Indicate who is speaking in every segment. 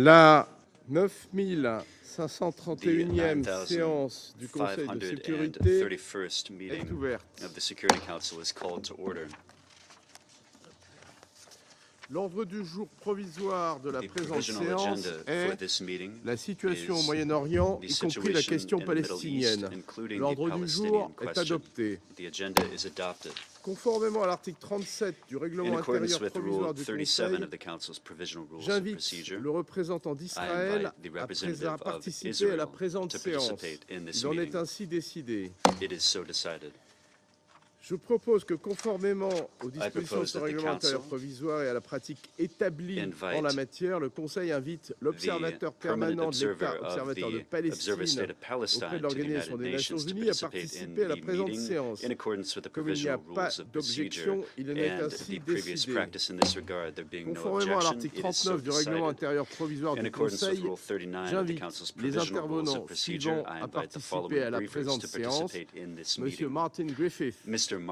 Speaker 1: La 9531e séance du Conseil de sécurité est ouverte. L'ordre du jour provisoire de la présente séance est la situation au Moyen-Orient, y compris la question palestinienne. L'ordre du jour est adopté. Conformément à l'article 37 du règlement intérieur provisoire du Conseil, j'invite le représentant d'Israël à participer à la présente séance. Il en est ainsi décidé. Je propose que, conformément aux dispositions de ce règlement intérieur provisoire et à la pratique établie en la matière, le Conseil invite l'observateur permanent de l'État, observateur de Palestine, auprès de l'Organisation des Nations Unies, à participer à la présente séance. Comme il n'y a pas d'objection, il en est ainsi décidé. Conformément à l'article 39 du règlement intérieur provisoire du Conseil, j'invite les intervenants suivants à participer à la présente séance. Monsieur Martin Griffith,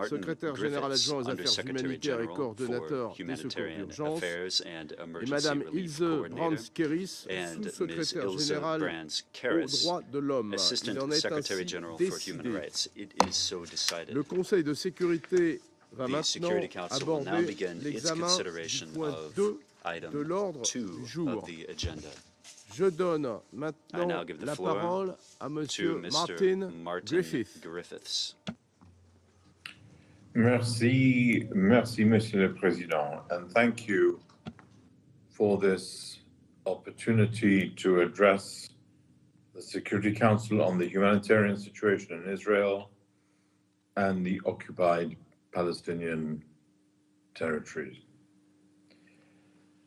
Speaker 1: secrétaire général adjoint aux affaires humanitaires et coordonnateur des secours d'urgence, et Madame Ilse Brands-Keris, sous-secrétaire générale aux droits de l'homme. Il en est ainsi décidé. Le Conseil de sécurité va maintenant aborder l'examen du point 2 de l'ordre du jour. Je donne maintenant la parole à Monsieur Martin Griffith.
Speaker 2: Merci, Monsieur le Président, and thank you for this opportunity to address the Security Council on the humanitarian situation in Israel and the occupied Palestinian territories.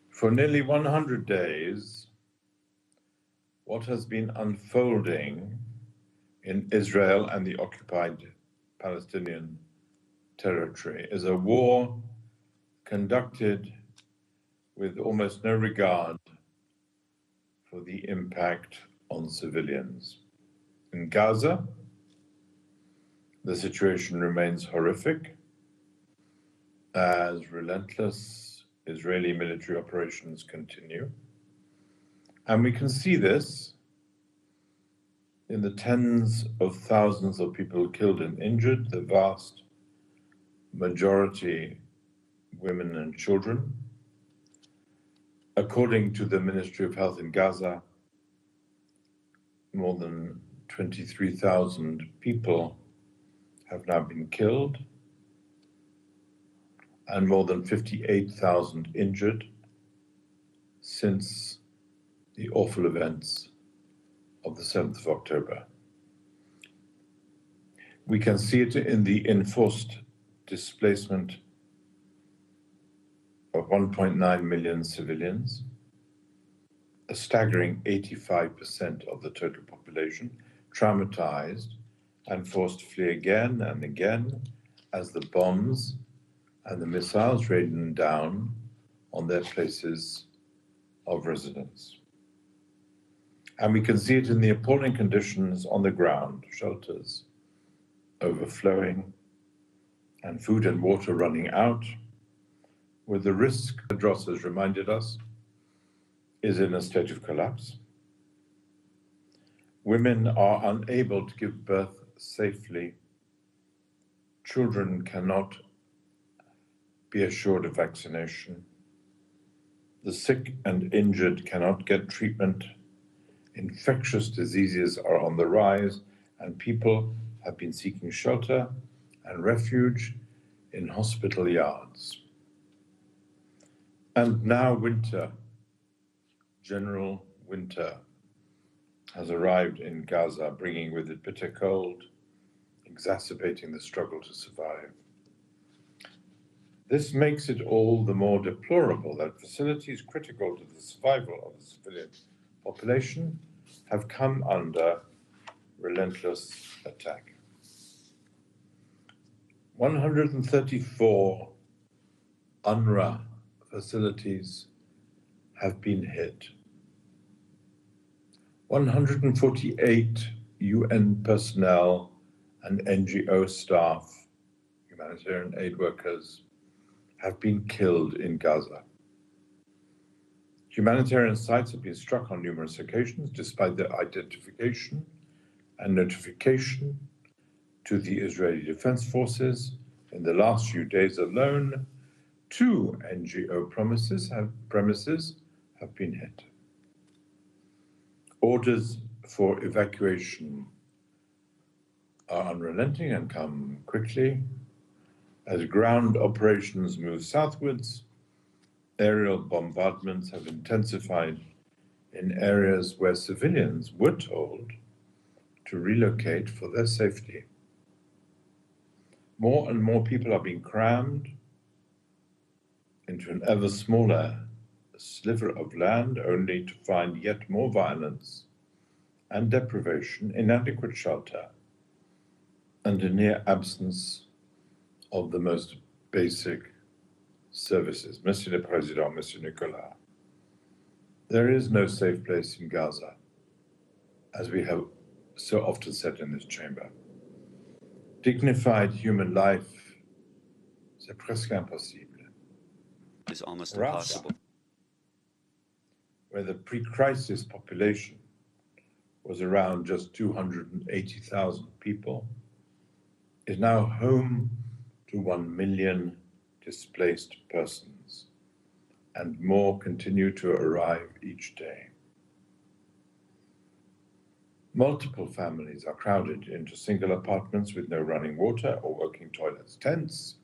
Speaker 2: For nearly 100 days, what has been unfolding in Israel and the occupied Palestinian territory is a war conducted with almost no regard for the impact on civilians. In Gaza, the situation remains horrific as relentless Israeli military operations continue. And we can see this in the tens of thousands of people killed and injured, the vast majority women and children. According to the Ministry of Health in Gaza, more than 23,000 people have now been killed and more than 58,000 injured since the awful events of the 7th of October. We can see it in the enforced displacement of 1.9 million civilians, a staggering 85% of the total population, traumatized and forced to flee again and again as the bombs and the missiles rained down on their places of residence. And we can see it in the appalling conditions on the ground, shelters overflowing, and food and water running out, where the risk, Dross has reminded us, is in a state of collapse. Women are unable to give birth safely. Children cannot be assured of vaccination. The sick and injured cannot get treatment. Infectious diseases are on the rise, and people have been seeking shelter and refuge in hospital yards. And now winter, general winter, has arrived in Gaza, bringing with it bitter cold, exacerbating the struggle to survive. This makes it all the more deplorable that facilities critical to the survival of the civilian population have come under relentless attack. 134 UNRWA facilities have been hit. 148 UN personnel and NGO staff, humanitarian aid workers, have been killed in Gaza. Humanitarian sites have been struck on numerous occasions, despite their identification and notification to the Israeli Defense Forces. In the last few days alone, 2 NGO premises have been hit. Orders for evacuation are unrelenting and come quickly. As ground operations move southwards, aerial bombardments have intensified in areas where civilians were told to relocate for their safety. More and more people are being crammed into an ever smaller sliver of land, only to find yet more violence and deprivation, inadequate shelter, and a near absence of the most basic services. Monsieur le Président, Monsieur Nicolas, there is no safe place in Gaza, as we have so often said in this chamber. Dignified human life, c'est presque impossible.
Speaker 3: Is almost impossible.
Speaker 2: Where the pre-crisis population was around just 280,000 people, is now home to 1 million displaced persons, and more continue to arrive each day. Multiple families are crowded into single apartments with no running water or working toilets. Tents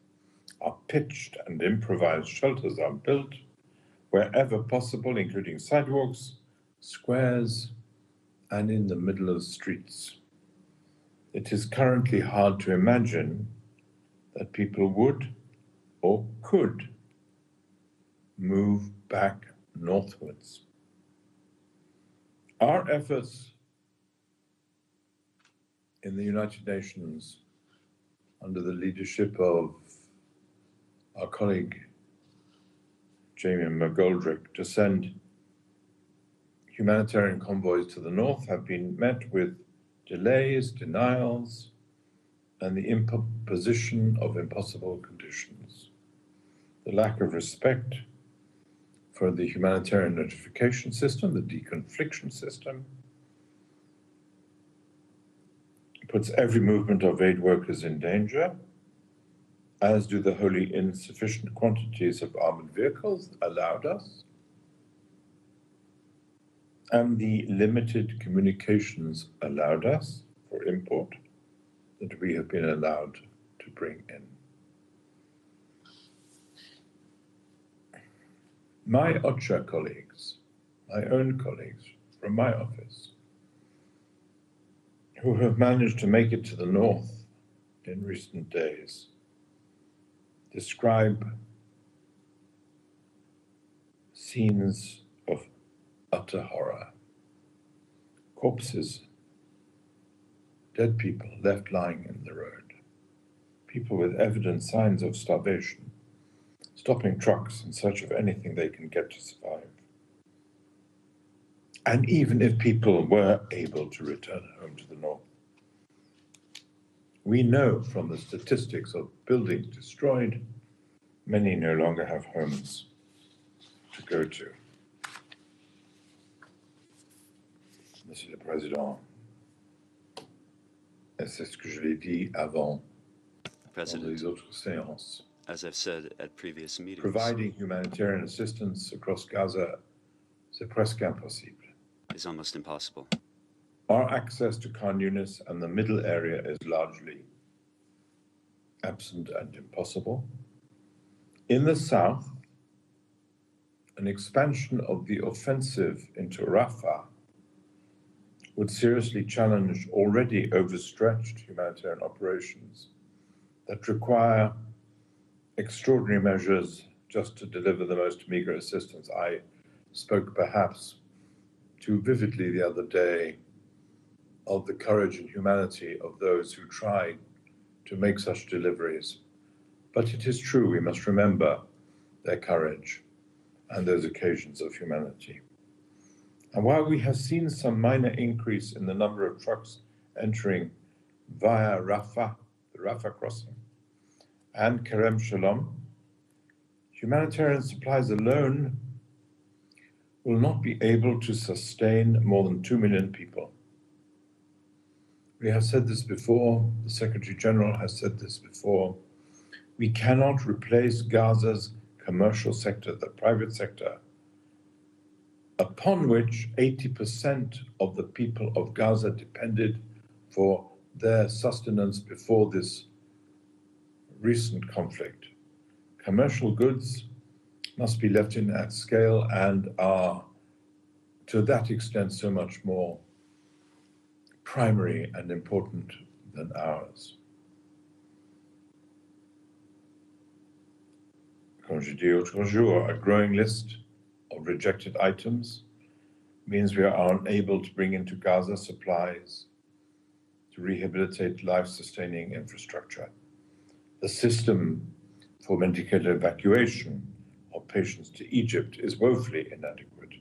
Speaker 2: are pitched and improvised shelters are built wherever possible, including sidewalks, squares, and in the middle of streets. It is currently hard to imagine that people would or could move back northwards. Our efforts in the United Nations, under the leadership of our colleague Jamie McGoldrick, to send humanitarian convoys to the north have been met with delays, denials, and the imposition of impossible conditions. The lack of respect for the humanitarian notification system, the deconfliction system, puts every movement of aid workers in danger, as do the wholly insufficient quantities of armored vehicles allowed us, and the limited communications allowed us for import that we have been allowed to bring in. My OCHA colleagues, my own colleagues from my office, who have managed to make it to the north in recent days, describe scenes of utter horror. Corpses, dead people left lying in the road, people with evident signs of starvation, stopping trucks in search of anything they can get to survive. And even if people were able to return home to the north, we know from the statistics of buildings destroyed, many no longer have homes to go to. Monsieur le Président, et c'est ce que je l'ai dit avant dans les autres séances.
Speaker 3: As I've said at previous meetings,
Speaker 2: providing humanitarian assistance across Gaza, c'est presque impossible.
Speaker 3: Is almost impossible.
Speaker 2: Our access to Khan Yunis and the middle area is largely absent and impossible. In the south, an expansion of the offensive into Rafah would seriously challenge already overstretched humanitarian operations that require extraordinary measures just to deliver the most meager assistance. I spoke perhaps too vividly the other day of the courage and humanity of those who try to make such deliveries. But it is true, we must remember their courage and those occasions of humanity. And while we have seen some minor increase in the number of trucks entering via Rafah, the Rafah crossing, and Kerem Shalom, humanitarian supplies alone will not be able to sustain more than 2 million people. We have said this before, the Secretary General has said this before. We cannot replace Gaza's commercial sector, the private sector, upon which 80% of the people of Gaza depended for their sustenance before this recent conflict. Commercial goods must be left in at scale and are, to that extent, so much more primary and important than ours. Comme je dis l'autre jour, a growing list of rejected items means we are unable to bring into Gaza supplies to rehabilitate life-sustaining infrastructure. The system for medical evacuation of patients to Egypt is woefully inadequate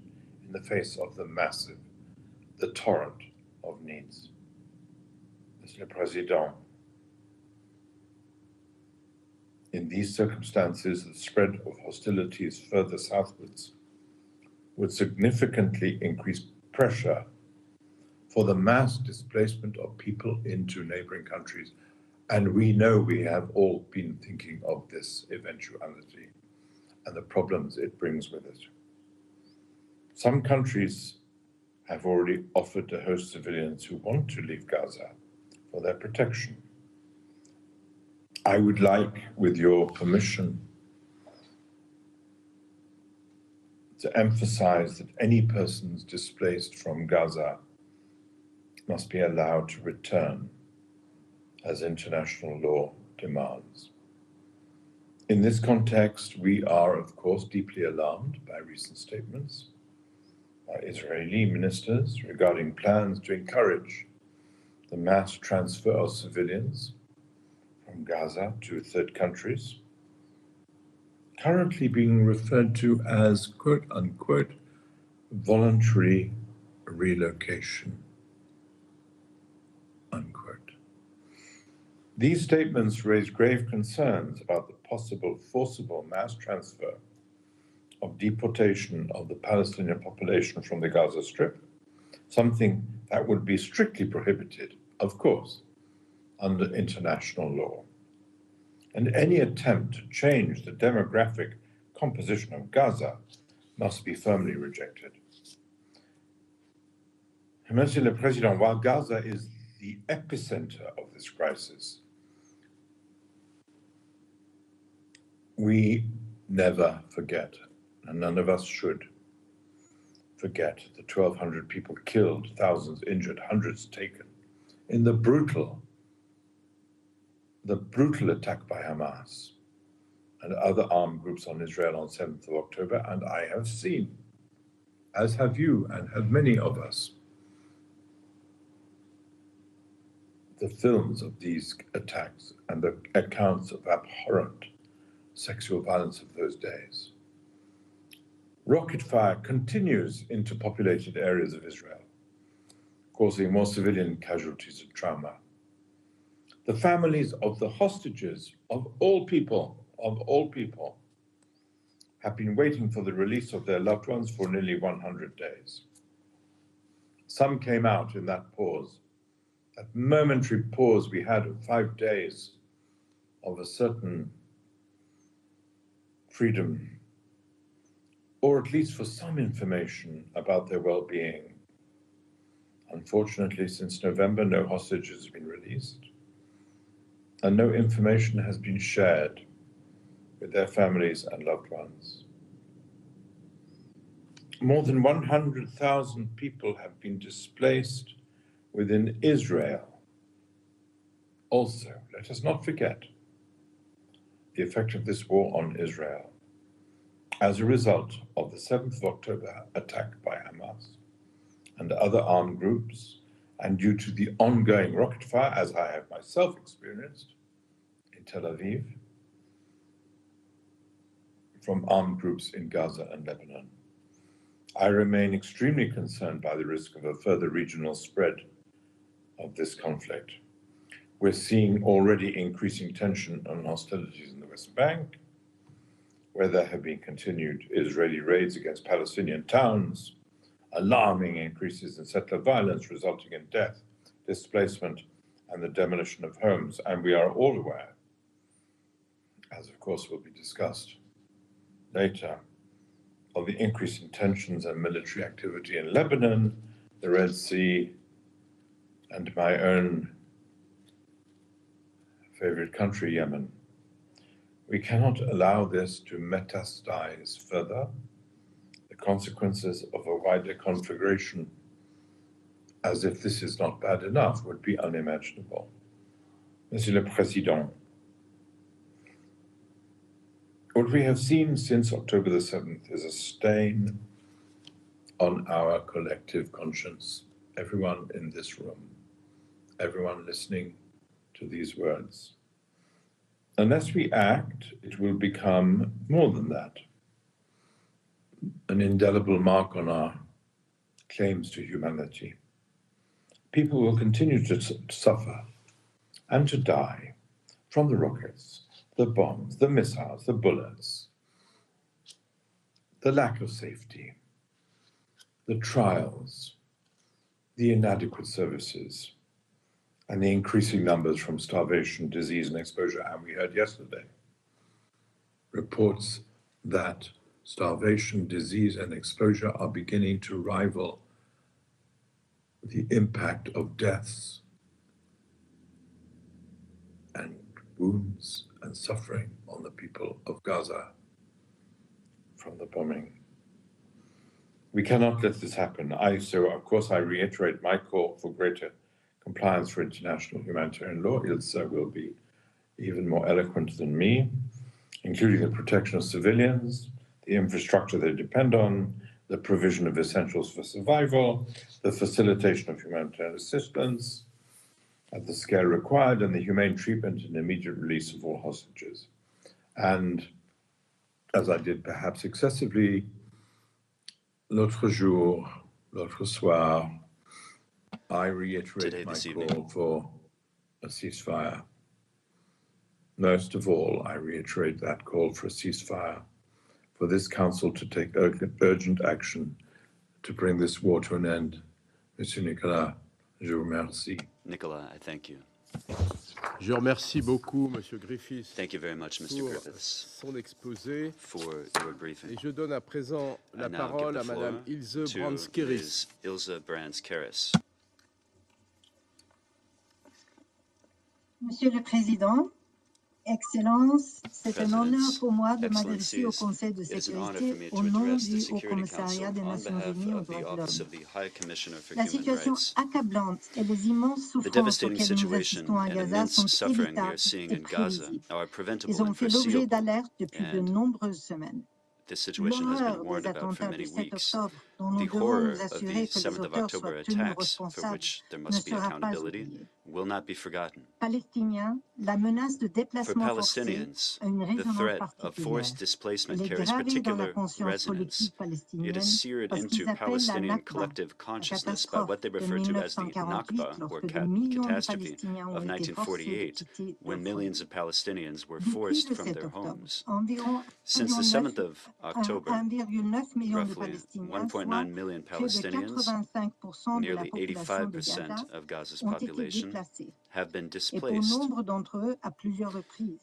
Speaker 2: in the face of the torrent of needs. Monsieur le Président, in these circumstances, the spread of hostilities further southwards would significantly increase pressure for the mass displacement of people into neighboring countries. And we know we have all been thinking of this eventuality and the problems it brings with it. Some countries have already offered to host civilians who want to leave Gaza for their protection. I would like, with your permission, to emphasize that any persons displaced from Gaza must be allowed to return as international law demands. In this context, we are, of course, deeply alarmed by recent statements by Israeli ministers regarding plans to encourage the mass transfer of civilians from Gaza to third countries, currently being referred to as, quote unquote, voluntary relocation, unquote. These statements raise grave concerns about the possible forcible mass transfer of deportation of the Palestinian population from the Gaza Strip, something that would be strictly prohibited, of course, under international law. And any attempt to change the demographic composition of Gaza must be firmly rejected. Monsieur le Président, while Gaza is the epicenter of this crisis, we never forget, and none of us should forget, the 1,200 people killed, thousands injured, hundreds taken in the brutal attack by Hamas and other armed groups on Israel on 7th of October, and I have seen, as have you and have many of us, the films of these attacks and the accounts of abhorrent sexual violence of those days. Rocket fire continues into populated areas of Israel, causing more civilian casualties and trauma. The families of the hostages of all people, have been waiting for the release of their loved ones for nearly 100 days. Some came out in that pause, that momentary pause we had of 5 days of a certain freedom, or at least for some information about their well-being. Unfortunately, since November, no hostages have been released, and no information has been shared with their families and loved ones. More than 100,000 people have been displaced within Israel. Also, let us not forget the effect of this war on Israel as a result of the 7th of October attack by Hamas and other armed groups, and due to the ongoing rocket fire, as I have myself experienced in Tel Aviv, from armed groups in Gaza and Lebanon. I remain extremely concerned by the risk of a further regional spread of this conflict. We're seeing already increasing tension and hostilities in the West Bank, where there have been continued Israeli raids against Palestinian towns, alarming increases in settler violence resulting in death, displacement, and the demolition of homes. And we are all aware, as of course will be discussed later, of the increase in tensions and military activity in Lebanon, the Red Sea, and my own favorite country, Yemen. We cannot allow this to metastasize further. The consequences of a wider conflagration, as if this is not bad enough, would be unimaginable. Monsieur le Président, what we have seen since October the 7th is a stain on our collective conscience. Everyone in this room, everyone listening to these words. Unless we act, it will become more than that. An indelible mark on our claims to humanity. People will continue to suffer and to die from the rockets, the bombs, the missiles, the bullets, the lack of safety, the trials, the inadequate services, and the increasing numbers from starvation, disease, and exposure. And we heard yesterday reports that starvation, disease, and exposure are beginning to rival the impact of deaths and wounds and suffering on the people of Gaza from the bombing. We cannot let this happen. So of course, I reiterate my call for greater compliance for international humanitarian law. Ilse will be even more eloquent than me, including the protection of civilians, the infrastructure they depend on, the provision of essentials for survival, the facilitation of humanitarian assistance at the scale required, and the humane treatment and immediate release of all hostages. And as I did perhaps excessively, l'autre soir, I reiterate my call for a ceasefire. Most of all, I reiterate that call for a ceasefire, for this council to take urgent action to bring this war to an end. Monsieur Nicolas, je vous remercie.
Speaker 3: Nicolas, I thank you.
Speaker 1: Je remercie beaucoup, Monsieur Griffiths.
Speaker 3: Thank you very much, Mr. Griffiths,
Speaker 1: son exposé.
Speaker 3: For your briefing.
Speaker 1: Et je donne à présent la parole à Madame Ilse Brands-Keris.
Speaker 3: Ilse Brands-Keris.
Speaker 4: Monsieur le Président, Excellences, c'est un honneur pour moi de m'adresser au Conseil de sécurité au nom du Haut-Commissariat des Nations Unies aux droits de l'homme. La situation accablante et les immenses souffrances auxquelles nous assistons à Gaza sont évitables et prévisibles. Ils ont fait l'objet d'alertes depuis de nombreuses semaines. L'horreur des attentats du 7 octobre, dont nous devons nous assurer que les auteurs soient tenus responsables, ne sera pas oubliée. Palestiniens, la menace de déplacement forcé a une résonance particulière. Elle est gravée dans la conscience collective palestinienne parce qu'ils appellent la Nakba, la catastrophe de 1948 lorsque des millions de Palestiniens ont été forcés de quitter leur foyer. Depuis le 7 octobre, environ 1,9 million de Palestiniens, soit près de 85% de la population de Gaza, ont été déplacés, et pour nombre d'entre eux à plusieurs reprises.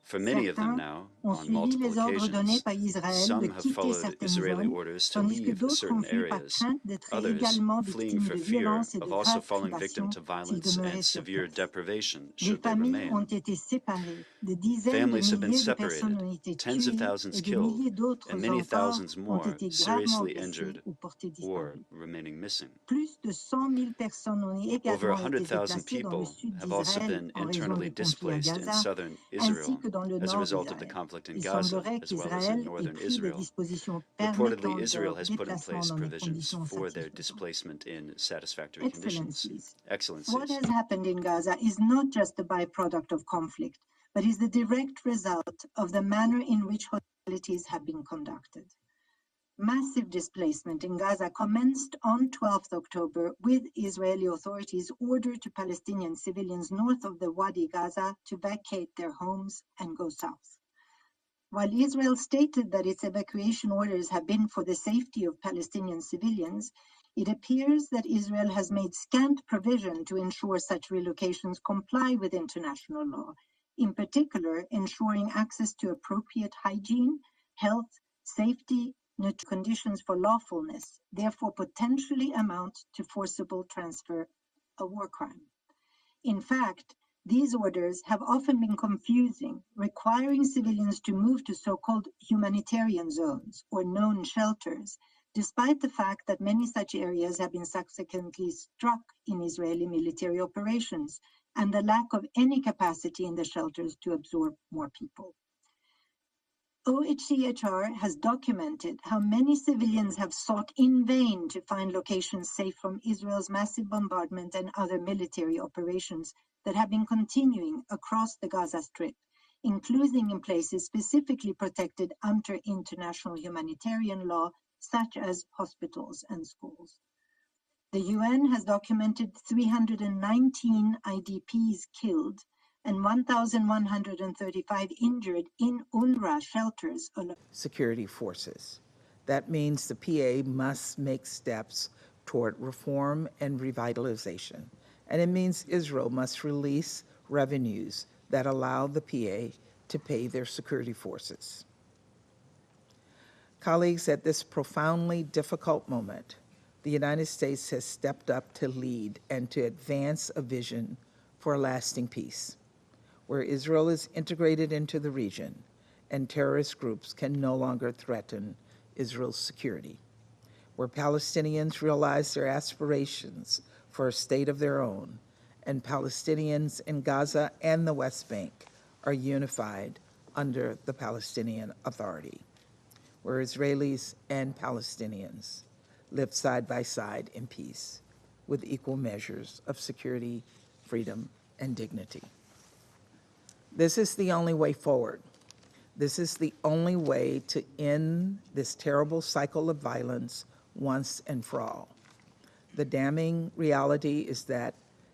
Speaker 4: Certains ont suivi les ordres donnés par Israël de quitter certaines zones, tandis que d'autres ont fui par crainte d'être également victimes de violences et de graves privations s'ils demeuraient sur place. Les familles ont été séparées, des dizaines de milliers de personnes ont été tuées et des milliers d'autres encore ont été gravement blessés ou portés disparus. Plus de 100 000 personnes ont également été déplacées dans le sud d'Israël en raison du conflit à Gaza, ainsi que dans le nord d'Israël. Il semblerait qu'Israël ait pris des dispositions permettant leur déplacement dans des conditions satisfaisantes. Excellencies, what has happened in Gaza is not just a byproduct of conflict, but is the direct result of the manner in which hostilities have been conducted. Massive displacement in Gaza commenced on 12th October with Israeli authorities ordered to Palestinian civilians north of the Wadi Gaza to vacate their homes and go south. While Israel stated that its evacuation orders have been for the safety of Palestinian civilians, it appears that Israel has made scant provision to ensure such relocations comply with international law, in particular ensuring access to appropriate hygiene, health, safety, conditions for lawfulness, therefore potentially amount to forcible transfer, a war crime. In fact, these orders have often been confusing, requiring civilians to move to so-called humanitarian zones or known shelters, despite the fact that many such areas have been subsequently struck in Israeli military operations and the lack of any capacity in the shelters to absorb more people. OHCHR has documented how many civilians have sought in vain to find locations safe from Israel's massive bombardment and other military operations that have been continuing across the Gaza Strip, including in places specifically protected under international humanitarian law, such as hospitals and schools. The UN has documented 319 IDPs killed and 1,135 injured in UNRWA shelters alone.
Speaker 5: Security forces. That means the PA must make steps toward reform and revitalization. And it means Israel must release revenues that allow the PA to pay their security forces. Colleagues, at this profoundly difficult moment, the United States has stepped up to lead and to advance a vision for a lasting peace, where Israel is integrated into the region and terrorist groups can no longer threaten Israel's security, where Palestinians realize their aspirations for a state of their own, and Palestinians in Gaza and the West Bank are unified under the Palestinian Authority, where Israelis and Palestinians live side by side in peace with equal measures of security, freedom, and dignity. This is the only way forward. This is the only way to end this terrible cycle of violence once and for all. The damning reality is that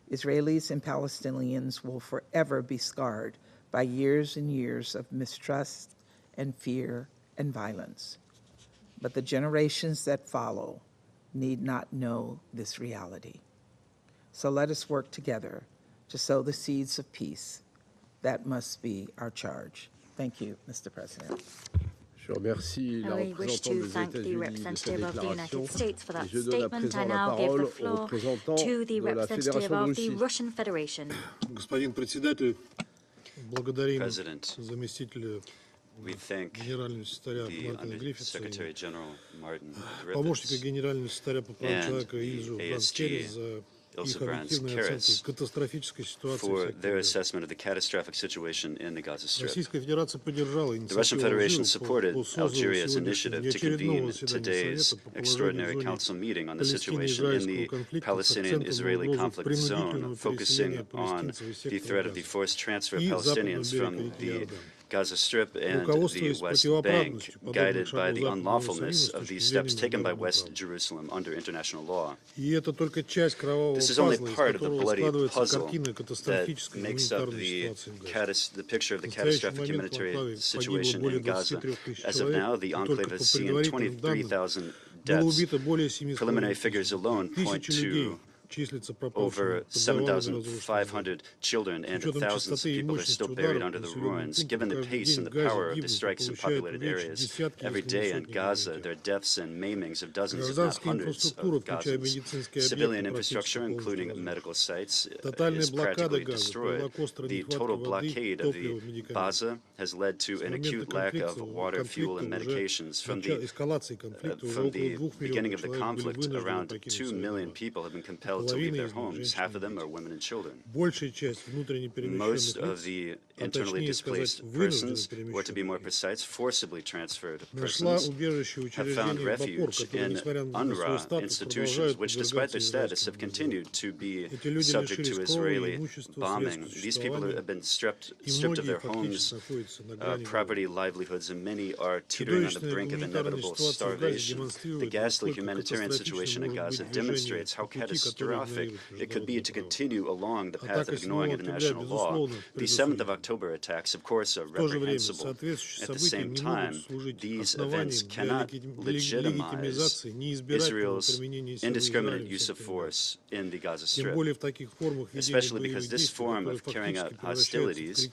Speaker 5: Israelis and Palestinians will forever be scarred by years and years of mistrust and fear and violence. But the generations that follow need not know this reality. So let us work together to sow the seeds of peace. That must be our charge. Thank you, Mr. President.
Speaker 1: Je remercie la
Speaker 6: I wish to thank the representative of the United States for that statement. I now give the floor to the representative of the Russian Federation.
Speaker 7: Господин председатель, благодарим
Speaker 3: President,
Speaker 7: заместителя
Speaker 3: we thank
Speaker 7: генерального секретаря
Speaker 3: the
Speaker 7: Мартина Гриффитса
Speaker 3: Secretary General Martin
Speaker 7: помощника
Speaker 3: Griffiths
Speaker 7: генерального секретаря по правам человека Ильзу Бранскери за их объективные оценки катастрофической ситуации
Speaker 3: for their assessment of the catastrophic situation in the Gaza Strip.
Speaker 7: Российская Федерация поддержала
Speaker 3: The Russian Federation supported
Speaker 7: инициативу по созыву
Speaker 3: Algeria's initiative to convene today's extraordinary council meeting on the situation in the Palestinian-Israeli conflict zone, focusing on the threat of the forced transfer of Palestinians from the Gaza Strip and the West Bank, guided by the unlawfulness of these steps taken by West Jerusalem under international law. This is only part of the bloody puzzle that makes up the picture of the catastrophic humanitarian situation in Gaza. As of now, the enclave has seen 23,000 deaths. Preliminary figures alone point to over 7,500 children and thousands of people are still buried under the ruins. Given the pace and the power of the strikes in populated areas, every day in Gaza, there are deaths and maimings of dozens, if not hundreds, of Gazans. Civilian infrastructure, including medical sites, is practically destroyed. The total blockade of the Gaza has led to an acute lack of water, fuel, and medications. From the beginning of the conflict, around 2 million people have been compelled to leave their homes. Half of them are women and children. Most of the internally displaced persons, or to be more precise, forcibly transferred persons, have found refuge in UNRWA institutions, which, despite their status, have continued to be subject to Israeli bombing. These people have been stripped of their homes, property, livelihoods, and many are teetering on the brink of inevitable starvation. The ghastly humanitarian situation in Gaza demonstrates how catastrophic catastrophic it could be to continue along the path of ignoring international law. The 7th of October attacks, of course, are reprehensible. At the same time, these events cannot legitimize Israel's indiscriminate use of force in the Gaza Strip, especially because this form of carrying out hostilities,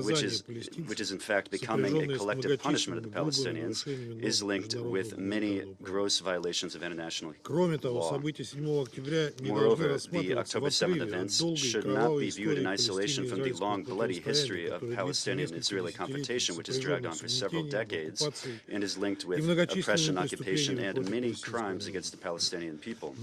Speaker 3: which is in fact becoming a collective punishment of the Palestinians, is linked with many gross violations of international law. Moreover, the October 7th events should not be viewed in isolation from the long, bloody history of Palestinian-Israeli confrontation, which has dragged on for several decades and is linked with oppression, occupation, and many crimes against the Palestinian people.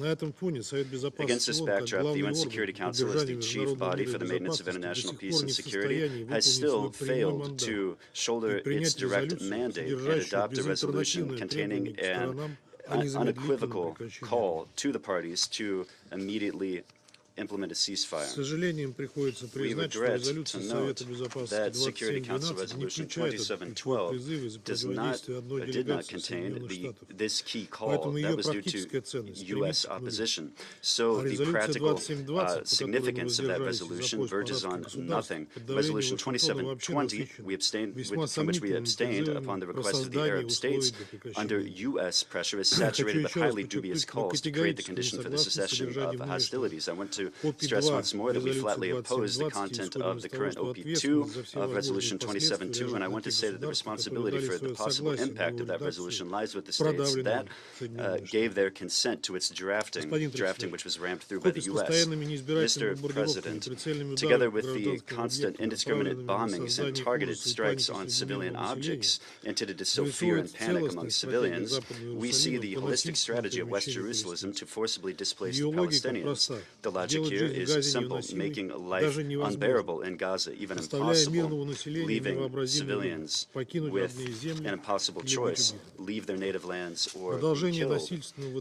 Speaker 3: Against this backdrop, the UN Security Council, as the chief body for the maintenance of international peace and security, has still failed to shoulder its direct mandate and adopt a resolution containing an unequivocal call to the parties to immediately implement a ceasefire. We regret to note that Security Council Resolution 2712 did not contain this key call that was due to U.S. opposition. So the practical significance of that resolution verges on nothing. Resolution 2720, from which we abstained upon the request of the Arab states, under U.S. pressure, is saturated with highly dubious calls to create the condition for the cessation of hostilities. I want to stress once more that we flatly oppose the content of the current OP2 of Resolution 27.2, and I want to say that the responsibility for the possible impact of that resolution lies with the states that gave their consent to its drafting which was rammed through by the U.S. Mr. President, together with the constant indiscriminate bombings and targeted strikes on civilian objects intended to sow fear and panic among civilians, we see the holistic strategy of West Jerusalem to forcibly displace the Palestinians. The logic here is simple: making life unbearable in Gaza, even impossible, leaving civilians with an impossible choice: leave their native lands or be killed.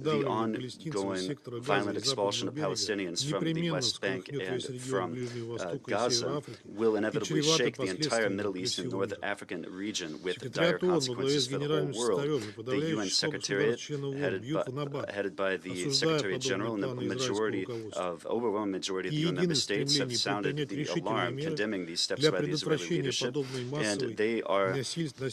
Speaker 3: The ongoing violent expulsion of Palestinians from the West Bank and from Gaza will inevitably shake the entire Middle East and North African region with dire consequences for the whole world. The UN Secretariat, headed by the Secretary General, and the overwhelming majority of the UN member states have sounded the alarm, condemning these steps by the Israeli leadership, and they are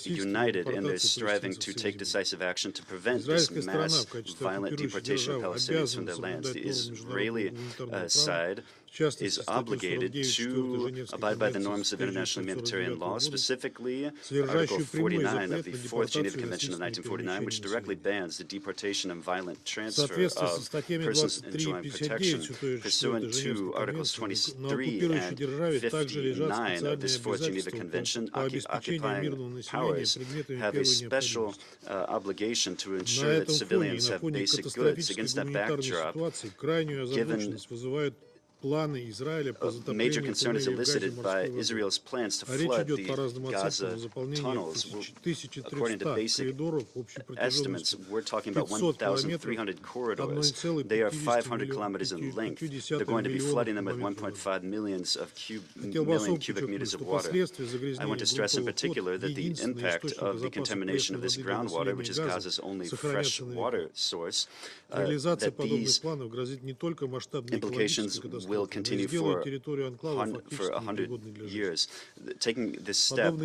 Speaker 3: united in their striving to take decisive action to prevent this mass violent deportation of Palestinians from their lands. The Israeli side is obligated to abide by the norms of international humanitarian law, specifically Article 49 of the Fourth Geneva Convention of 1949, which directly bans the deportation and violent transfer of persons enjoying protection. Pursuant to Articles 23 and 59 of this Fourth Geneva Convention, occupying powers have a special obligation to ensure that civilians have basic goods. Against that backdrop, given major concern is elicited by Israel's plans to flood the Gaza tunnels. According to basic estimates, we're talking about 1,300 corridors. They are 500 kilometers in length. They're going to be flooding them with 1.5 million cubic meters of water. I want to stress in particular that the impact of the contamination of this groundwater, which is Gaza's only fresh water source, that these implications will continue for 100 years. Taking this step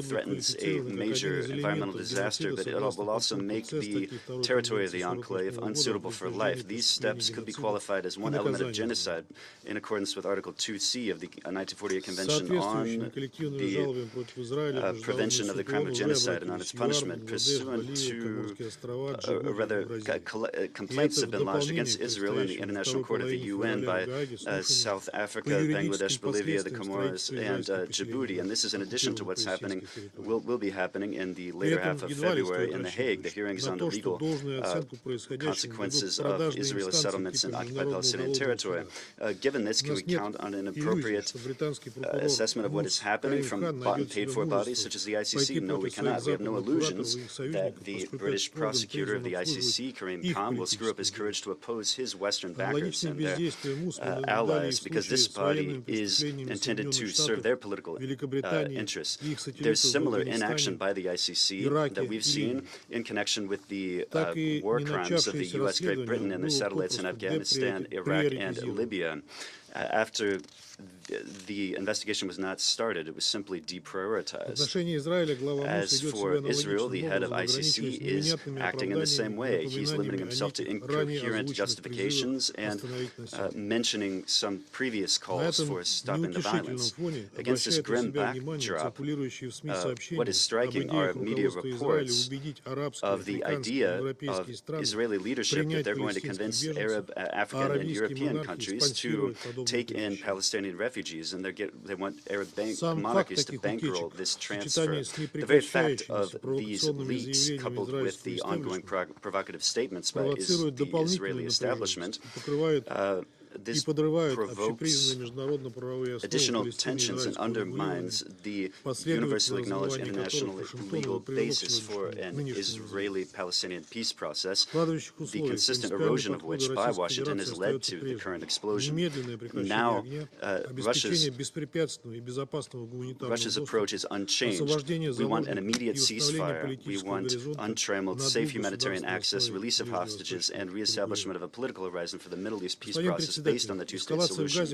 Speaker 3: threatens a major environmental disaster, but it will also make the territory of the enclave unsuitable for life. These steps could be qualified as one element of genocide in accordance with Article 2C of the 1948 Convention on the prevention of the crime of genocide and on its punishment. Pursuant to, complaints have been lodged against Israel in the International Court of the UN by South Africa, Bangladesh, Bolivia, the Comoros, and Djibouti. And this is in addition to what's happening, will be happening in the later half of February in The Hague, the hearings on the legal consequences of Israeli settlements in occupied Palestinian territory. Given this, can we count on an appropriate assessment of what is happening from bought and paid for bodies such as the ICC? No, we cannot. We have no illusions that the British prosecutor of the ICC, Karim Khan, will screw up his courage to oppose his Western backers and their allies because this body is intended to serve their political interests. There's similar inaction by the ICC that we've seen in connection with the war crimes of the U.S., Great Britain, and their satellites in Afghanistan, Iraq, and Libya. After the investigation was not started, it was simply deprioritized. As for Israel, the head of ICC is acting in the same way. He's limiting himself to incoherent justifications and mentioning some previous calls for stopping the violence. Against this grim backdrop, what is striking are media reports of the idea of Israeli leadership that they're going to convince Arab, African, and European countries to take in Palestinian refugees, and they want Arab monarchies to bankroll this transfer. The very fact of these leaks, coupled with the ongoing provocative statements by the Israeli establishment, this provokes additional tensions and undermines the universally acknowledged international legal basis for an Israeli-Palestinian peace process, the consistent erosion of which by Washington has led to the current explosion. Now, Russia's approach is unchanged. We want an immediate ceasefire. We want untrammeled, safe humanitarian access, release of hostages, and reestablishment of a political horizon for the Middle East peace process based on the two-state solution.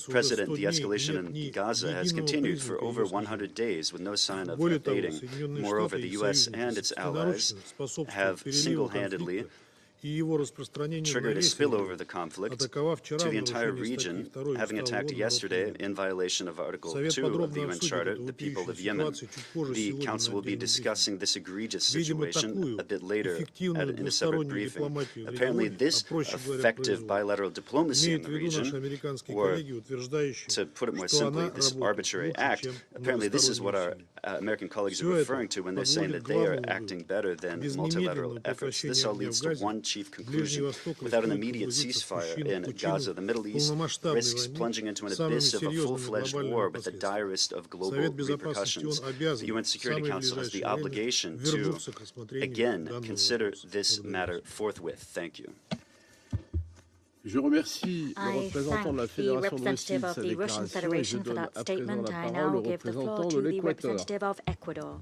Speaker 3: President, the escalation in Gaza has continued for over 100 days with no sign of abating. Moreover, the U.S. and its allies have single-handedly triggered a spillover of the conflict to the entire region, having attacked yesterday in violation of Article 2 of the UN Charter, the people of Yemen. The Council will be discussing this egregious situation a bit later in a separate briefing. Apparently, this effective bilateral diplomacy in the region, or to put it more simply, this arbitrary act, apparently this is what our American colleagues are referring to when they're saying that they are acting better than multilateral efforts. This all leads to one chief conclusion. Without an immediate ceasefire in Gaza, the Middle East risks plunging into an abyss of a full-fledged war with the direst of global repercussions. The UN Security Council has the obligation to, again, consider this matter forthwith. Thank you.
Speaker 1: Je remercie le représentant de la Fédération de Russie de sa déclaration et je donne à présent la parole au représentant de l'Équateur.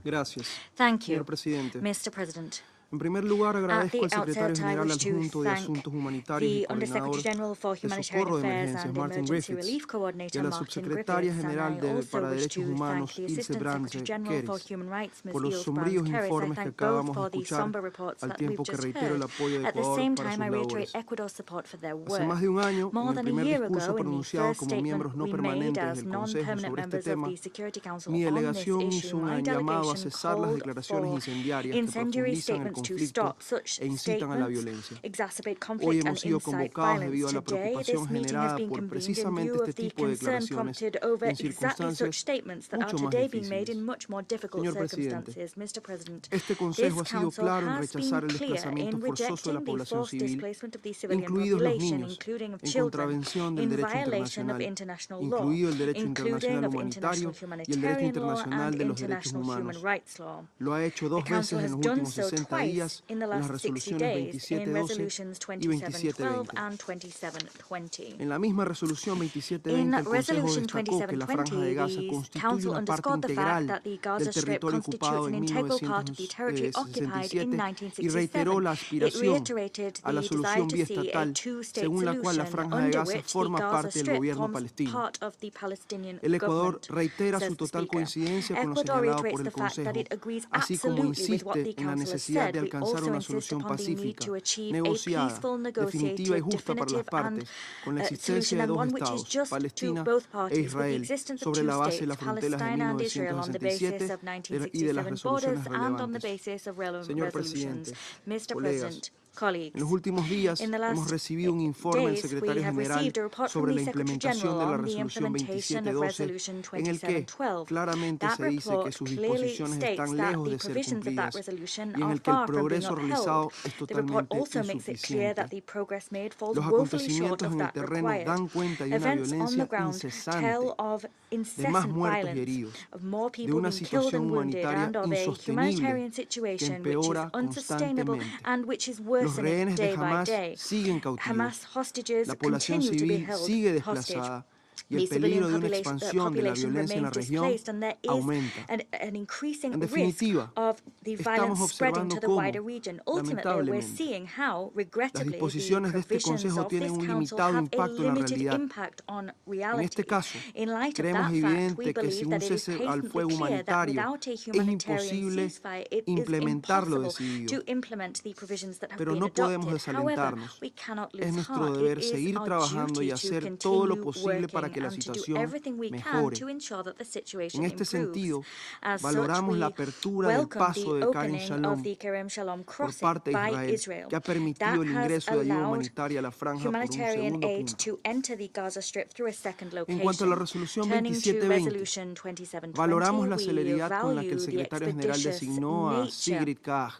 Speaker 8: Gracias.
Speaker 6: Thank you,
Speaker 8: Señor presidente.
Speaker 6: Mr. President.
Speaker 8: En primer lugar, agradezco al
Speaker 6: At the
Speaker 8: secretario
Speaker 6: outset, I
Speaker 8: general
Speaker 6: wish to
Speaker 8: adjunto de
Speaker 6: thank
Speaker 8: Asuntos Humanitarios y
Speaker 6: the Undersecretary General for
Speaker 8: de
Speaker 6: Humanitarian
Speaker 8: Socorro de
Speaker 6: Affairs
Speaker 8: Emergencias,
Speaker 6: and
Speaker 8: Martin
Speaker 6: Emergency
Speaker 8: Griffiths,
Speaker 6: Relief
Speaker 8: y
Speaker 6: Coordinator
Speaker 8: a la
Speaker 6: Martin
Speaker 8: subsecretaria
Speaker 6: Griffiths, and
Speaker 8: general
Speaker 6: I
Speaker 8: para
Speaker 6: also wish
Speaker 8: Derechos
Speaker 6: to thank
Speaker 8: Humanos,
Speaker 6: the
Speaker 8: Ilse
Speaker 6: Assistant
Speaker 8: Brands
Speaker 6: Secretary General for
Speaker 8: Keres,
Speaker 6: Human Rights, Ms.
Speaker 8: por los
Speaker 6: Ilse
Speaker 8: sombríos
Speaker 6: Brands-Keres. I
Speaker 8: informes que
Speaker 6: thank both
Speaker 8: acabamos de
Speaker 6: for the
Speaker 8: escuchar,
Speaker 6: somber reports
Speaker 8: al
Speaker 6: that we've
Speaker 8: tiempo que
Speaker 6: just
Speaker 8: reitero el
Speaker 6: heard.
Speaker 8: apoyo de
Speaker 6: At the
Speaker 8: Ecuador
Speaker 6: same
Speaker 8: para
Speaker 6: time,
Speaker 8: sus
Speaker 6: I reiterate
Speaker 8: labores.
Speaker 6: Ecuador's support for their
Speaker 8: Hace
Speaker 6: work.
Speaker 8: más de un año, en
Speaker 6: More
Speaker 8: el
Speaker 6: than a
Speaker 8: primer
Speaker 6: year
Speaker 8: discurso
Speaker 6: ago, in the
Speaker 8: pronunciado
Speaker 6: first
Speaker 8: como
Speaker 6: statement
Speaker 8: miembros no
Speaker 6: we made
Speaker 8: permanentes
Speaker 6: as
Speaker 8: del Consejo
Speaker 6: non-permanent
Speaker 8: sobre este
Speaker 6: members of
Speaker 8: tema,
Speaker 6: the Security Council
Speaker 8: mi
Speaker 6: on this
Speaker 8: delegación
Speaker 6: issue,
Speaker 8: hizo un
Speaker 6: my
Speaker 8: llamado a
Speaker 6: delegation
Speaker 8: cesar las
Speaker 6: called
Speaker 8: declaraciones
Speaker 6: for
Speaker 8: incendiarias que
Speaker 6: incendiary
Speaker 8: profundizan el
Speaker 6: statements to
Speaker 8: conflicto
Speaker 6: stop such
Speaker 8: e incitan a la
Speaker 6: statements,
Speaker 8: violencia.
Speaker 6: exacerbate
Speaker 8: Hoy
Speaker 6: conflict and
Speaker 8: hemos sido
Speaker 6: incite
Speaker 8: convocados
Speaker 6: violence.
Speaker 8: debido a la
Speaker 6: Today,
Speaker 8: preocupación
Speaker 6: this meeting has
Speaker 8: generada
Speaker 6: been
Speaker 8: por
Speaker 6: convened in
Speaker 8: precisamente
Speaker 6: view
Speaker 8: este
Speaker 6: of the
Speaker 8: tipo de
Speaker 6: concern
Speaker 8: declaraciones
Speaker 6: prompted over
Speaker 8: en
Speaker 6: exactly such
Speaker 8: circunstancias
Speaker 6: statements that are
Speaker 8: mucho más
Speaker 6: today being made
Speaker 8: difíciles.
Speaker 6: in much more difficult
Speaker 8: Señor presidente,
Speaker 6: circumstances. Mr. President,
Speaker 8: este
Speaker 6: this
Speaker 8: Consejo ha sido
Speaker 6: Council
Speaker 8: claro en
Speaker 6: has
Speaker 8: rechazar
Speaker 6: been
Speaker 8: el
Speaker 6: clear
Speaker 8: desplazamiento
Speaker 6: in
Speaker 8: forzoso de la
Speaker 6: rejecting the
Speaker 8: población
Speaker 6: forced
Speaker 8: civil,
Speaker 6: displacement of the civilian
Speaker 8: incluidos los
Speaker 6: population,
Speaker 8: niños,
Speaker 6: including of
Speaker 8: en
Speaker 6: children,
Speaker 8: contravención del
Speaker 6: in
Speaker 8: derecho
Speaker 6: violation of
Speaker 8: internacional,
Speaker 6: international law,
Speaker 8: incluido el derecho
Speaker 6: including
Speaker 8: internacional
Speaker 6: of international
Speaker 8: humanitario y el derecho
Speaker 6: humanitarian law
Speaker 8: internacional
Speaker 6: and
Speaker 8: de los derechos
Speaker 6: international human
Speaker 8: humanos.
Speaker 6: rights law.
Speaker 8: Lo ha hecho
Speaker 6: The
Speaker 8: dos
Speaker 6: Council
Speaker 8: veces en
Speaker 6: has
Speaker 8: los
Speaker 6: done
Speaker 8: últimos
Speaker 6: so
Speaker 8: 60
Speaker 6: twice
Speaker 8: días
Speaker 6: in the
Speaker 8: en las
Speaker 6: last 60
Speaker 8: resoluciones
Speaker 6: days in
Speaker 8: 2712
Speaker 6: resolutions
Speaker 8: y
Speaker 6: 2712
Speaker 8: 2720.
Speaker 6: and 2720.
Speaker 8: En la misma resolución
Speaker 6: In
Speaker 8: 2720, el Consejo
Speaker 6: Resolution
Speaker 8: destacó que la Franja de
Speaker 6: 2720,
Speaker 8: Gaza
Speaker 6: the
Speaker 8: constituye
Speaker 6: Council
Speaker 8: una parte
Speaker 6: underscored the fact
Speaker 8: integral
Speaker 6: that the
Speaker 8: del
Speaker 6: Gaza Strip
Speaker 8: territorio ocupado
Speaker 6: constitutes an
Speaker 8: en
Speaker 6: integral part of the territory occupied in
Speaker 8: 1967 y reiteró
Speaker 6: 1967.
Speaker 8: la
Speaker 6: It
Speaker 8: aspiración
Speaker 6: reiterated
Speaker 8: a la
Speaker 6: the desire
Speaker 8: solución
Speaker 6: to see a
Speaker 8: biestatal
Speaker 6: two-state
Speaker 8: según la cual la
Speaker 6: solution
Speaker 8: Franja de
Speaker 6: under
Speaker 8: Gaza
Speaker 6: which the
Speaker 8: forma
Speaker 6: Gaza
Speaker 8: parte del
Speaker 6: Strip
Speaker 8: gobierno
Speaker 6: forms
Speaker 8: palestino.
Speaker 6: part of the Palestinian
Speaker 8: El Ecuador
Speaker 6: government,
Speaker 8: reitera
Speaker 6: says
Speaker 8: su
Speaker 6: the
Speaker 8: total
Speaker 6: Speaker.
Speaker 8: coincidencia con lo
Speaker 6: Ecuador
Speaker 8: señalado
Speaker 6: reiterates
Speaker 8: por el
Speaker 6: the fact that
Speaker 8: Consejo,
Speaker 6: it agrees
Speaker 8: así como
Speaker 6: absolutely with what the
Speaker 8: insiste en la
Speaker 6: Council has
Speaker 8: necesidad
Speaker 6: said.
Speaker 8: de
Speaker 6: We
Speaker 8: alcanzar
Speaker 6: also
Speaker 8: una
Speaker 6: insist
Speaker 8: solución
Speaker 6: upon the need
Speaker 8: pacífica,
Speaker 6: to achieve a
Speaker 8: negociada,
Speaker 6: peaceful,
Speaker 8: definitiva y
Speaker 6: negotiated,
Speaker 8: justa para las
Speaker 6: definitive and
Speaker 8: partes, con la existencia
Speaker 6: solution,
Speaker 8: de
Speaker 6: and
Speaker 8: dos
Speaker 6: one which is
Speaker 8: estados,
Speaker 6: just to
Speaker 8: Palestina
Speaker 6: both
Speaker 8: e
Speaker 6: parties, with the
Speaker 8: Israel,
Speaker 6: existence of
Speaker 8: sobre
Speaker 6: two
Speaker 8: la base de
Speaker 6: states,
Speaker 8: las fronteras de
Speaker 6: Palestine and Israel, on the basis
Speaker 8: 1967
Speaker 6: of
Speaker 8: y de las
Speaker 6: 1967 borders
Speaker 8: resoluciones
Speaker 6: and on the
Speaker 8: relevantes.
Speaker 6: basis of
Speaker 8: Señor
Speaker 6: resolutions.
Speaker 8: presidente,
Speaker 6: Mr.
Speaker 8: colegas,
Speaker 6: President, colleagues,
Speaker 8: en los últimos días
Speaker 6: in the
Speaker 8: hemos
Speaker 6: last
Speaker 8: recibido un informe del
Speaker 6: days, we
Speaker 8: secretario
Speaker 6: have
Speaker 8: general
Speaker 6: received a report from
Speaker 8: sobre
Speaker 6: the
Speaker 8: la
Speaker 6: Secretary
Speaker 8: implementación
Speaker 6: General
Speaker 8: de la
Speaker 6: on the
Speaker 8: resolución
Speaker 6: implementation of
Speaker 8: 2712,
Speaker 6: Resolution
Speaker 8: en el que
Speaker 6: 2712.
Speaker 8: claramente
Speaker 6: That
Speaker 8: se dice que
Speaker 6: report
Speaker 8: sus
Speaker 6: clearly
Speaker 8: disposiciones
Speaker 6: states
Speaker 8: están
Speaker 6: that
Speaker 8: lejos
Speaker 6: the
Speaker 8: de ser
Speaker 6: provisions of that
Speaker 8: cumplidas
Speaker 6: resolution
Speaker 8: y en
Speaker 6: are
Speaker 8: el que el
Speaker 6: far from being
Speaker 8: progreso realizado
Speaker 6: upheld.
Speaker 8: es
Speaker 6: The report
Speaker 8: totalmente
Speaker 6: also makes it clear that
Speaker 8: insuficiente.
Speaker 6: the progress made falls
Speaker 8: Los
Speaker 6: woefully short
Speaker 8: acontecimientos
Speaker 6: of
Speaker 8: en el
Speaker 6: that
Speaker 8: terreno
Speaker 6: required.
Speaker 8: dan cuenta de una
Speaker 6: Events on the
Speaker 8: violencia
Speaker 6: ground
Speaker 8: incesante,
Speaker 6: tell of
Speaker 8: de más
Speaker 6: incessant
Speaker 8: muertos y
Speaker 6: violence,
Speaker 8: heridos,
Speaker 6: of more
Speaker 8: de
Speaker 6: people
Speaker 8: una
Speaker 6: being killed
Speaker 8: situación
Speaker 6: and wounded,
Speaker 8: humanitaria
Speaker 6: and of a
Speaker 8: insostenible
Speaker 6: humanitarian
Speaker 8: que
Speaker 6: situation which is
Speaker 8: empeora
Speaker 6: unsustainable
Speaker 8: constantemente.
Speaker 6: and which is
Speaker 8: El
Speaker 6: worsening
Speaker 8: rehenes de
Speaker 6: day by
Speaker 8: Hamas
Speaker 6: day.
Speaker 8: siguen cautivos.
Speaker 6: Hamas hostages
Speaker 8: La población
Speaker 6: continue to be
Speaker 8: civil
Speaker 6: held
Speaker 8: sigue
Speaker 6: hostage.
Speaker 8: desplazada y
Speaker 6: The
Speaker 8: el
Speaker 6: civilian
Speaker 8: peligro de una expansión de la
Speaker 6: population
Speaker 8: violencia en la
Speaker 6: remains
Speaker 8: región
Speaker 6: displaced, and there is
Speaker 8: aumenta.
Speaker 6: an increasing
Speaker 8: En
Speaker 6: risk
Speaker 8: definitiva,
Speaker 6: of the violence
Speaker 8: estamos
Speaker 6: spreading
Speaker 8: observando
Speaker 6: to the
Speaker 8: cómo,
Speaker 6: wider region. Ultimately, we're
Speaker 8: lamentablemente,
Speaker 6: seeing how,
Speaker 8: las
Speaker 6: regrettably, the
Speaker 8: disposiciones de este
Speaker 6: provisions
Speaker 8: Consejo
Speaker 6: of
Speaker 8: tienen
Speaker 6: this
Speaker 8: un
Speaker 6: Council
Speaker 8: limitado
Speaker 6: have a
Speaker 8: impacto en la
Speaker 6: limited
Speaker 8: realidad.
Speaker 6: impact on
Speaker 8: En
Speaker 6: reality.
Speaker 8: este caso,
Speaker 6: In light of
Speaker 8: creemos
Speaker 6: that fact, we
Speaker 8: evidente que
Speaker 6: believe
Speaker 8: sin un
Speaker 6: that it is
Speaker 8: cese al
Speaker 6: patently
Speaker 8: fuego
Speaker 6: clear that
Speaker 8: humanitario
Speaker 6: without a
Speaker 8: es
Speaker 6: humanitarian
Speaker 8: imposible
Speaker 6: ceasefire, it is
Speaker 8: implementar lo
Speaker 6: impossible
Speaker 8: decidido.
Speaker 6: to implement the provisions that have
Speaker 8: Pero
Speaker 6: been
Speaker 8: no podemos
Speaker 6: adopted. However,
Speaker 8: desalentarnos.
Speaker 6: we cannot
Speaker 8: Es
Speaker 6: lose
Speaker 8: nuestro
Speaker 6: heart.
Speaker 8: deber
Speaker 6: It is
Speaker 8: seguir
Speaker 6: our
Speaker 8: trabajando y
Speaker 6: duty to
Speaker 8: hacer todo lo
Speaker 6: continue
Speaker 8: posible para
Speaker 6: working
Speaker 8: que la
Speaker 6: and to do
Speaker 8: situación
Speaker 6: everything we can
Speaker 8: mejore.
Speaker 6: to ensure that the
Speaker 8: En
Speaker 6: situation
Speaker 8: este
Speaker 6: improves.
Speaker 8: sentido,
Speaker 6: As such,
Speaker 8: valoramos la
Speaker 6: we
Speaker 8: apertura del
Speaker 6: welcome
Speaker 8: paso
Speaker 6: the
Speaker 8: de Kerem
Speaker 6: opening
Speaker 8: Shalom
Speaker 6: of the Kerem Shalom
Speaker 8: por
Speaker 6: crossing
Speaker 8: parte de
Speaker 6: by
Speaker 8: Israel,
Speaker 6: Israel.
Speaker 8: que ha permitido
Speaker 6: That
Speaker 8: el
Speaker 6: has
Speaker 8: ingreso de ayuda
Speaker 6: allowed
Speaker 8: humanitaria a la franja por un
Speaker 6: humanitarian
Speaker 8: segundo
Speaker 6: aid
Speaker 8: punto.
Speaker 6: to enter the Gaza Strip through a second
Speaker 8: En cuanto a la
Speaker 6: location.
Speaker 8: resolución
Speaker 6: Turning to
Speaker 8: 2720,
Speaker 6: Resolution 2720,
Speaker 8: valoramos la
Speaker 6: we
Speaker 8: celeridad con la que el
Speaker 6: value the
Speaker 8: secretario general
Speaker 6: expeditious
Speaker 8: designó a
Speaker 6: nature
Speaker 8: Sigrid Kaag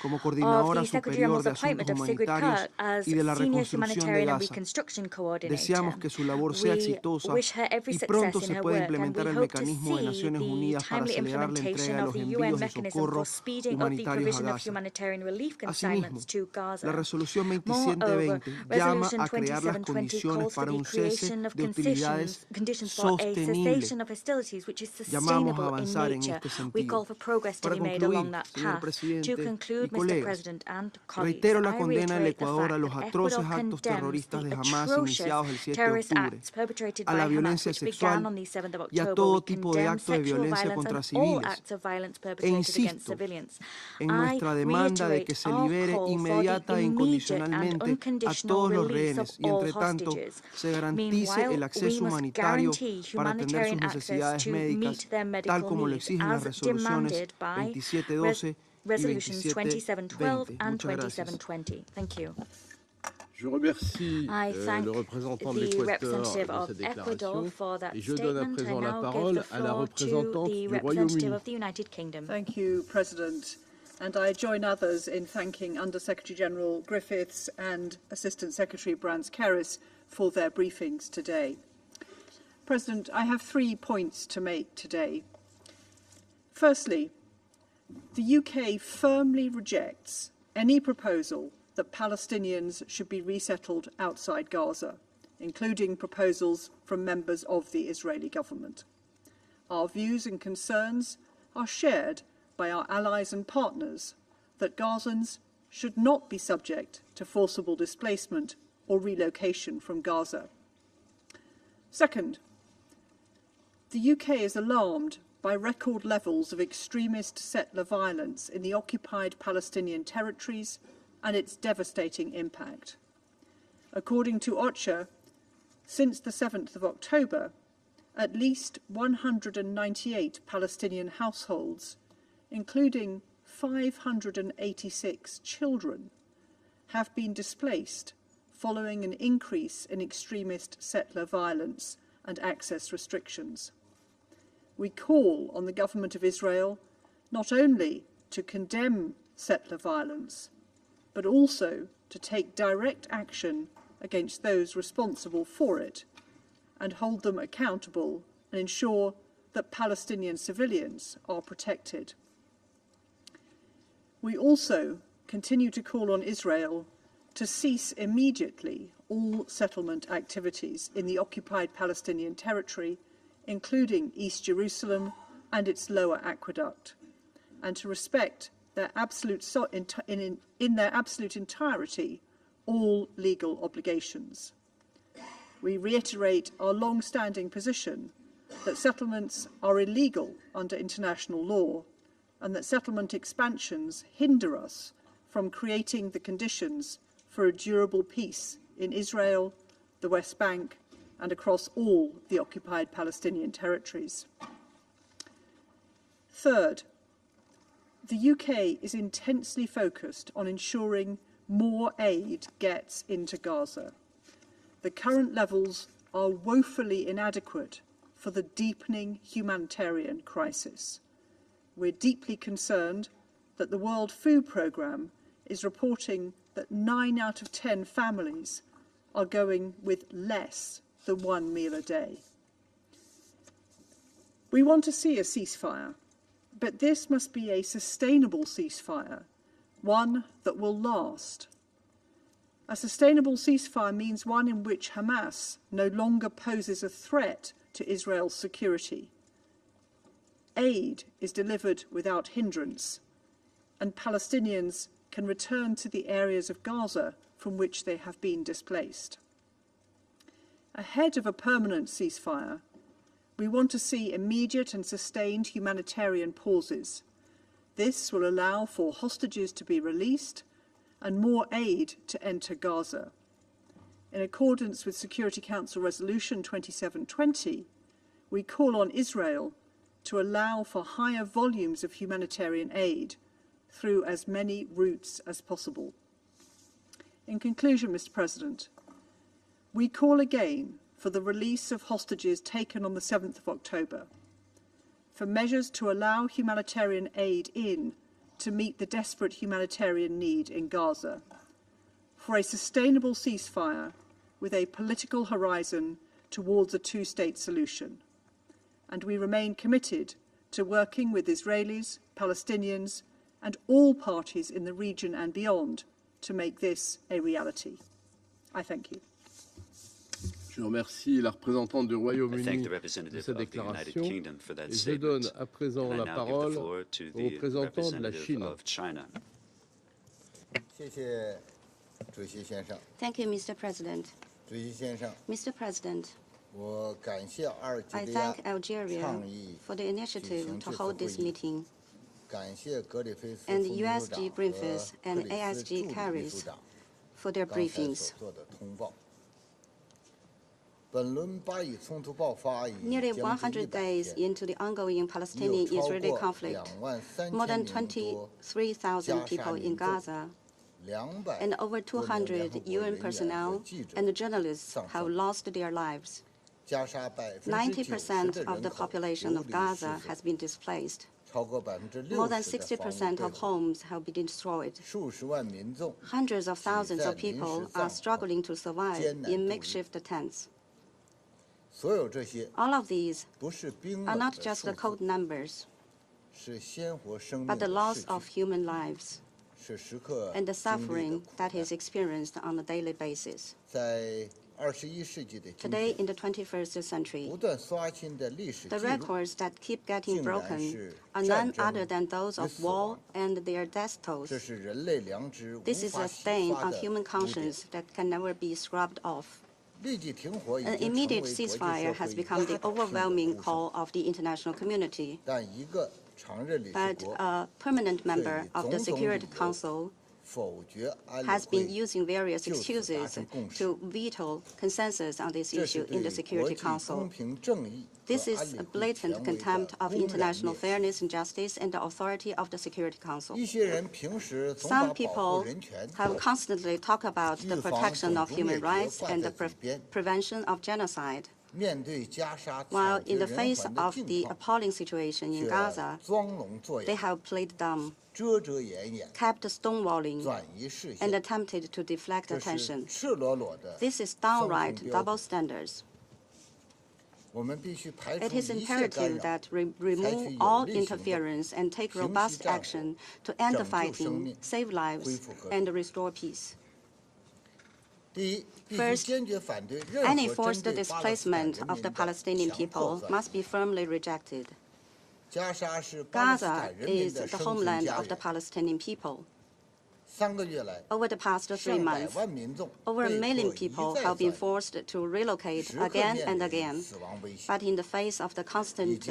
Speaker 8: como
Speaker 6: of
Speaker 8: coordinadora
Speaker 6: the Secretary
Speaker 8: superior
Speaker 6: General's
Speaker 8: de asuntos
Speaker 6: appointment of Sigrid
Speaker 8: humanitarios
Speaker 6: Kaag as
Speaker 8: y de la
Speaker 6: Senior
Speaker 8: reconstrucción de
Speaker 6: Humanitarian and
Speaker 8: Gaza.
Speaker 6: Reconstruction Coordinator.
Speaker 8: Deseamos que su labor sea
Speaker 6: We
Speaker 8: exitosa
Speaker 6: wish her every
Speaker 8: y
Speaker 6: success
Speaker 8: pronto
Speaker 6: in
Speaker 8: se
Speaker 6: her
Speaker 8: pueda
Speaker 6: work, and
Speaker 8: implementar
Speaker 6: we
Speaker 8: el
Speaker 6: hope to
Speaker 8: mecanismo de
Speaker 6: see
Speaker 8: Naciones
Speaker 6: the
Speaker 8: Unidas para
Speaker 6: timely
Speaker 8: acelerar la entrega
Speaker 6: implementation
Speaker 8: de
Speaker 6: of
Speaker 8: los
Speaker 6: the UN
Speaker 8: envíos de
Speaker 6: mechanism
Speaker 8: socorro
Speaker 6: for speeding up the
Speaker 8: humanitarios a
Speaker 6: provision of
Speaker 8: Gaza.
Speaker 6: humanitarian relief
Speaker 8: Asimismo,
Speaker 6: consignments to Gaza.
Speaker 8: la resolución
Speaker 6: Moreover,
Speaker 8: 2720 llama
Speaker 6: Resolution
Speaker 8: a crear las
Speaker 6: 2720
Speaker 8: condiciones
Speaker 6: calls for
Speaker 8: para
Speaker 6: the
Speaker 8: un cese
Speaker 6: creation of
Speaker 8: de hostilidades
Speaker 6: conditions for a
Speaker 8: sostenible.
Speaker 6: cessation of hostilities which is
Speaker 8: Llamamos a
Speaker 6: sustainable in
Speaker 8: avanzar en
Speaker 6: nature.
Speaker 8: este
Speaker 6: We
Speaker 8: sentido.
Speaker 6: call for progress to
Speaker 8: Para
Speaker 6: be made
Speaker 8: concluir,
Speaker 6: along that
Speaker 8: señor
Speaker 6: path. To
Speaker 8: presidente y
Speaker 6: conclude, Mr.
Speaker 8: colegas,
Speaker 6: President and colleagues,
Speaker 8: reitero la
Speaker 6: I
Speaker 8: condena del
Speaker 6: reiterate the
Speaker 8: Ecuador a
Speaker 6: fact
Speaker 8: los
Speaker 6: that
Speaker 8: atroces
Speaker 6: Ecuador
Speaker 8: actos
Speaker 6: condemns
Speaker 8: terroristas
Speaker 6: the
Speaker 8: de Hamas
Speaker 6: atrocious
Speaker 8: iniciados el 7 de
Speaker 6: terrorist
Speaker 8: octubre,
Speaker 6: acts perpetrated
Speaker 8: a
Speaker 6: by
Speaker 8: la
Speaker 6: Hamas,
Speaker 8: violencia
Speaker 6: which began
Speaker 8: sexual
Speaker 6: on the 7th of
Speaker 8: y a
Speaker 6: October.
Speaker 8: todo
Speaker 6: We
Speaker 8: tipo de
Speaker 6: condemn
Speaker 8: actos de
Speaker 6: sexual
Speaker 8: violencia
Speaker 6: violence
Speaker 8: contra
Speaker 6: and all
Speaker 8: civiles.
Speaker 6: acts of violence
Speaker 8: E
Speaker 6: perpetrated against
Speaker 8: insisto
Speaker 6: civilians.
Speaker 8: en
Speaker 6: I
Speaker 8: nuestra demanda de
Speaker 6: reiterate
Speaker 8: que se
Speaker 6: our
Speaker 8: libere
Speaker 6: call for the
Speaker 8: inmediata e
Speaker 6: immediate and
Speaker 8: incondicionalmente a
Speaker 6: unconditional
Speaker 8: todos los
Speaker 6: release of
Speaker 8: rehenes y,
Speaker 6: all
Speaker 8: entre tanto,
Speaker 6: hostages.
Speaker 8: se garantice
Speaker 6: Meanwhile,
Speaker 8: el
Speaker 6: we
Speaker 8: acceso
Speaker 6: must
Speaker 8: humanitario
Speaker 6: guarantee
Speaker 8: para atender sus
Speaker 6: humanitarian access
Speaker 8: necesidades
Speaker 6: to
Speaker 8: médicas,
Speaker 6: meet their
Speaker 8: tal
Speaker 6: medical
Speaker 8: como lo
Speaker 6: needs,
Speaker 8: exigen las
Speaker 6: as
Speaker 8: resoluciones
Speaker 6: demanded by
Speaker 8: 2712 y
Speaker 6: Resolutions 2712
Speaker 8: 2720.
Speaker 6: and
Speaker 8: Muchas gracias.
Speaker 6: 2720. Thank you.
Speaker 1: Je remercie
Speaker 6: I thank
Speaker 1: le représentant de
Speaker 6: the
Speaker 1: l'Équateur
Speaker 6: representative
Speaker 1: de
Speaker 6: of
Speaker 1: cette
Speaker 6: Ecuador
Speaker 1: déclaration
Speaker 6: for that
Speaker 1: et je donne à
Speaker 6: statement. I
Speaker 1: présent la
Speaker 6: now give
Speaker 1: parole
Speaker 6: the
Speaker 1: à la
Speaker 6: floor to
Speaker 1: représentante
Speaker 6: the
Speaker 1: du
Speaker 6: representative
Speaker 1: Royaume-Uni.
Speaker 6: of the United Kingdom.
Speaker 9: Thank you, President. And I join others in thanking Under-Secretary General Griffiths and Assistant Secretary Brands-Keris for their briefings today. President, I have 3 points to make today. Firstly, the UK firmly rejects any proposal that Palestinians should be resettled outside Gaza, including proposals from members of the Israeli government. Our views and concerns are shared by our allies and partners that Gazans should not be subject to forcible displacement or relocation from Gaza. Second, the UK is alarmed by record levels of extremist settler violence in the occupied Palestinian territories and its devastating impact. According to OCHA, since the 7th of October, at least 198 Palestinian households, including 586 children, have been displaced following an increase in extremist settler violence and access restrictions. We call on the government of Israel not only to condemn settler violence, but also to take direct action against those responsible for it and hold them accountable and ensure that Palestinian civilians are protected. We also continue to call on Israel to cease immediately all settlement activities in the occupied Palestinian territory, including East Jerusalem and its lower aqueduct, and to respect their in their absolute entirety all legal obligations. We reiterate our long-standing position that settlements are illegal under international law and that settlement expansions hinder us from creating the conditions for a durable peace in Israel, the West Bank, and across all the occupied Palestinian territories. Third, the UK is intensely focused on ensuring more aid gets into Gaza. The current levels are woefully inadequate for the deepening humanitarian crisis. We're deeply concerned that the World Food Programme is reporting that 9 out of 10 families are going with less than 1 meal a day. We want to see a ceasefire, but this must be a sustainable ceasefire one that will last. A sustainable ceasefire means one in which Hamas no longer poses a threat to Israel's security. Aid is delivered without hindrance, and Palestinians can return to the areas of Gaza from which they have been displaced. Ahead of a permanent ceasefire, we want to see immediate and sustained humanitarian pauses. This will allow for hostages to be released and more aid to enter Gaza. In accordance with Security Council Resolution 2720, we call on Israel to allow for higher volumes of humanitarian aid through as many routes as possible. In conclusion, Mr. President, we call again for the release of hostages taken on the 7th of October, for measures to allow humanitarian aid in to meet the desperate humanitarian need in Gaza, for a sustainable ceasefire with a political horizon towards a two-state solution. And we remain committed to working with Israelis, Palestinians, and all parties in the region and beyond to make this a reality. I thank you.
Speaker 1: Je remercie la représentante du Royaume-Uni de sa déclaration et je donne à présent la parole au représentant de la Chine.
Speaker 10: Thank you, Mr. President. Mr. President, I thank Algeria for the initiative to hold this meeting, and USG Griffiths and ASG Carries for their briefings. Nearly 100 days into the ongoing Palestinian-Israeli conflict, more than 23,000 people in Gaza and over 200 UN personnel and journalists have lost their lives. 90% of the population of Gaza has been displaced. More than 60% of homes have been destroyed. Hundreds of thousands of people are struggling to survive in makeshift tents. All of these are not just the cold numbers, but the loss of human lives and the suffering that is experienced on a daily basis. Today, in the 21st century, the records that keep getting broken are none other than those of war and their death tolls. This is a stain on human conscience that can never be scrubbed off. An immediate ceasefire has become the overwhelming call of the international community. But a permanent member of the Security Council has been using various excuses to veto consensus on this issue in the Security Council. This is a blatant contempt of international fairness and justice and the authority of the Security Council. Some people have constantly talked about the protection of human rights and the prevention of genocide. While in the face of the appalling situation in Gaza, they have played dumb, kept stonewalling, and attempted to deflect attention. This is downright double standards. It is imperative that we remove all interference and take robust action to end the fighting, save lives, and restore peace. First, any forced displacement of the Palestinian people must be firmly rejected. Gaza is the homeland of the Palestinian people. Over the past 3 months, over 1 million people have been forced to relocate again and again, but in the face of the constant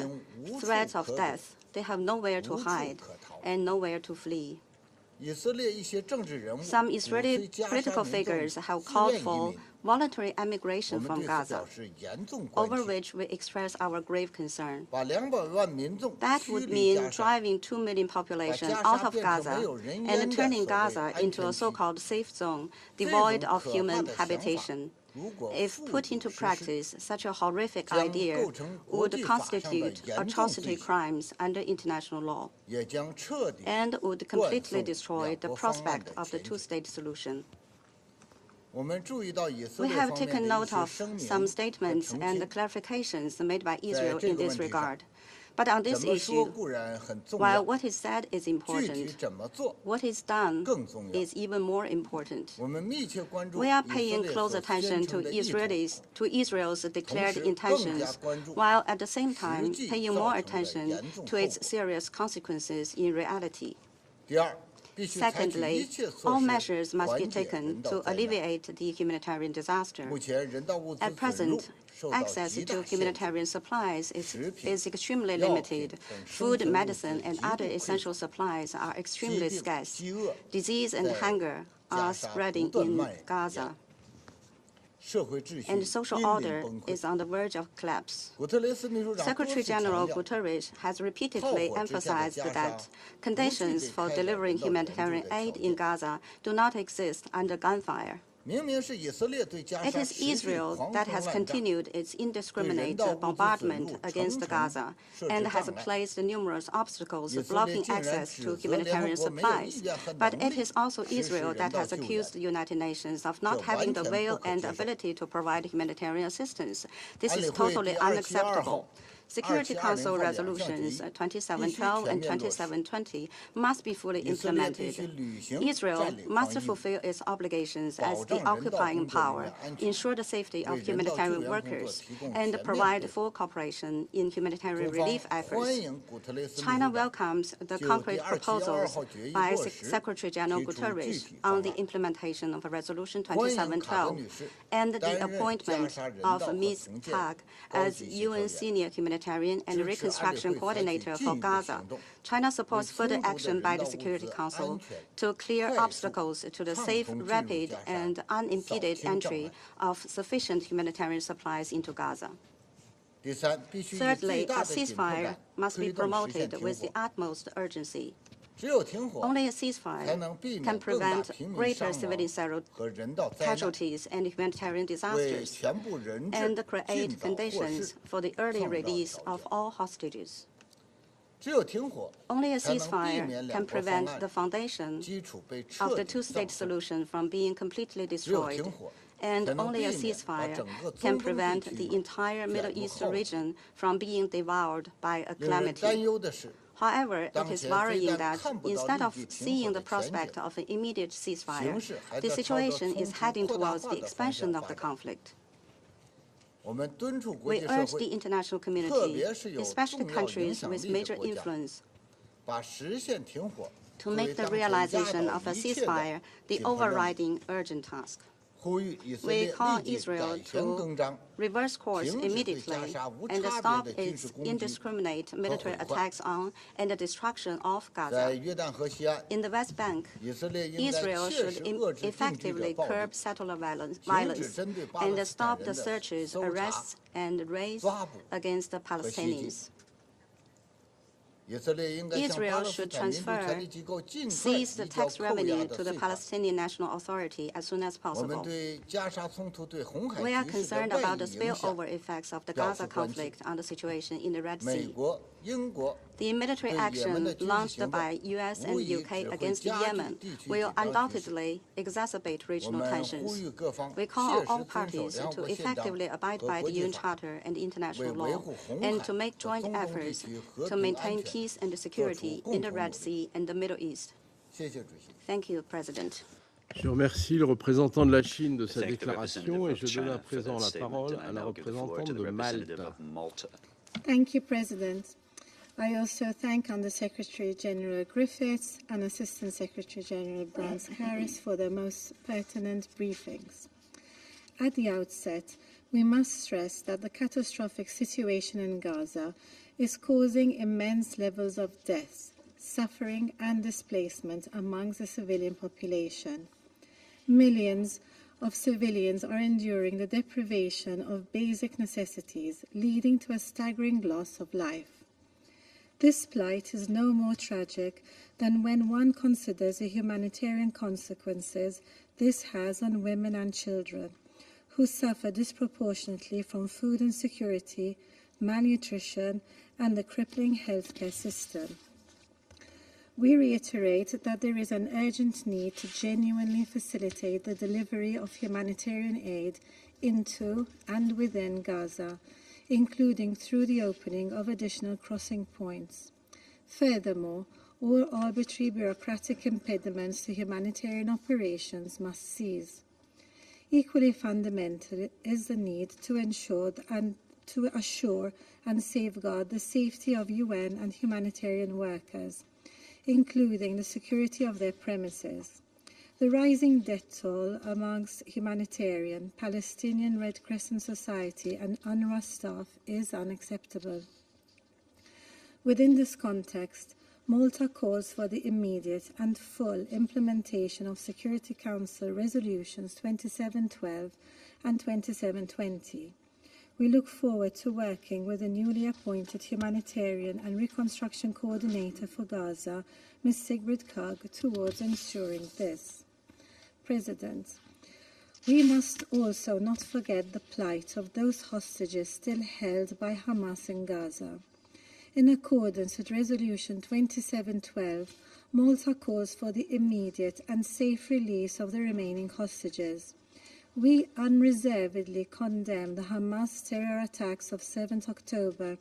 Speaker 10: threat of death, they have nowhere to hide and nowhere to flee. Some Israeli political figures have called for voluntary emigration from Gaza, over which we express our grave concern. That would mean driving 2 million population out of Gaza and turning Gaza into a so-called safe zone devoid of human habitation. If put into practice, such a horrific idea would constitute atrocity crimes under international law and would completely destroy the prospect of the two-state solution. We have taken note of some statements and clarifications made by Israel in this regard. But on this issue, while what is said is important, what is done is even more important. We are paying close attention to Israel's declared intentions, while at the same time paying more attention to its serious consequences in reality. Secondly, all measures must be taken to alleviate the humanitarian disaster. At present, access to humanitarian supplies is extremely limited. Food, medicine, and other essential supplies are extremely scarce. Disease and hunger are spreading in Gaza, and social order is on the verge of collapse. Secretary General Guterres has repeatedly emphasized that conditions for delivering humanitarian aid in Gaza do not exist under gunfire. It is Israel that has continued its indiscriminate bombardment against Gaza and has placed numerous obstacles blocking access to humanitarian supplies. But it is also Israel that has accused the United Nations of not having the will and ability to provide humanitarian assistance. This is totally unacceptable. Security Council resolutions 2712 and 2720 must be fully implemented. Israel must fulfill its obligations as the occupying power, ensure the safety of humanitarian workers, and provide full cooperation in humanitarian relief efforts. China welcomes the concrete proposals by Secretary General Guterres on the implementation of Resolution 2712 and the appointment of Ms. Tag as UN Senior Humanitarian and Reconstruction Coordinator for Gaza. China supports further action by the Security Council to clear obstacles to the safe, rapid, and unimpeded entry of sufficient humanitarian supplies into Gaza. Thirdly, a ceasefire must be promoted with the utmost urgency. Only a ceasefire can prevent greater civilian casualties and humanitarian disasters and create conditions for the early release of all hostages. Only a ceasefire can prevent the foundation of the two-state solution from being completely destroyed, and only a ceasefire can prevent the entire Middle East region from being devoured by a calamity. However, it is worrying that instead of seeing the prospect of an immediate ceasefire, the situation is heading towards the expansion of the conflict. We urge the international community, especially countries with major influence, to make the realization of a ceasefire the overriding urgent task. We call Israel to reverse course immediately and stop its indiscriminate military attacks on and the destruction of Gaza. In the West Bank, Israel should effectively curb settler violence and stop the searches, arrests, and raids against the Palestinians. Israel should transfer seized tax revenue to the Palestinian National Authority as soon as possible. We are concerned about the spillover effects of the Gaza conflict on the situation in the Red Sea. The military action launched by US and UK against Yemen will undoubtedly exacerbate regional tensions. We call on all parties to effectively abide by the UN Charter and international law and to make joint efforts to maintain peace and security in the Red Sea and the Middle East. Thank you, President.
Speaker 1: Je remercie le représentant de la Chine de sa déclaration et je donne à présent la parole à la représentante de Malte.
Speaker 4: Thank you, President. I also thank Under-Secretary General Griffiths and Assistant Secretary General Brans-Harris for their most pertinent briefings. At the outset, we must stress that the catastrophic situation in Gaza is causing immense levels of death, suffering, and displacement amongst the civilian population. Millions of civilians are enduring the deprivation of basic necessities, leading to a staggering loss of life. This plight is no more tragic than when one considers the humanitarian consequences this has on women and children, who suffer disproportionately from food insecurity, malnutrition, and the crippling healthcare system. We reiterate that there is an urgent need to genuinely facilitate the delivery of humanitarian aid into and within Gaza, including through the opening of additional crossing points. Furthermore, all arbitrary bureaucratic impediments to humanitarian operations must cease. Equally fundamental is the need to assure and safeguard the safety of UN and humanitarian workers, including the security of their premises. The rising death toll amongst humanitarian, Palestinian Red Crescent Society and UNRWA staff is unacceptable. Within this context, Malta calls for the immediate and full implementation of Security Council Resolutions 2712 and 2720. We look forward to working with the newly appointed Humanitarian and Reconstruction Coordinator for Gaza, Ms. Sigrid Kaag, towards ensuring this. President, we must also not forget the plight of those hostages still held by Hamas in Gaza. In accordance with Resolution 2712, Malta calls for the immediate and safe release of the remaining hostages. We unreservedly condemn the Hamas terror attacks of 7th October,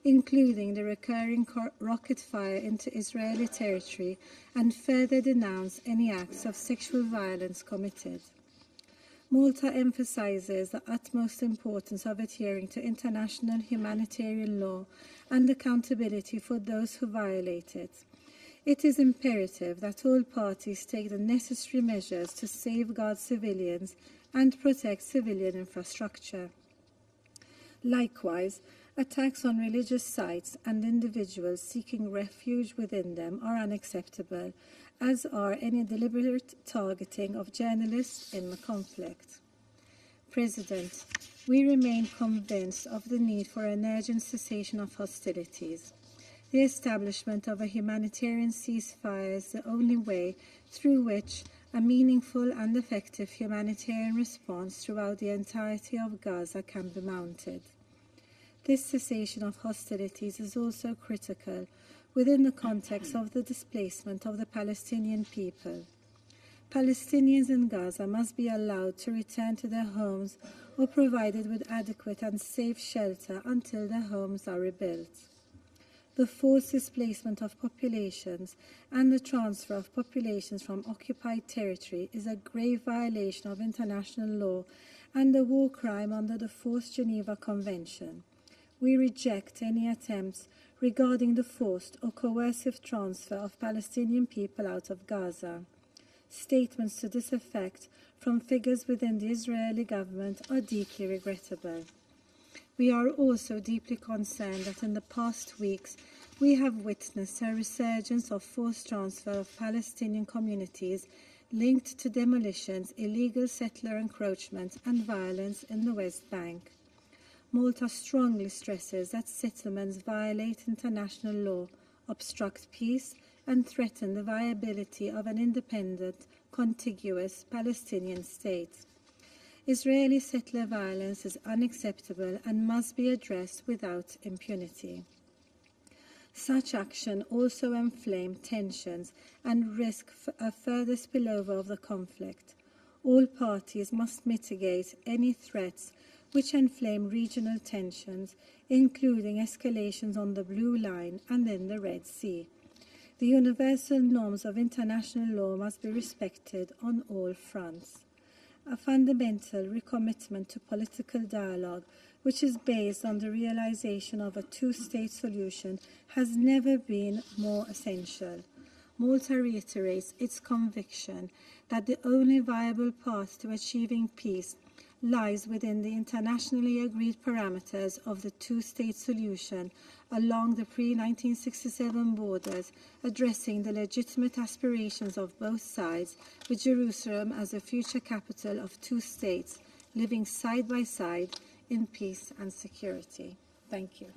Speaker 4: including the recurring rocket fire into Israeli territory, and further denounce any acts of sexual violence committed. Malta emphasizes the utmost importance of adhering to international humanitarian law and accountability for those who violate it. It is imperative that all parties take the necessary measures to safeguard civilians and protect civilian infrastructure. Likewise, attacks on religious sites and individuals seeking refuge within them are unacceptable, as are any deliberate targeting of journalists in the conflict. President, we remain convinced of the need for an urgent cessation of hostilities. The establishment of a humanitarian ceasefire is the only way through which a meaningful and effective humanitarian response throughout the entirety of Gaza can be mounted. This cessation of hostilities is also critical within the context of the displacement of the Palestinian people. Palestinians in Gaza must be allowed to return to their homes or provided with adequate and safe shelter until their homes are rebuilt. The forced displacement of populations and the transfer of populations from occupied territory is a grave violation of international law and a war crime under the 4th Geneva Convention. We reject any attempts regarding the forced or coercive transfer of Palestinian people out of Gaza. Statements to this effect from figures within the Israeli government are deeply regrettable. We are also deeply concerned that in the past weeks we have witnessed a resurgence of forced transfer of Palestinian communities linked to demolitions, illegal settler encroachment and violence in the West Bank. Malta strongly stresses that settlements violate international law, obstruct peace, and threaten the viability of an independent, contiguous Palestinian state. Israeli settler violence is unacceptable and must be addressed without impunity. Such action also inflames tensions and risks a further spillover of the conflict. All parties must mitigate any threats which inflame regional tensions, including escalations on the Blue Line and in the Red Sea. The universal norms of international law must be respected on all fronts. A fundamental recommitment to political dialogue, which is based on the realization of a two-state solution, has never been more essential. Malta reiterates its conviction that the only viable path to achieving peace lies within the internationally agreed parameters of the two-state solution along the pre-1967 borders, addressing the legitimate aspirations of both sides, with Jerusalem as a future capital of two states, living side by side in peace and security. Thank you.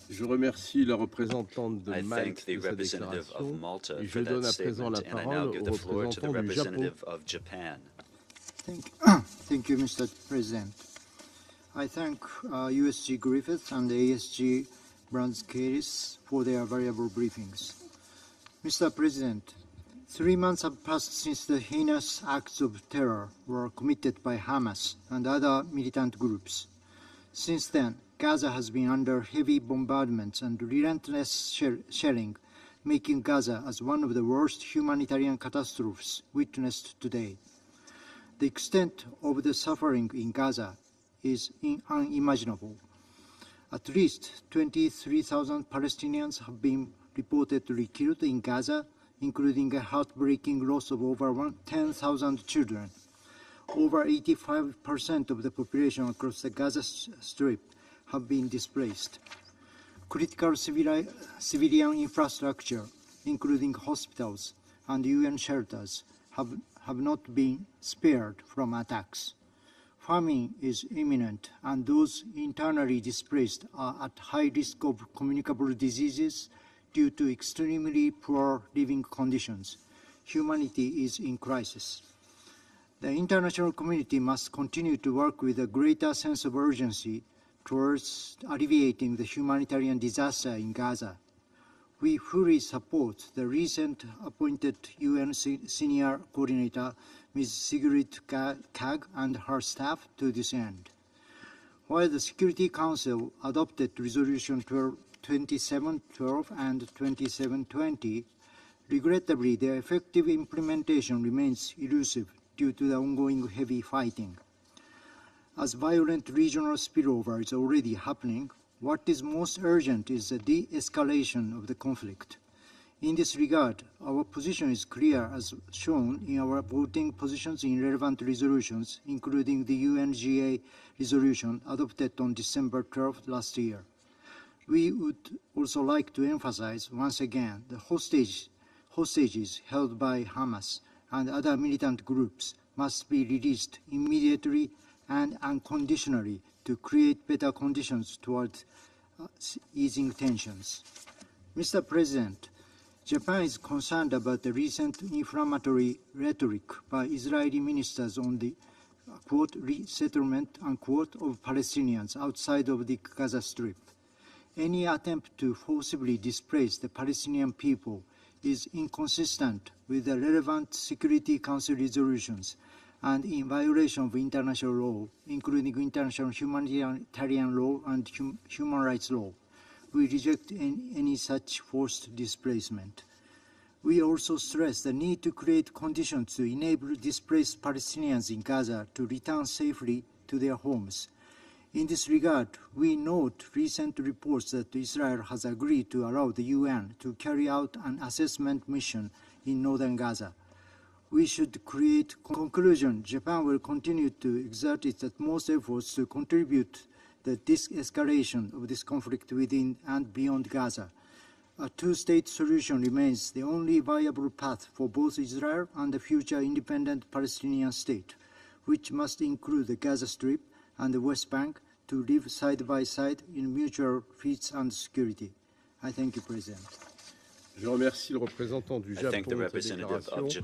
Speaker 1: Je remercie la représentante de
Speaker 3: I
Speaker 1: Malte
Speaker 3: thank the
Speaker 1: de sa
Speaker 3: representative of
Speaker 1: déclaration
Speaker 3: Malta
Speaker 1: et
Speaker 3: for
Speaker 1: je donne
Speaker 3: that
Speaker 1: à présent la
Speaker 3: statement, and I now
Speaker 1: parole
Speaker 3: give
Speaker 1: au
Speaker 3: the floor to the
Speaker 1: représentant du Japon.
Speaker 3: representative of Japan.
Speaker 11: Thank you, Mr. President. I thank USG Griffith and the ASG Brands-Keris for their valuable briefings. Mr. President, 3 months have passed since the heinous acts of terror were committed by Hamas and other militant groups. Since then, Gaza has been under heavy bombardments and relentless shelling, making Gaza as one of the worst humanitarian catastrophes witnessed today. The extent of the suffering in Gaza is unimaginable. At least 23,000 Palestinians have been reportedly killed in Gaza, including a heartbreaking loss of over 10,000 children. Over 85% of the population across the Gaza Strip have been displaced. Critical civilian infrastructure, including hospitals and UN shelters, have not been spared from attacks. Famine is imminent, and those internally displaced are at high risk of communicable diseases due to extremely poor living conditions. Humanity is in crisis. The international community must continue to work with a greater sense of urgency towards alleviating the humanitarian disaster in Gaza. We fully support the recent appointed UN Senior Coordinator, Ms. Sigrid Kaag, and her staff to this end. While the Security Council adopted Resolution 2712 and 2720, regrettably, their effective implementation remains elusive due to the ongoing heavy fighting. As violent regional spillover is already happening, what is most urgent is the de-escalation of the conflict. In this regard, our position is clear as shown in our voting positions in relevant resolutions, including the UNGA resolution adopted on December 12 last year. We would also like to emphasize once again the hostages held by Hamas and other militant groups must be released immediately and unconditionally to create better conditions towards easing tensions. Mr. President, Japan is concerned about the recent inflammatory rhetoric by Israeli ministers on the, quote, resettlement, unquote, of Palestinians outside of the Gaza Strip. Any attempt to forcibly displace the Palestinian people is inconsistent with the relevant Security Council resolutions and in violation of international law, including international humanitarian law and human rights law. We reject any such forced displacement. We also stress the need to create conditions to enable displaced Palestinians in Gaza to return safely to their homes. In this regard, we note recent reports that Israel has agreed to allow the UN to carry out an assessment mission in northern Gaza. We should create conclusion. Japan will continue to exert its utmost efforts to contribute the de-escalation of this conflict within and beyond Gaza. A two-state solution remains the only viable path for both Israel and the future independent Palestinian state, which must include the Gaza Strip and the West Bank to live side by side in mutual peace and security. I thank you, President.
Speaker 1: Je remercie le représentant du Japon de cette déclaration.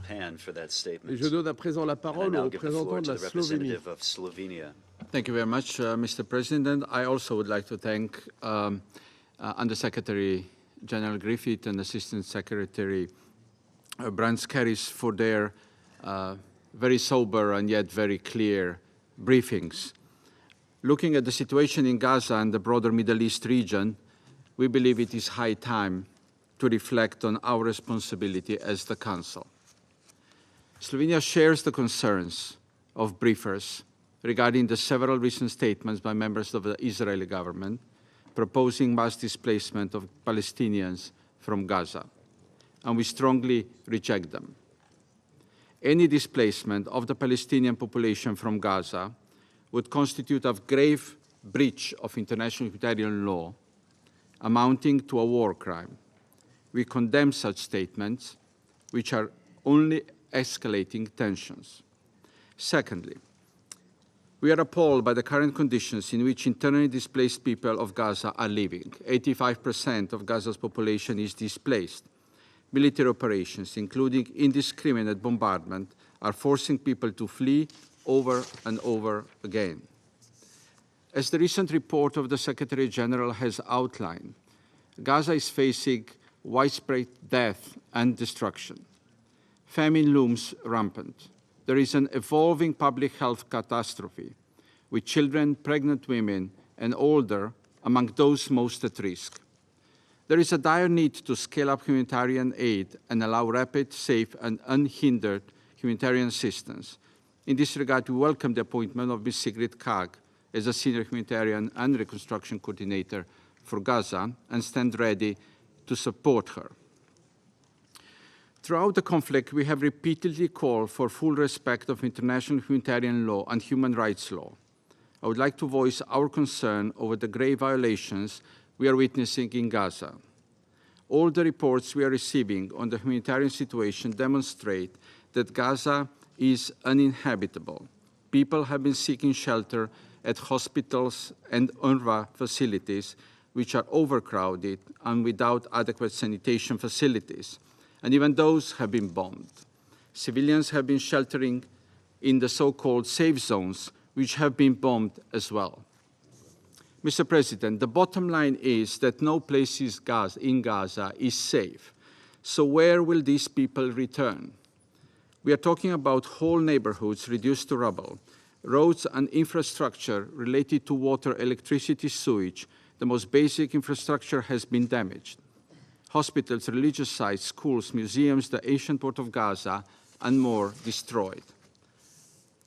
Speaker 1: Et je donne à présent la parole au représentant de la Slovénie.
Speaker 12: Thank you very much, Mr. President. I also would like to thank Undersecretary General Griffith and Assistant Secretary Brans-Keris for their very sober and yet very clear briefings. Looking at the situation in Gaza and the broader Middle East region, we believe it is high time to reflect on our responsibility as the Council. Slovenia shares the concerns of briefers regarding the several recent statements by members of the Israeli government proposing mass displacement of Palestinians from Gaza, and we strongly reject them. Any displacement of the Palestinian population from Gaza would constitute a grave breach of international humanitarian law, amounting to a war crime. We condemn such statements, which are only escalating tensions. Secondly, we are appalled by the current conditions in which internally displaced people of Gaza are living. 85% of Gaza's population is displaced. Military operations, including indiscriminate bombardment, are forcing people to flee over and over again. As the recent report of the Secretary General has outlined, Gaza is facing widespread death and destruction. Famine looms rampant. There is an evolving public health catastrophe, with children, pregnant women, and older among those most at risk. There is a dire need to scale up humanitarian aid and allow rapid, safe, and unhindered humanitarian assistance. In this regard, we welcome the appointment of Ms. Sigrid Kaag as a senior humanitarian and reconstruction coordinator for Gaza and stand ready to support her. Throughout the conflict, we have repeatedly called for full respect of international humanitarian law and human rights law. I would like to voice our concern over the grave violations we are witnessing in Gaza. All the reports we are receiving on the humanitarian situation demonstrate that Gaza is uninhabitable. People have been seeking shelter at hospitals and UNRWA facilities, which are overcrowded and without adequate sanitation facilities, and even those have been bombed. Civilians have been sheltering in the so-called safe zones, which have been bombed as well. Mr. President, the bottom line is that no place in Gaza is safe. So where will these people return? We are talking about whole neighborhoods reduced to rubble, roads and infrastructure related to water, electricity, sewage. The most basic infrastructure has been damaged. Hospitals, religious sites, schools, museums, the ancient port of Gaza, and more destroyed.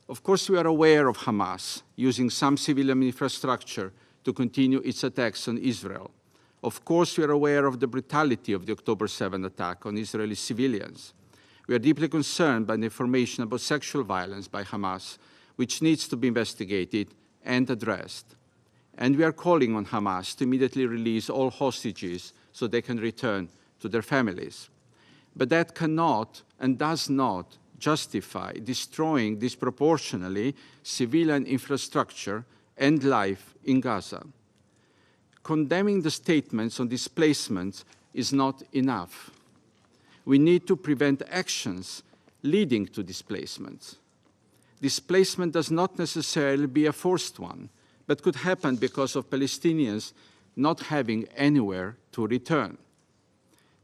Speaker 12: Of course, we are aware of Hamas using some civilian infrastructure to continue its attacks on Israel. Of course, we are aware of the brutality of the October 7 attack on Israeli civilians. We are deeply concerned by the information about sexual violence by Hamas, which needs to be investigated and addressed. And we are calling on Hamas to immediately release all hostages so they can return to their families. But that cannot and does not justify destroying disproportionately civilian infrastructure and life in Gaza. Condemning the statements on displacement is not enough. We need to prevent actions leading to displacement. Displacement does not necessarily be a forced one, but could happen because of Palestinians not having anywhere to return.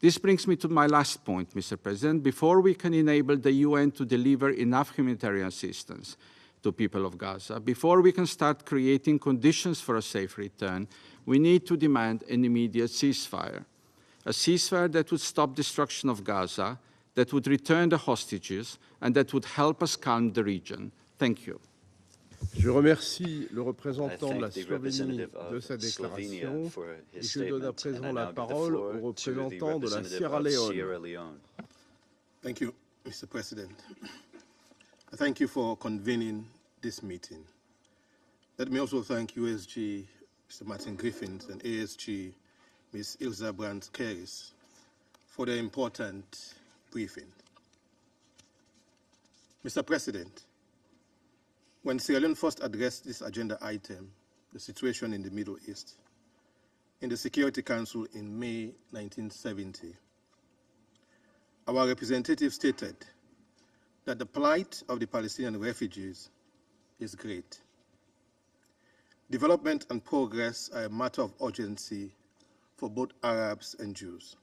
Speaker 12: This brings me to my last point, Mr. President. Before we can enable the UN to deliver enough humanitarian assistance to people of Gaza, before we can start creating conditions for a safe return, we need to demand an immediate ceasefire. A ceasefire that would stop destruction of Gaza, that would return the hostages, and that would help us calm the region. Thank you.
Speaker 1: Je remercie le représentant de la Slovénie de sa déclaration et je donne à présent la parole au représentant de la Sierra Leone.
Speaker 13: Thank you, Mr. President. Thank you for convening this meeting. Let me also thank USG, Mr. Martin Griffiths, and ASG, Ms. Ilza Brands-Keris, for their important briefing. Mr. President, when Sierra Leone first addressed this agenda item, the situation in the Middle East, in the Security Council in May 1970, our representative stated that the plight of the Palestinian refugees is great. Development and progress are a matter of urgency for both Arabs and Jews.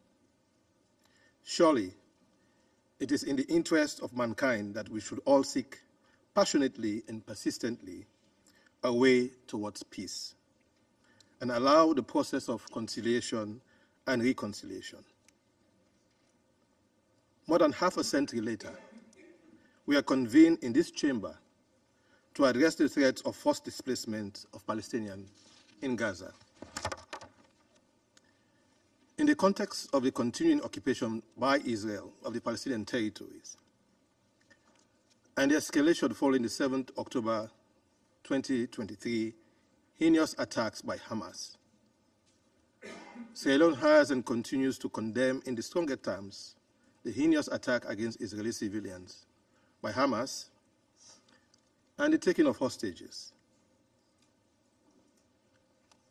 Speaker 13: Surely, it is in the interest of mankind that we should all seek passionately and persistently a way towards peace and allow the process of conciliation and reconciliation. More than half a century later, we are convened in this chamber to address the threat of forced displacement of Palestinians in Gaza. In the context of the continuing occupation by Israel of the Palestinian territories and the escalation following the 7th October 2023 heinous attacks by Hamas, Sierra Leone has and continues to condemn in the strongest terms the heinous attack against Israeli civilians by Hamas and the taking of hostages.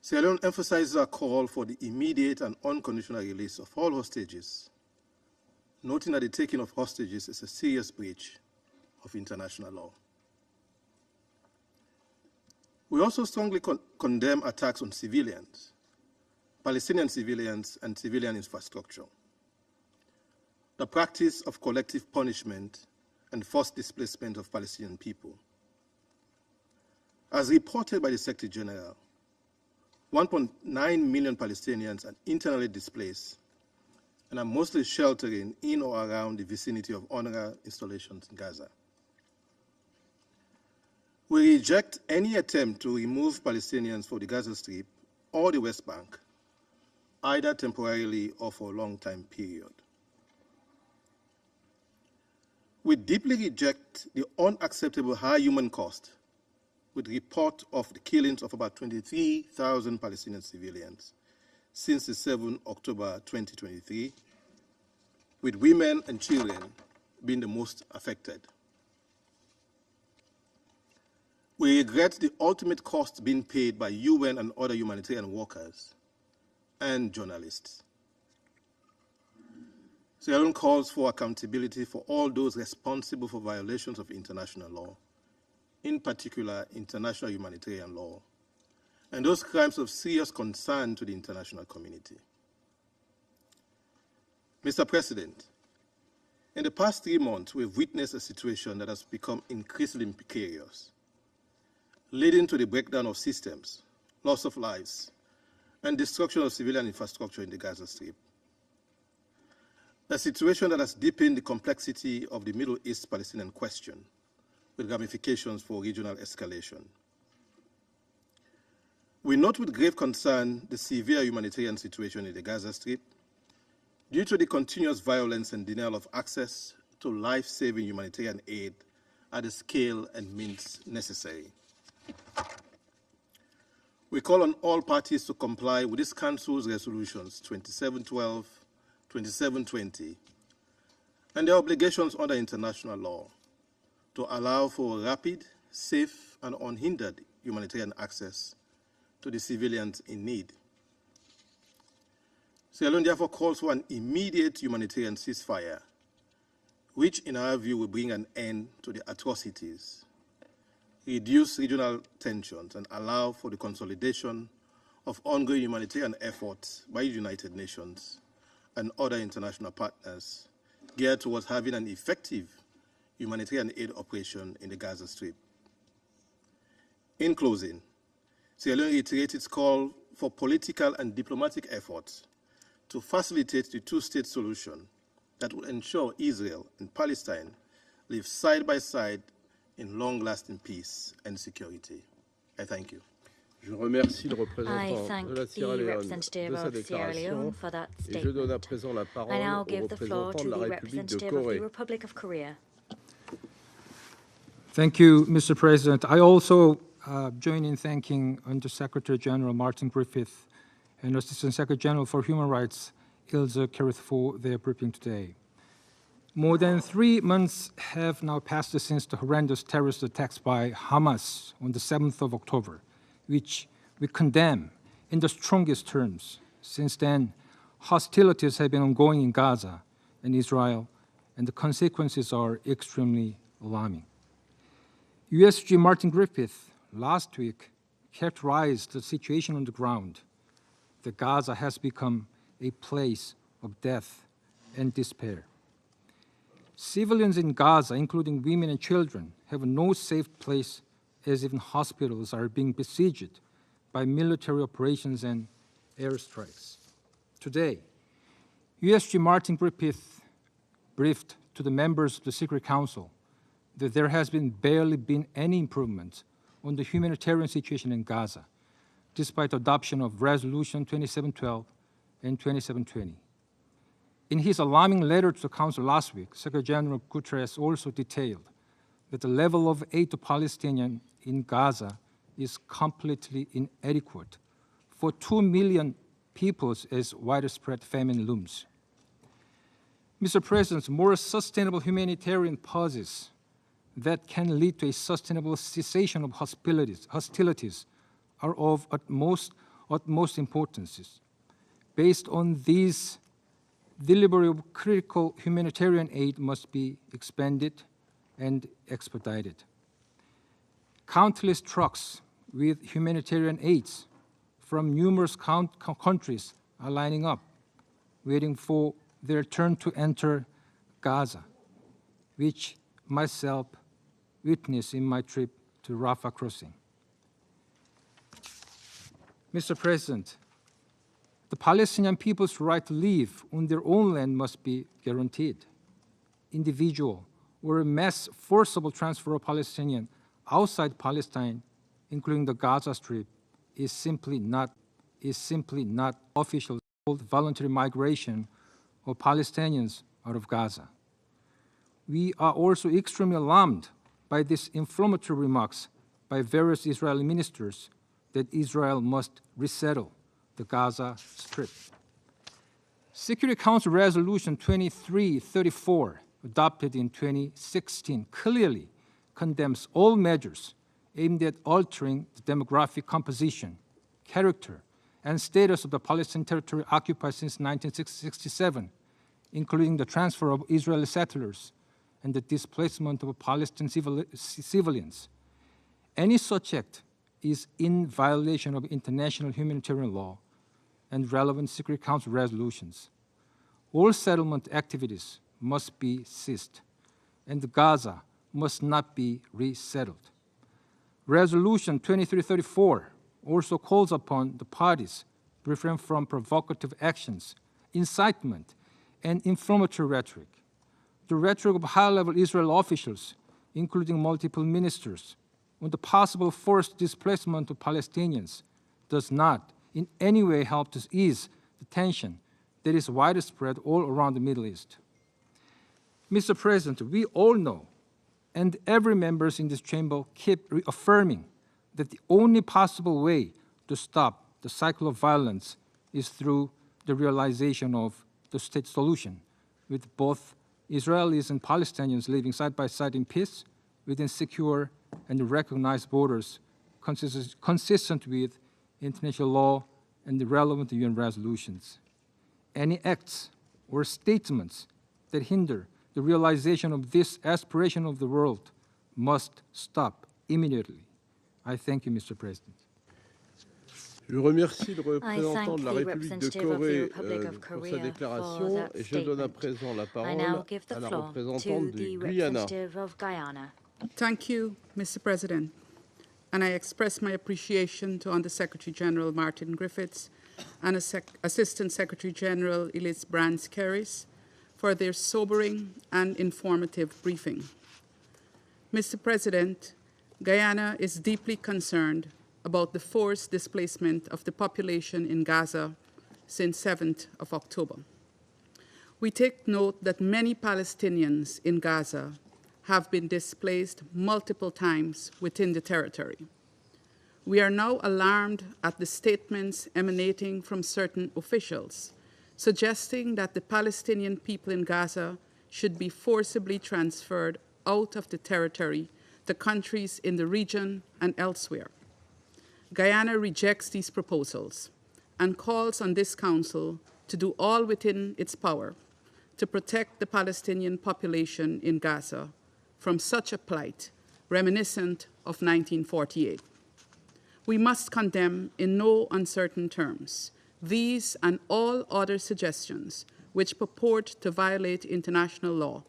Speaker 13: Sierra Leone emphasizes our call for the immediate and unconditional release of all hostages, noting that the taking of hostages is a serious breach of international law. We also strongly condemn attacks on civilians, Palestinian civilians, and civilian infrastructure. The practice of collective punishment and forced displacement of Palestinian people. As reported by the Secretary General, 1.9 million Palestinians are internally displaced and are mostly sheltering in or around the vicinity of UNRWA installations in Gaza. We reject any attempt to remove Palestinians from the Gaza Strip or the West Bank, either temporarily or for a long time period. We deeply reject the unacceptable high human cost with report of the killings of about 23,000 Palestinian civilians since the 7th October 2023, with women and children being the most affected. We regret the ultimate cost being paid by UN and other humanitarian workers and journalists. Sierra Leone calls for accountability for all those responsible for violations of international law, in particular international humanitarian law, and those crimes of serious concern to the international community. Mr. President, in the past 3 months, we've witnessed a situation that has become increasingly precarious, leading to the breakdown of systems, loss of lives, and destruction of civilian infrastructure in the Gaza Strip. A situation that has deepened the complexity of the Middle East Palestinian question, with ramifications for regional escalation. We note with grave concern the severe humanitarian situation in the Gaza Strip due to the continuous violence and denial of access to life-saving humanitarian aid at the scale and means necessary. We call on all parties to comply with this Council's resolutions 2712, 2720, and their obligations under international law to allow for rapid, safe, and unhindered humanitarian access to the civilians in need. Sierra Leone therefore calls for an immediate humanitarian ceasefire, which in our view will bring an end to the atrocities, reduce regional tensions, and allow for the consolidation of ongoing humanitarian efforts by the United Nations and other international partners geared towards having an effective humanitarian aid operation in the Gaza Strip. In closing, Sierra Leone reiterates its call for political and diplomatic efforts to facilitate the two-state solution that will ensure Israel and Palestine live side by side in long-lasting peace and security. I thank you.
Speaker 1: Je remercie le représentant de la Sierra Leone de sa déclaration et je donne à présent la parole au représentant de la République de Corée.
Speaker 14: Thank you, Mr. President. I also join in thanking Under-Secretary General Martin Griffith and Assistant Secretary General for Human Rights, Ilse Kerrith, for their briefing today. More than 3 months have now passed since the horrendous terrorist attacks by Hamas on the 7th of October, which we condemn in the strongest terms. Since then, hostilities have been ongoing in Gaza and Israel, and the consequences are extremely alarming. USG Martin Griffith last week characterized the situation on the ground, that Gaza has become a place of death and despair. Civilians in Gaza, including women and children, have no safe place, as even hospitals are being besieged by military operations and airstrikes. Today, USG Martin Griffith briefed to the members of the Secret Council that there has barely been any improvement on the humanitarian situation in Gaza, despite adoption of Resolution 2712 and 2720. In his alarming letter to the Council last week, Secretary General Guterres also detailed that the level of aid to Palestinians in Gaza is completely inadequate for 2 million people as widespread famine looms. Mr. President, more sustainable humanitarian pauses that can lead to a sustainable cessation of hostilities are of utmost importance. Based on these, delivery of critical humanitarian aid must be expanded and expedited. Countless trucks with humanitarian aids from numerous countries are lining up, waiting for their turn to enter Gaza, which myself witnessed in my trip to Rafah crossing. Mr. President, the Palestinian people's right to live on their own land must be guaranteed. Individual or a mass forcible transfer of Palestinians outside Palestine, including the Gaza Strip, is simply not official voluntary migration of Palestinians out of Gaza. We are also extremely alarmed by these inflammatory remarks by various Israeli ministers that Israel must resettle the Gaza Strip. Security Council Resolution 2334, adopted in 2016, clearly condemns all measures aimed at altering the demographic composition, character, and status of the Palestinian territory occupied since 1967, including the transfer of Israeli settlers and the displacement of Palestinian civilians. Any such act is in violation of international humanitarian law and relevant Security Council resolutions. All settlement activities must be ceased, and Gaza must not be resettled. Resolution 2334 also calls upon the parties to refrain from provocative actions, incitement, and inflammatory rhetoric. The rhetoric of high-level Israeli officials, including multiple ministers, on the possible forced displacement of Palestinians does not in any way help to ease the tension that is widespread all around the Middle East. Mr. President, we all know, and every member in this chamber keep reaffirming, that the only possible way to stop the cycle of violence is through the realization of the state solution, with both Israelis and Palestinians living side by side in peace within secure and recognized borders consistent with international law and the relevant UN resolutions. Any acts or statements that hinder the realization of this aspiration of the world must stop immediately. I thank you, Mr. President.
Speaker 1: Je remercie le représentant de la République de Corée pour sa déclaration et je donne à présent la parole à la représentante du Guyana.
Speaker 15: Thank you, Mr. President, and I express my appreciation to Under-Secretary General Martin Griffiths and Assistant Secretary General Elise Brands-Keris for their sobering and informative briefing. Mr. President, Guyana is deeply concerned about the forced displacement of the population in Gaza since 7th of October. We take note that many Palestinians in Gaza have been displaced multiple times within the territory. We are now alarmed at the statements emanating from certain officials suggesting that the Palestinian people in Gaza should be forcibly transferred out of the territory to countries in the region and elsewhere. Guyana rejects these proposals and calls on this Council to do all within its power to protect the Palestinian population in Gaza from such a plight reminiscent of 1948. We must condemn in no uncertain terms these and all other suggestions which purport to violate international law,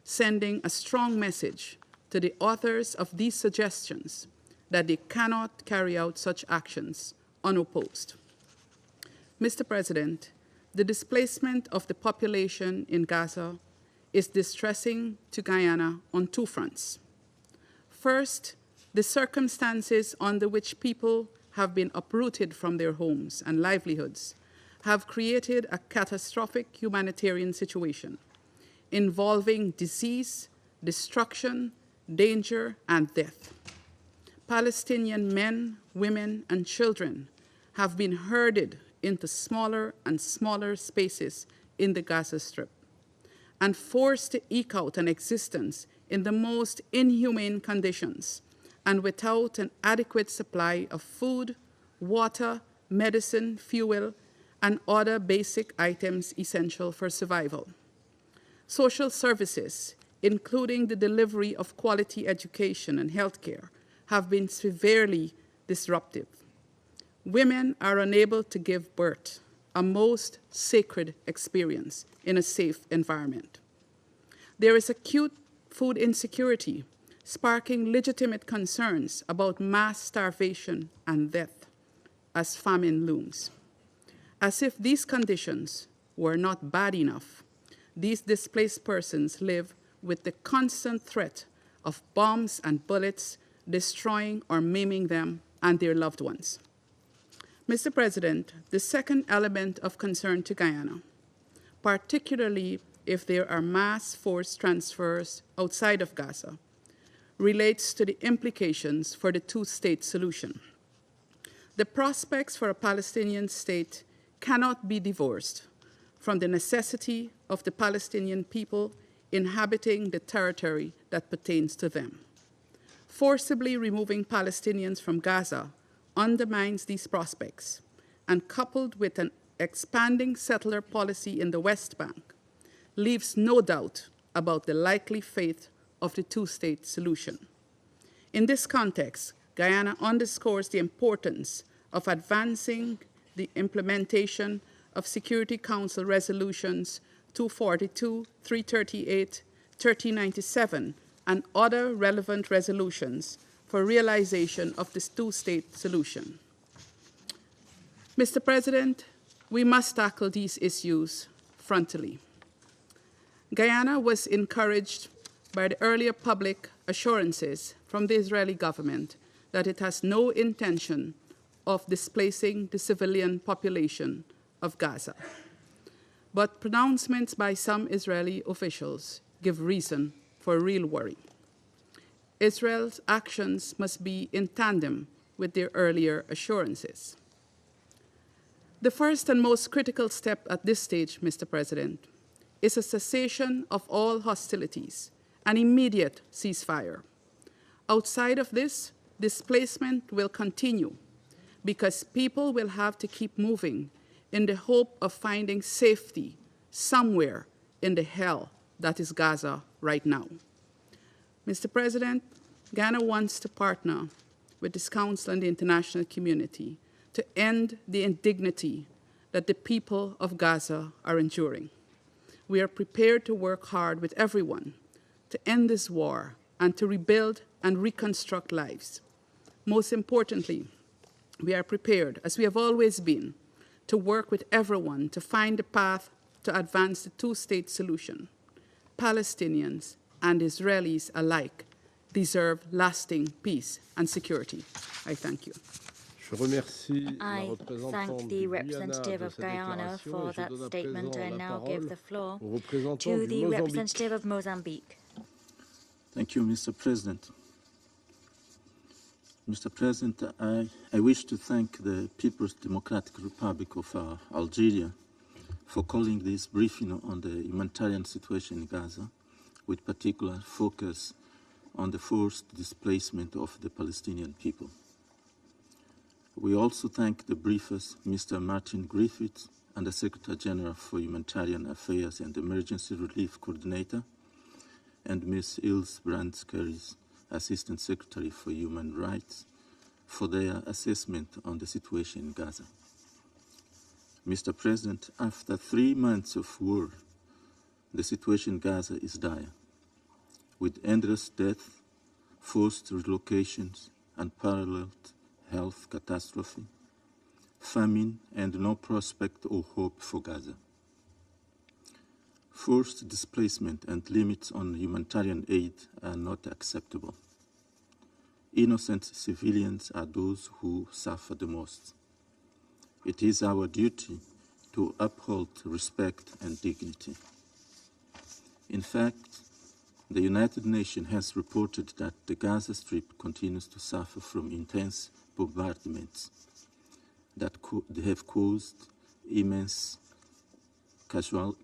Speaker 15: sending a strong message to the authors of these suggestions that they cannot carry out such actions unopposed. Mr. President, the displacement of the population in Gaza is distressing to Guyana on two fronts. First, the circumstances under which people have been uprooted from their homes and livelihoods have created a catastrophic humanitarian situation involving disease, destruction, danger, and death. Palestinian men, women, and children have been herded into smaller and smaller spaces in the Gaza Strip and forced to eke out an existence in the most inhumane conditions and without an adequate supply of food, water, medicine, fuel, and other basic items essential for survival. Social services, including the delivery of quality education and healthcare, have been severely disrupted. Women are unable to give birth, a most sacred experience in a safe environment. There is acute food insecurity, sparking legitimate concerns about mass starvation and death. as famine looms. As if these conditions were not bad enough, these displaced persons live with the constant threat of bombs and bullets destroying or maiming them and their loved ones. Mr. President, the second element of concern to Guyana, particularly if there are mass force transfers outside of Gaza, relates to the implications for the two-state solution. The prospects for a Palestinian state cannot be divorced from the necessity of the Palestinian people inhabiting the territory that pertains to them. Forcibly removing Palestinians from Gaza undermines these prospects, and coupled with an expanding settler policy in the West Bank, leaves no doubt about the likely fate of the two-state solution. In this context, Guyana underscores the importance of advancing the implementation of Security Council Resolutions 242, 338, 3097, and other relevant resolutions for realization of this two-state solution. Mr. President, we must tackle these issues frontally. Guyana was encouraged by the earlier public assurances from the Israeli government that it has no intention of displacing the civilian population of Gaza. But pronouncements by some Israeli officials give reason for real worry. Israel's actions must be in tandem with their earlier assurances. The first and most critical step at this stage, Mr. President, is a cessation of all hostilities, an immediate ceasefire. Outside of this, displacement will continue because people will have to keep moving in the hope of finding safety somewhere in the hell that is Gaza right now. Mr. President, Ghana wants to partner with this Council and the international community to end the indignity that the people of Gaza are enduring. We are prepared to work hard with everyone to end this war and to rebuild and reconstruct lives. Most importantly, we are prepared, as we have always been, to work with everyone to find a path to advance the two-state solution. Palestinians and Israelis alike deserve lasting peace and security. I thank you.
Speaker 6: I thank the representative of Guyana for that statement and now give the floor to the representative of Mozambique.
Speaker 16: Thank you, Mr. President. Mr. President, I wish to thank the People's Democratic Republic of Algeria for calling this briefing on the humanitarian situation in Gaza, with particular focus on the forced displacement of the Palestinian people. We also thank the briefers, Mr. Martin Griffiths, and the Secretary General for Humanitarian Affairs and Emergency Relief Coordinator, and Ms. Ilse Brands-Keris, Assistant Secretary for Human Rights, for their assessment on the situation in Gaza. Mr. President, after 3 months of war, the situation in Gaza is dire, with endless death, forced relocations, unparalleled health catastrophe, famine, and no prospect or hope for Gaza. Forced displacement and limits on humanitarian aid are not acceptable. Innocent civilians are those who suffer the most. It is our duty to uphold respect and dignity. In fact, the United Nations has reported that the Gaza Strip continues to suffer from intense bombardments that have caused immense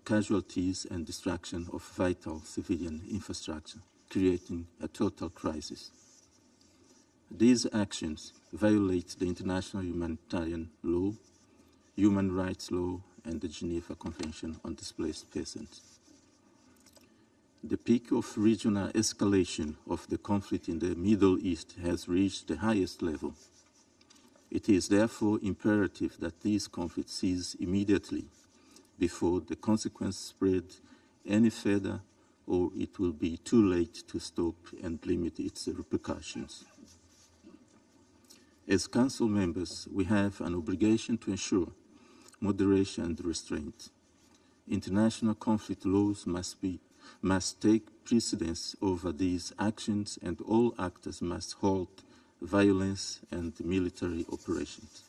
Speaker 16: casualties and destruction of vital civilian infrastructure, creating a total crisis. These actions violate the international humanitarian law, human rights law, and the Geneva Convention on Displaced Persons. The peak of regional escalation of the conflict in the Middle East has reached the highest level. It is therefore imperative that these conflicts cease immediately before the consequences spread any further, or it will be too late to stop and limit its repercussions. As Council members, we have an obligation to ensure moderation and restraint. International conflict laws must take precedence over these actions, and all actors must halt violence and military operations.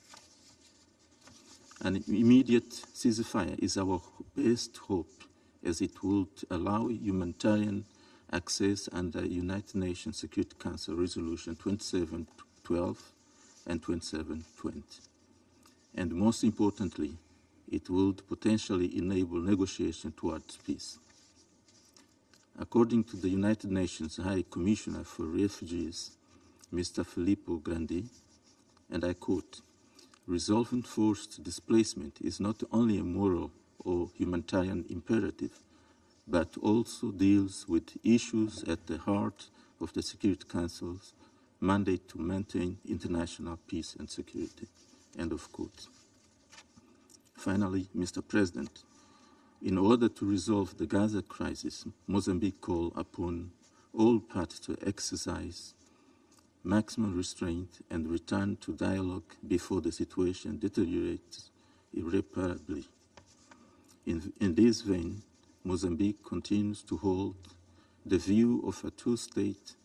Speaker 16: An immediate ceasefire is our best hope, as it would allow humanitarian access under United Nations Security Council Resolution 2712 and 2720. And most importantly, it would potentially enable negotiation towards peace. According to the United Nations High Commissioner for Refugees, Mr. Filippo Grandi, and I quote, "Resolving forced displacement is not only a moral or humanitarian imperative, but also deals with issues at the heart of the Security Council's mandate to maintain international peace and security." End of quote. Finally, Mr. President, in order to resolve the Gaza crisis, Mozambique called upon all parties to exercise maximum restraint and return to dialogue before the situation deteriorates irreparably. In this vein, Mozambique continues to hold the view of a two-state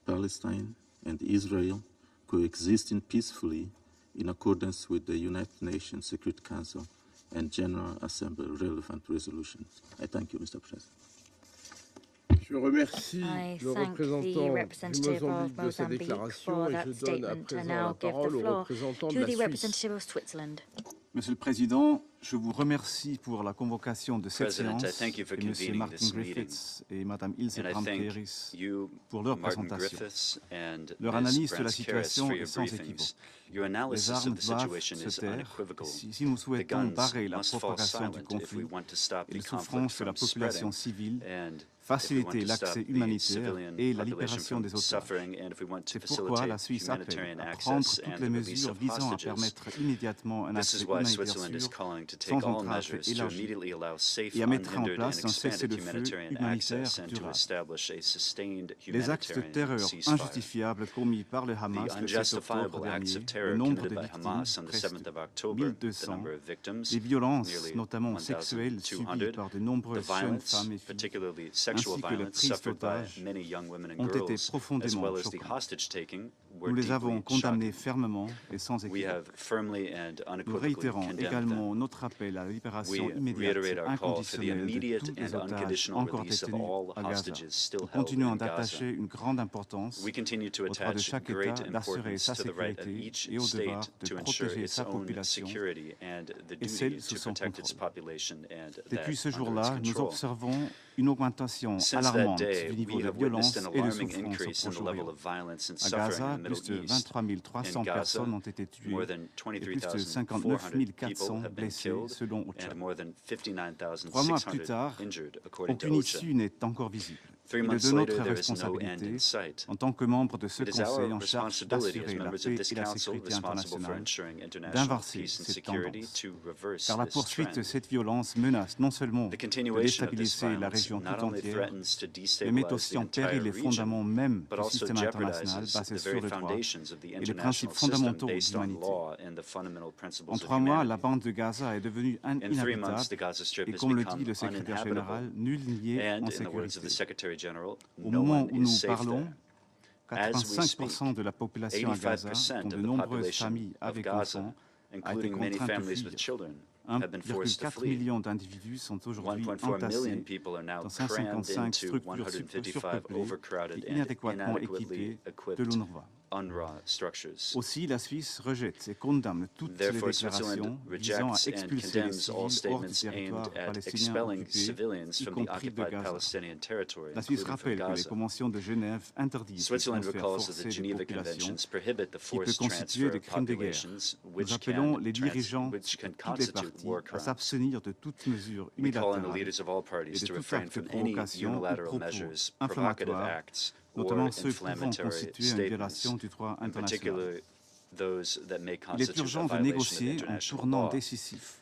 Speaker 16: Palestine and Israel coexisting peacefully in accordance with the United Nations Security Council and General Assembly relevant resolutions. I thank you, Mr. President.
Speaker 1: Je remercie le représentant du Mozambique de sa déclaration et je donne à présent la parole au représentant de la Suisse.
Speaker 17: Monsieur le Président, je vous remercie pour la convocation de cette séance et M. Martin Griffiths et Mme Ilse Brand-Keris pour leur présentation. Leur analyse de la situation est sans équivoque. Les armes doivent se taire. Si nous souhaitons barrer la propagation du conflit et les souffrances de la population civile, faciliter l'accès humanitaire et la libération des otages. C'est pourquoi la Suisse appelle à prendre toutes les mesures visant à permettre immédiatement un accès humanitaire sûr, sans entrave élargie, et à mettre en place un cessez-le-feu humanitaire durable. Les actes de terreur injustifiables commis par le Hamas le 7 octobre dernier, le nombre de victimes, presque 1200, les violences, notamment sexuelles, subies par de nombreuses jeunes femmes et filles, ainsi que les prises d'otages, ont été profondément choquants. Nous les avons condamnés fermement et sans équivoque. Nous réitérons également notre appel à la libération immédiate et inconditionnelle de tous les otages encore détenus à Gaza. Nous continuons d'attacher une grande importance au droit de chaque État d'assurer sa sécurité et au devoir de protéger sa population et celle sous son contrôle. Depuis ce jour-là, nous observons une augmentation alarmante du niveau de violence et de souffrance au Proche-Orient. À Gaza, plus de 23 300 personnes ont été tuées et plus de 59 400 blessées selon OCHA. 3 mois plus tard, aucune issue n'est encore visible. Il est de notre responsabilité, en tant que membres de ce Conseil en charge d'assurer la paix et la sécurité internationale, d'inverser cette tendance. Car la poursuite de cette violence menace non seulement de déstabiliser la région tout entière, mais met aussi en péril les fondements même du système international basé sur le droit et les principes fondamentaux de l'humanité. En 3 mois, la bande de Gaza est devenue inhabitable et, comme le dit le secrétaire général, nul n'y est en sécurité. Au moment où nous parlons, 85% de la population à Gaza, dont de nombreuses familles avec enfants, a été contrainte de fuir. 1,4 million d'individus sont aujourd'hui entassés dans 155 structures surpeuplées et inadéquatement équipées de l'UNRWA. Aussi, la Suisse rejette et condamne toutes les déclarations visant à expulser les civils hors du territoire palestinien occupé, y compris de Gaza. La Suisse rappelle que les conventions de Genève interdisent le transfert forcé de populations qui peut constituer des crimes de guerre. Nous appelons les dirigeants de toutes les parties à s'abstenir de toute mesure unilatérale et de tout acte de provocation ou propos inflammatoires, notamment ceux pouvant constituer une violation du droit international. Il est urgent de négocier un tournant décisif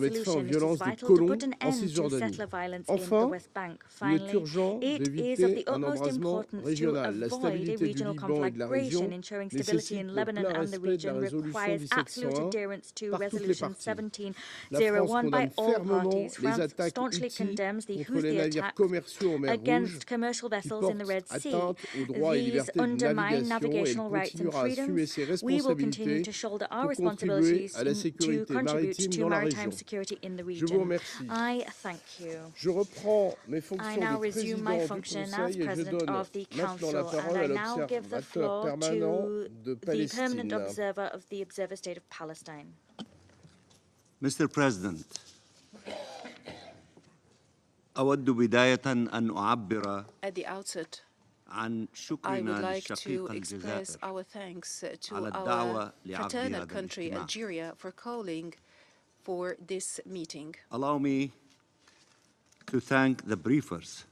Speaker 1: mettre fin aux
Speaker 6: resolution, it is
Speaker 1: violences des
Speaker 6: vital to
Speaker 1: colons
Speaker 6: put an
Speaker 1: en
Speaker 6: end to
Speaker 1: Cisjordanie.
Speaker 6: settler violence in the
Speaker 1: Enfin,
Speaker 6: West Bank.
Speaker 1: il est
Speaker 6: Finally,
Speaker 1: urgent
Speaker 6: it is of the
Speaker 1: d'éviter un
Speaker 6: utmost
Speaker 1: embrasement
Speaker 6: importance to
Speaker 1: régional. La
Speaker 6: avoid a
Speaker 1: stabilité du
Speaker 6: regional
Speaker 1: Liban et de la région
Speaker 6: conflagration. Ensuring stability
Speaker 1: nécessite
Speaker 6: in
Speaker 1: le
Speaker 6: Lebanon
Speaker 1: plein
Speaker 6: and the
Speaker 1: respect de la
Speaker 6: region
Speaker 1: résolution
Speaker 6: requires absolute
Speaker 1: 1701
Speaker 6: adherence to
Speaker 1: par toutes les
Speaker 6: Resolution
Speaker 1: parties. La France
Speaker 6: 1701 by
Speaker 1: condamne
Speaker 6: all
Speaker 1: fermement
Speaker 6: parties.
Speaker 1: les
Speaker 6: France
Speaker 1: attaques
Speaker 6: staunchly
Speaker 1: Houthis
Speaker 6: condemns the
Speaker 1: contre les
Speaker 6: Houthi
Speaker 1: navires
Speaker 6: attacks
Speaker 1: commerciaux en mer Rouge
Speaker 6: against commercial
Speaker 1: qui
Speaker 6: vessels in the
Speaker 1: portent
Speaker 6: Red Sea.
Speaker 1: atteinte aux droits et
Speaker 6: These
Speaker 1: libertés de
Speaker 6: undermine
Speaker 1: navigation, et elle
Speaker 6: navigational rights and
Speaker 1: continuera à assumer
Speaker 6: freedoms.
Speaker 1: ses
Speaker 6: We will continue
Speaker 1: responsabilités
Speaker 6: to shoulder our
Speaker 1: pour contribuer
Speaker 6: responsibilities
Speaker 1: à la
Speaker 6: to
Speaker 1: sécurité
Speaker 6: contribute
Speaker 1: maritime
Speaker 6: to
Speaker 1: dans la
Speaker 6: maritime
Speaker 1: région.
Speaker 6: security in the
Speaker 1: Je vous
Speaker 6: region.
Speaker 1: remercie.
Speaker 6: I thank you.
Speaker 1: Je reprends mes
Speaker 6: I
Speaker 1: fonctions
Speaker 6: now
Speaker 1: de
Speaker 6: resume
Speaker 1: président
Speaker 6: my
Speaker 1: du
Speaker 6: function as
Speaker 1: Conseil et je
Speaker 6: President
Speaker 1: donne
Speaker 6: of the
Speaker 1: maintenant la
Speaker 6: Council,
Speaker 1: parole
Speaker 6: and
Speaker 1: à
Speaker 6: I now give the
Speaker 1: l'observateur
Speaker 6: floor
Speaker 1: permanent
Speaker 6: to
Speaker 1: de
Speaker 6: the permanent
Speaker 1: Palestine.
Speaker 6: observer of the Observer State of Palestine.
Speaker 18: Mr. President, أود بداية أن أعبر
Speaker 19: At the outset,
Speaker 18: عن
Speaker 19: I would
Speaker 18: شكرنا
Speaker 19: like to
Speaker 18: للشقيقة
Speaker 19: express
Speaker 18: الجزائر
Speaker 19: our thanks to
Speaker 18: على
Speaker 19: our
Speaker 18: الدعوة لعقد
Speaker 19: fraternal
Speaker 18: هذا
Speaker 19: country,
Speaker 18: الاجتماع.
Speaker 19: Algeria, for calling for this meeting.
Speaker 18: Allow me to thank the briefers,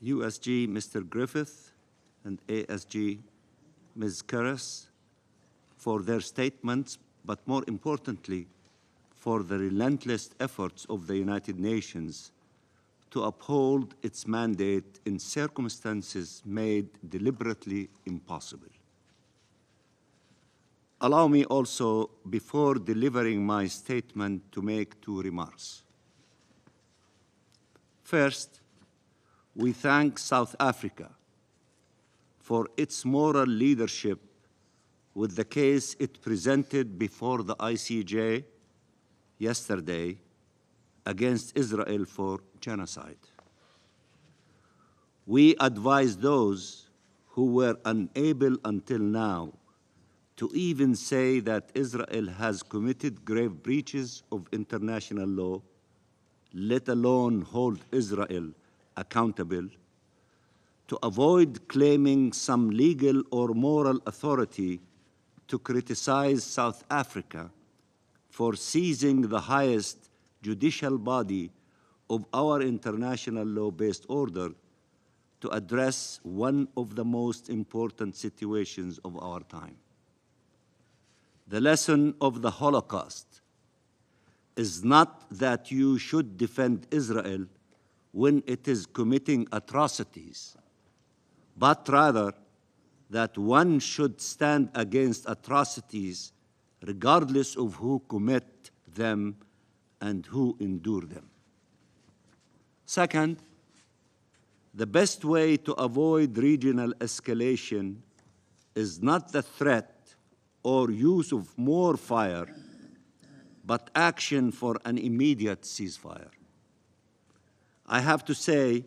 Speaker 18: USG Mr. Griffith and ASG Ms. Karras, for their statements, but more importantly, for the relentless efforts of the United Nations to uphold its mandate in circumstances made deliberately impossible. Allow me also, before delivering my statement, to make two remarks. First, we thank South Africa for its moral leadership with the case it presented before the ICJ yesterday against Israel for genocide. We advise those who were unable until now to even say that Israel has committed grave breaches of international law, let alone hold Israel accountable, to avoid claiming some legal or moral authority to criticize South Africa for seizing the highest judicial body of our international law-based order to address one of the most important situations of our time. The lesson of the Holocaust is not that you should defend Israel when it is committing atrocities, but rather that one should stand against atrocities regardless of who commit them and who endure them. Second, the best way to avoid regional escalation is not the threat or use of more fire, but action for an immediate ceasefire. I have to say,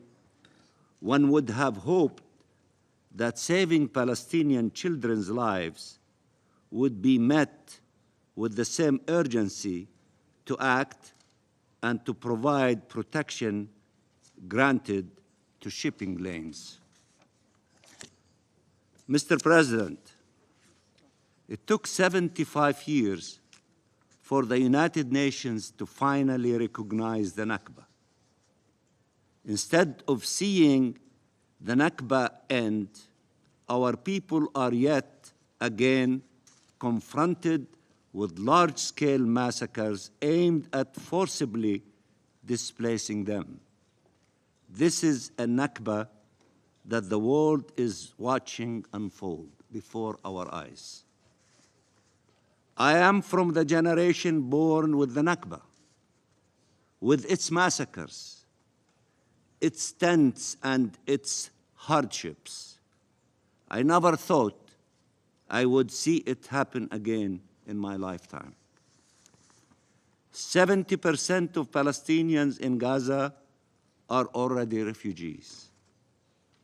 Speaker 18: one would have hoped that saving Palestinian children's lives would be met with the same urgency to act and to provide protection granted to shipping lanes. Mr. President, it took 75 years for the United Nations to finally recognize the Nakba. Instead of seeing the Nakba end, our people are yet again confronted with large-scale massacres aimed at forcibly displacing them. This is a Nakba that the world is watching unfold before our eyes. I am from the generation born with the Nakba, with its massacres, its tents and its hardships. I never thought I would see it happen again in my lifetime. 70% of Palestinians in Gaza are already refugees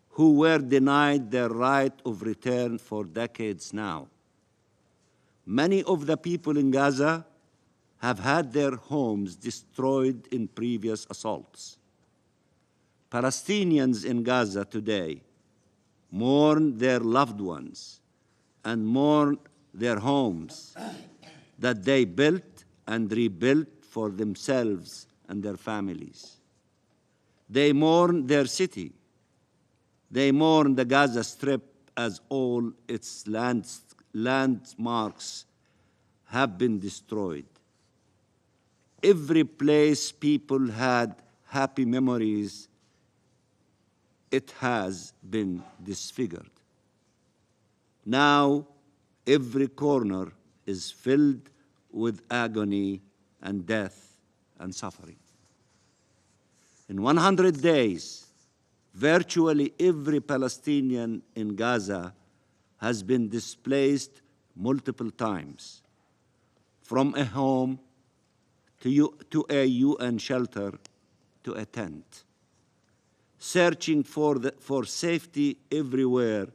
Speaker 18: who were denied their right of return for decades now. Many of the people in Gaza have had their homes destroyed in previous assaults. Palestinians in Gaza today mourn their loved ones and mourn their homes that they built and rebuilt for themselves and their families. They mourn their city. They mourn the Gaza Strip as all its landmarks have been destroyed. Every place people had happy memories, it has been disfigured. Now, every corner is filled with agony and death and suffering. In 100 days, virtually every Palestinian in Gaza has been displaced multiple times, from a home to a UN shelter to a tent, searching for safety everywhere,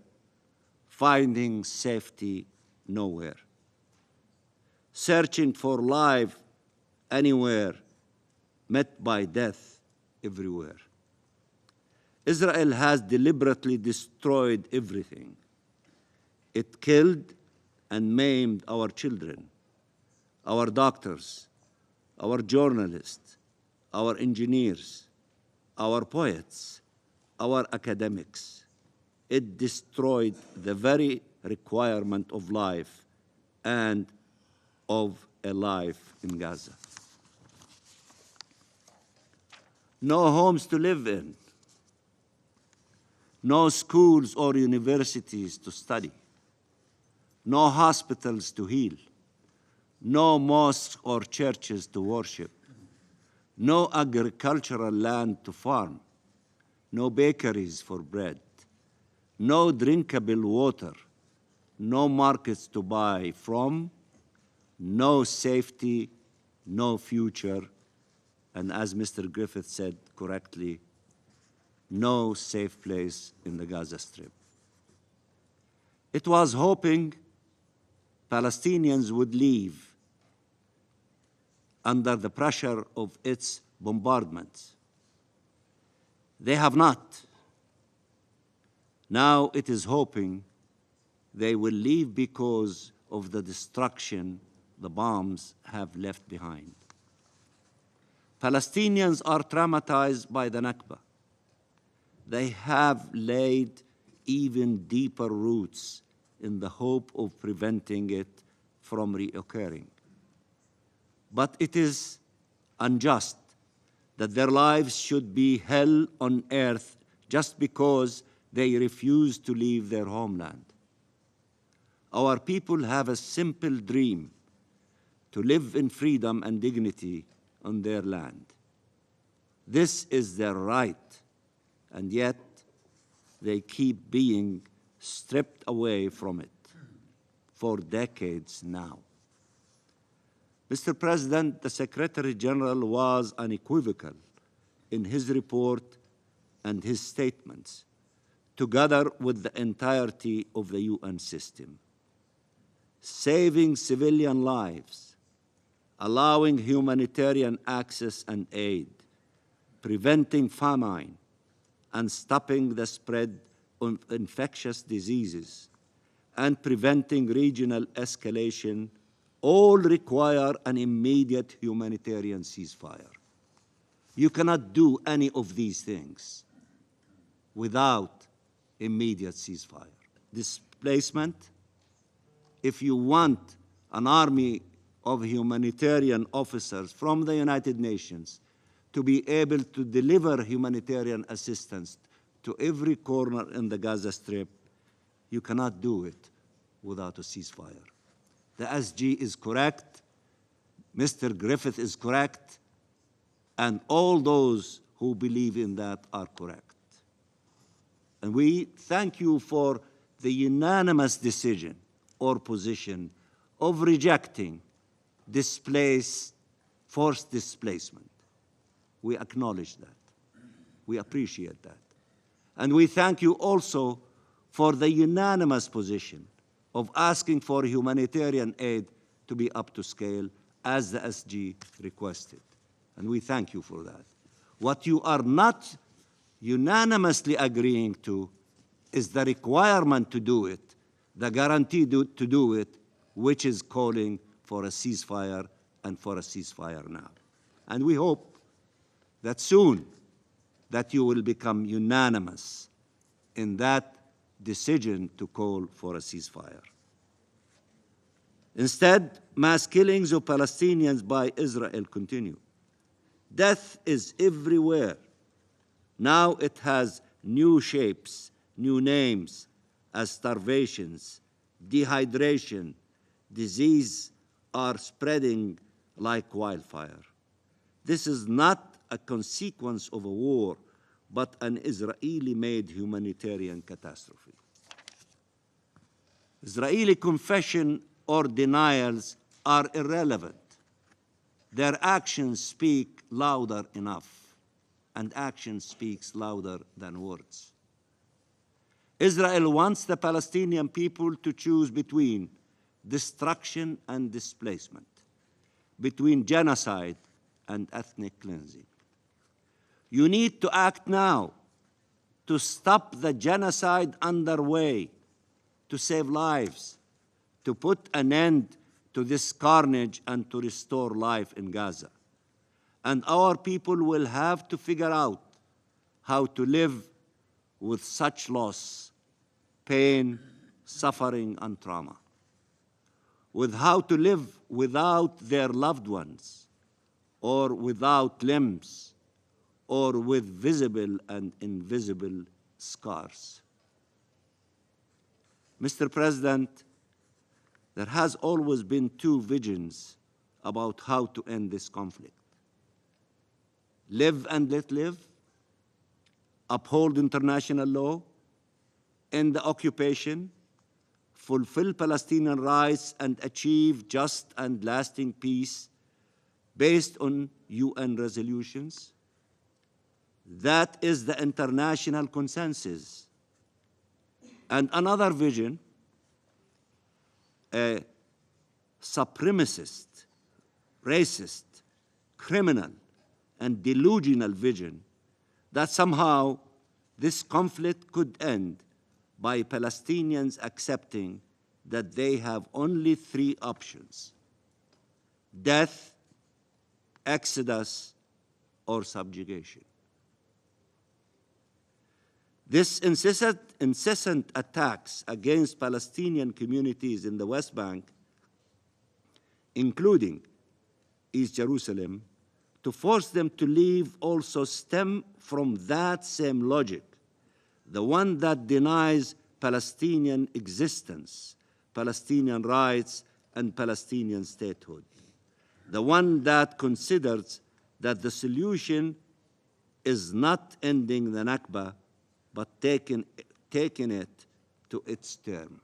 Speaker 18: finding safety nowhere, searching for life anywhere, met by death everywhere. Israel has deliberately destroyed everything. It killed and maimed our children, our doctors, our journalists, our engineers, our poets, our academics. It destroyed the very requirement of life and of a life in Gaza. No homes to live in, no schools or universities to study, no hospitals to heal, no mosques or churches to worship, no agricultural land to farm, no bakeries for bread, no drinkable water, no markets to buy from, no safety, no future, and as Mr. Griffith said correctly, no safe place in the Gaza Strip. It was hoping Palestinians would leave under the pressure of its bombardments. They have not. Now it is hoping they will leave because of the destruction the bombs have left behind. Palestinians are traumatized by the Nakba. They have laid even deeper roots in the hope of preventing it from reoccurring. But it is unjust that their lives should be hell on earth just because they refuse to leave their homeland. Our people have a simple dream: to live in freedom and dignity on their land. This is their right, and yet they keep being stripped away from it for decades now. Mr. President, the Secretary General was unequivocal in his report and his statements, together with the entirety of the UN system. Saving civilian lives, allowing humanitarian access and aid, preventing famine, and stopping the spread of infectious diseases, and preventing regional escalation all require an immediate humanitarian ceasefire. You cannot do any of these things without immediate ceasefire. Displacement, if you want an army of humanitarian officers from the United Nations to be able to deliver humanitarian assistance to every corner in the Gaza Strip, you cannot do it without a ceasefire. The SG is correct, Mr. Griffith is correct, and all those who believe in that are correct. And we thank you for the unanimous decision or position of rejecting forced displacement. We acknowledge that. We appreciate that. And we thank you also for the unanimous position of asking for humanitarian aid to be up to scale as the SG requested. And we thank you for that. What you are not unanimously agreeing to is the requirement to do it, the guarantee to do it, which is calling for a ceasefire and for a ceasefire now. And we hope that soon that you will become unanimous in that decision to call for a ceasefire. Instead, mass killings of Palestinians by Israel continue. Death is everywhere. Now it has new shapes, new names, as starvations, dehydration, disease are spreading like wildfire. This is not a consequence of a war, but an Israeli-made humanitarian catastrophe. Israeli confession or denials are irrelevant. Their actions speak louder enough, and action speaks louder than words. Israel wants the Palestinian people to choose between destruction and displacement, between genocide and ethnic cleansing. You need to act now to stop the genocide underway, to save lives, to put an end to this carnage and to restore life in Gaza. And our people will have to figure out how to live with such loss, pain, suffering, and trauma. with how to live without their loved ones, or without limbs, or with visible and invisible scars. Mr. President, there has always been two visions about how to end this conflict. Live and let live, uphold international law, end the occupation, fulfill Palestinian rights, and achieve just and lasting peace based on UN resolutions. That is the international consensus. And another vision, a supremacist, racist, criminal, and delusional vision that somehow this conflict could end by Palestinians accepting that they have only three options: death, exodus, or subjugation. This incessant attacks against Palestinian communities in the West Bank, including East Jerusalem, to force them to leave also stem from that same logic, the one that denies Palestinian existence, Palestinian rights, and Palestinian statehood, the one that considers that the solution is not ending the Nakba, but taking it to its term.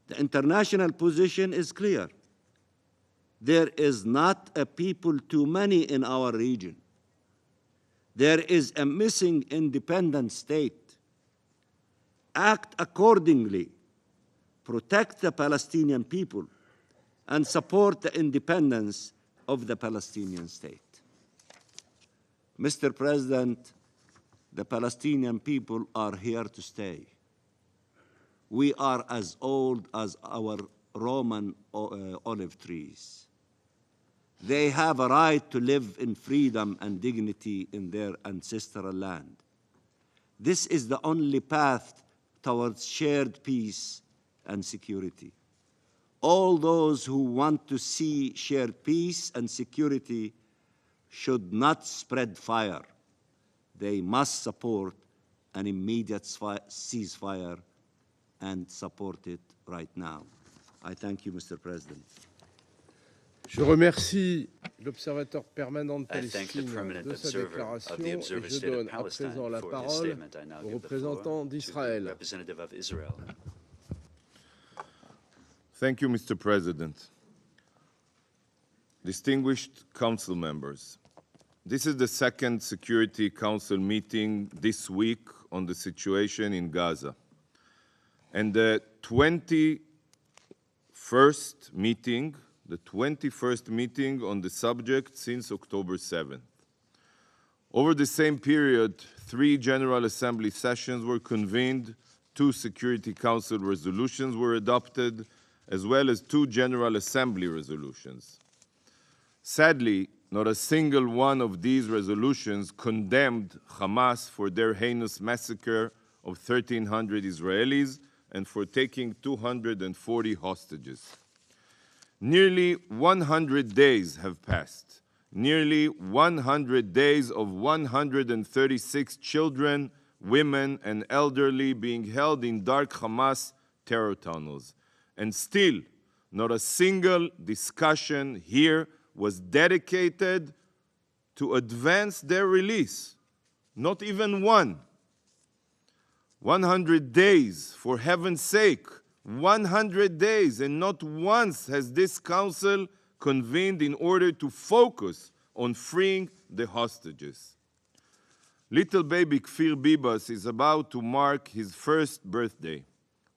Speaker 18: The international position is clear. There is not a people too many in our region. There is a missing independent state. Act accordingly, protect the Palestinian people, and support the independence of the Palestinian state. Mr. President, the Palestinian people are here to stay. We are as old as our Roman olive trees. They have a right to live in freedom and dignity in their ancestral land. This is the only path towards shared peace and security. All those who want to see shared peace and security should not spread fire. They must support an immediate ceasefire and support it right now. I thank you, Mr. President.
Speaker 1: Je remercie l'observateur permanent de Palestine de sa déclaration et je donne à présent la parole au représentant d'Israël.
Speaker 20: Thank you, Mr. President. Distinguished council members, this is the second Security Council meeting this week on the situation in Gaza, and the 21st meeting on the subject since October 7th. Over the same period, 3 General Assembly sessions were convened, 2 Security Council resolutions were adopted, as well as 2 General Assembly resolutions. Sadly, not a single one of these resolutions condemned Hamas for their heinous massacre of 1,300 Israelis and for taking 240 hostages. Nearly 100 days have passed. Nearly 100 days of 136 children, women, and elderly being held in dark Hamas terror tunnels. And still, not a single discussion here was dedicated to advance their release. Not even one. 100 days, for heaven's sake. 100 days, and not once has this council convened in order to focus on freeing the hostages. Little baby Kfir Bibas is about to mark his first birthday.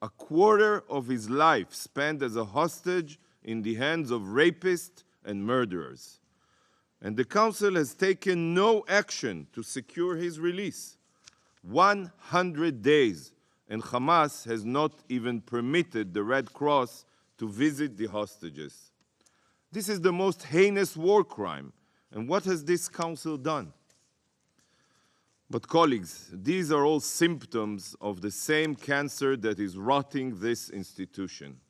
Speaker 20: A quarter of his life spent as a hostage in the hands of rapists and murderers. And the council has taken no action to secure his release. 100 days, and Hamas has not even permitted the Red Cross to visit the hostages. This is the most heinous war crime. And what has this council done? But colleagues, these are all symptoms of the same cancer that is rotting this institution.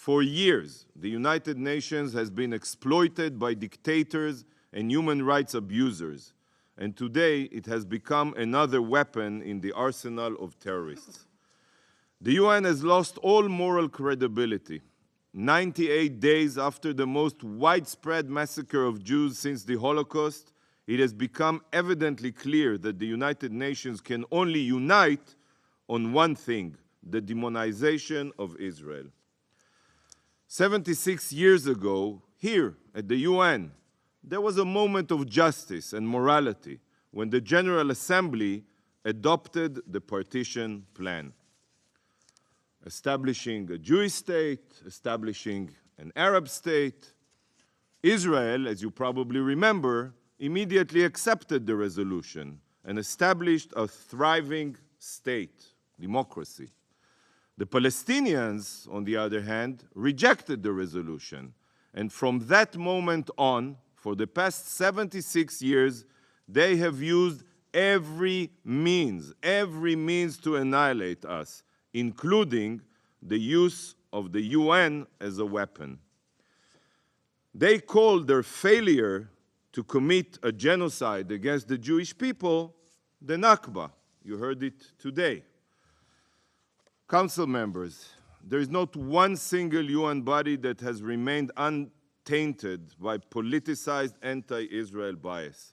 Speaker 20: For years, the United Nations has been exploited by dictators and human rights abusers, and today it has become another weapon in the arsenal of terrorists. The UN has lost all moral credibility. 98 days after the most widespread massacre of Jews since the Holocaust, it has become evidently clear that the United Nations can only unite on one thing: the demonization of Israel. 76 years ago, here at the UN, there was a moment of justice and morality when the General Assembly adopted the partition plan, establishing a Jewish state, establishing an Arab state. Israel, as you probably remember, immediately accepted the resolution and established a thriving state, democracy. The Palestinians, on the other hand, rejected the resolution, and from that moment on, for the past 76 years, they have used every means to annihilate us, including the use of the UN as a weapon. They called their failure to commit a genocide against the Jewish people the Nakba. You heard it today. Council members, there is not one single UN body that has remained untainted by politicized anti-Israel bias.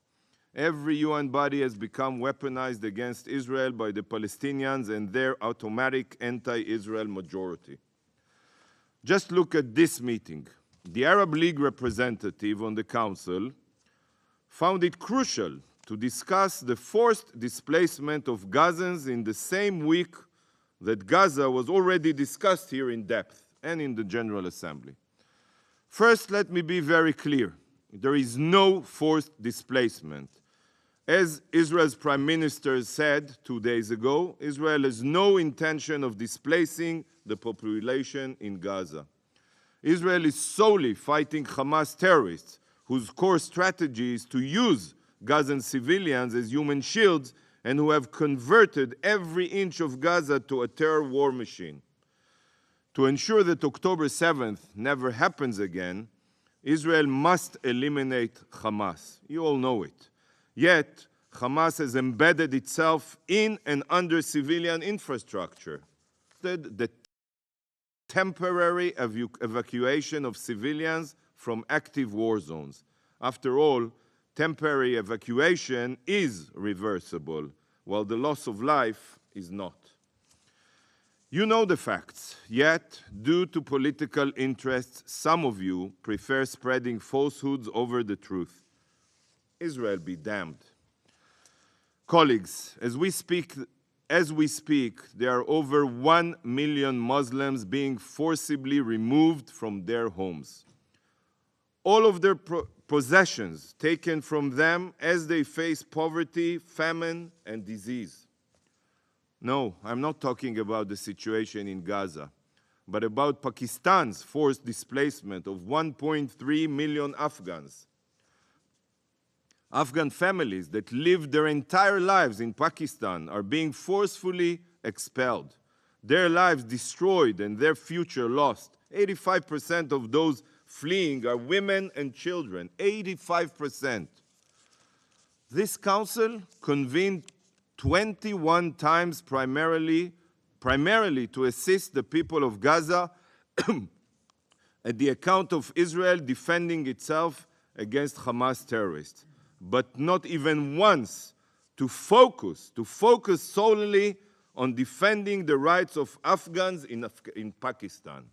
Speaker 20: Every UN body has become weaponized against Israel by the Palestinians and their automatic anti-Israel majority. Just look at this meeting. The Arab League representative on the Council found it crucial to discuss the forced displacement of Gazans in the same week that Gaza was already discussed here in depth and in the General Assembly. First, let me be very clear. There is no forced displacement. As Israel's Prime Minister said 2 days ago, Israel has no intention of displacing the population in Gaza. Israel is solely fighting Hamas terrorists, whose core strategy is to use Gazan civilians as human shields and who have converted every inch of Gaza to a terror war machine. To ensure that October 7th never happens again, Israel must eliminate Hamas. You all know it. Yet, Hamas has embedded itself in and under civilian infrastructure. The temporary evacuation of civilians from active war zones. After all, temporary evacuation is reversible, while the loss of life is not. You know the facts, yet, due to political interests, some of you prefer spreading falsehoods over the truth. Israel be damned. Colleagues, as we speak, there are over 1 million Muslims being forcibly removed from their homes. All of their possessions taken from them as they face poverty, famine, and disease. No, I'm not talking about the situation in Gaza, but about Pakistan's forced displacement of 1.3 million Afghans. Afghan families that lived their entire lives in Pakistan are being forcefully expelled, their lives destroyed and their future lost. 85% of those fleeing are women and children, 85%. This council convened 21 times primarily to assist the people of Gaza at the account of Israel defending itself against Hamas terrorists, but not even once to focus solely on defending the rights of Afghans in Pakistan.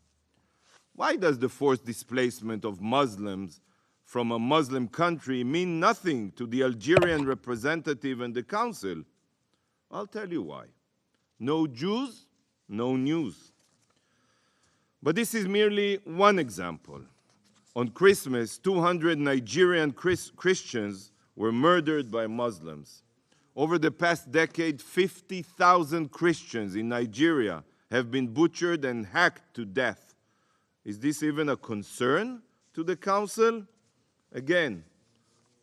Speaker 20: Why does the forced displacement of Muslims from a Muslim country mean nothing to the Algerian representative and the Council? I'll tell you why. No Jews, no news. But this is merely one example. On Christmas, 200 Nigerian Christians were murdered by Muslims. Over the past decade, 50,000 Christians in Nigeria have been butchered and hacked to death. Is this even a concern to the Council? Again,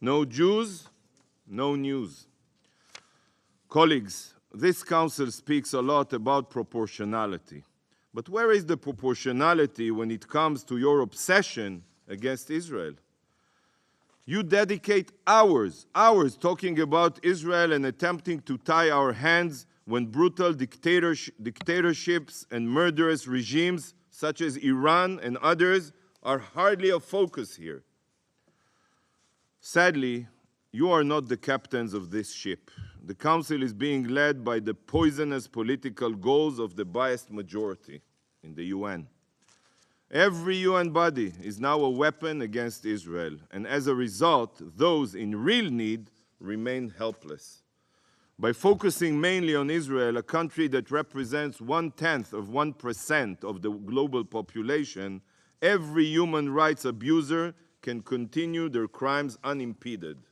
Speaker 20: no Jews, no news. Colleagues, this Council speaks a lot about proportionality, But where is the proportionality when it comes to your obsession against Israel? You dedicate hours talking about Israel and attempting to tie our hands when brutal dictatorships and murderous regimes such as Iran and others are hardly a focus here. Sadly, you are not the captains of this ship. The Council is being led by the poisonous political goals of the biased majority in the UN. Every UN body is now a weapon against Israel, and as a result, those in real need remain helpless. By focusing mainly on Israel, a country that represents 1/10 of 1% of the global population, every human rights abuser can continue their crimes unimpeded.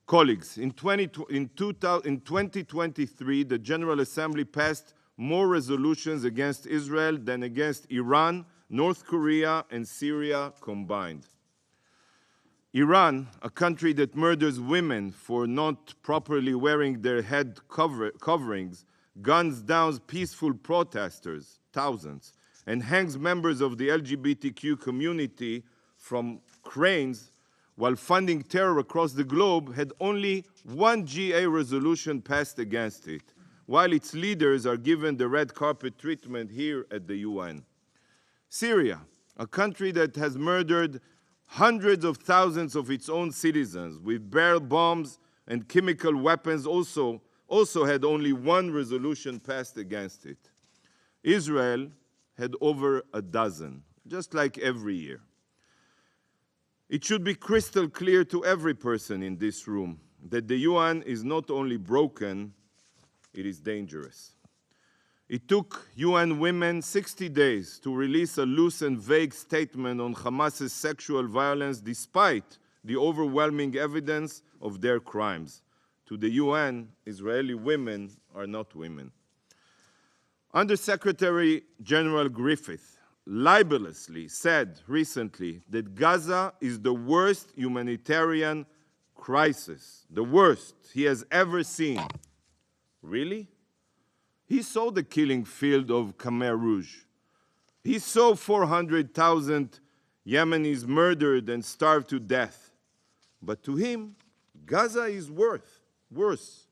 Speaker 20: Colleagues, in 2023, the General Assembly passed more resolutions against Israel than against Iran, North Korea, and Syria combined. Iran, a country that murders women for not properly wearing their head coverings, guns down peaceful protesters, thousands, and hangs members of the LGBTQ community from cranes while funding terror across the globe, had only one GA resolution passed against it, while its leaders are given the red carpet treatment here at the UN. Syria, a country that has murdered hundreds of thousands of its own citizens with barrel bombs and chemical weapons, also had only one resolution passed against it. Israel had over a dozen, just like every year. It should be crystal clear to every person in this room that the UN is not only broken, it is dangerous. It took UN women 60 days to release a loose and vague statement on Hamas's sexual violence despite the overwhelming evidence of their crimes. To the UN, Israeli women are not women. Under-Secretary General Griffith libelously said recently that Gaza is the worst humanitarian crisis, the worst he has ever seen. Really? He saw the killing field of Khmer Rouge. He saw 400,000 Yemenis murdered and starved to death. But to him, Gaza is worse.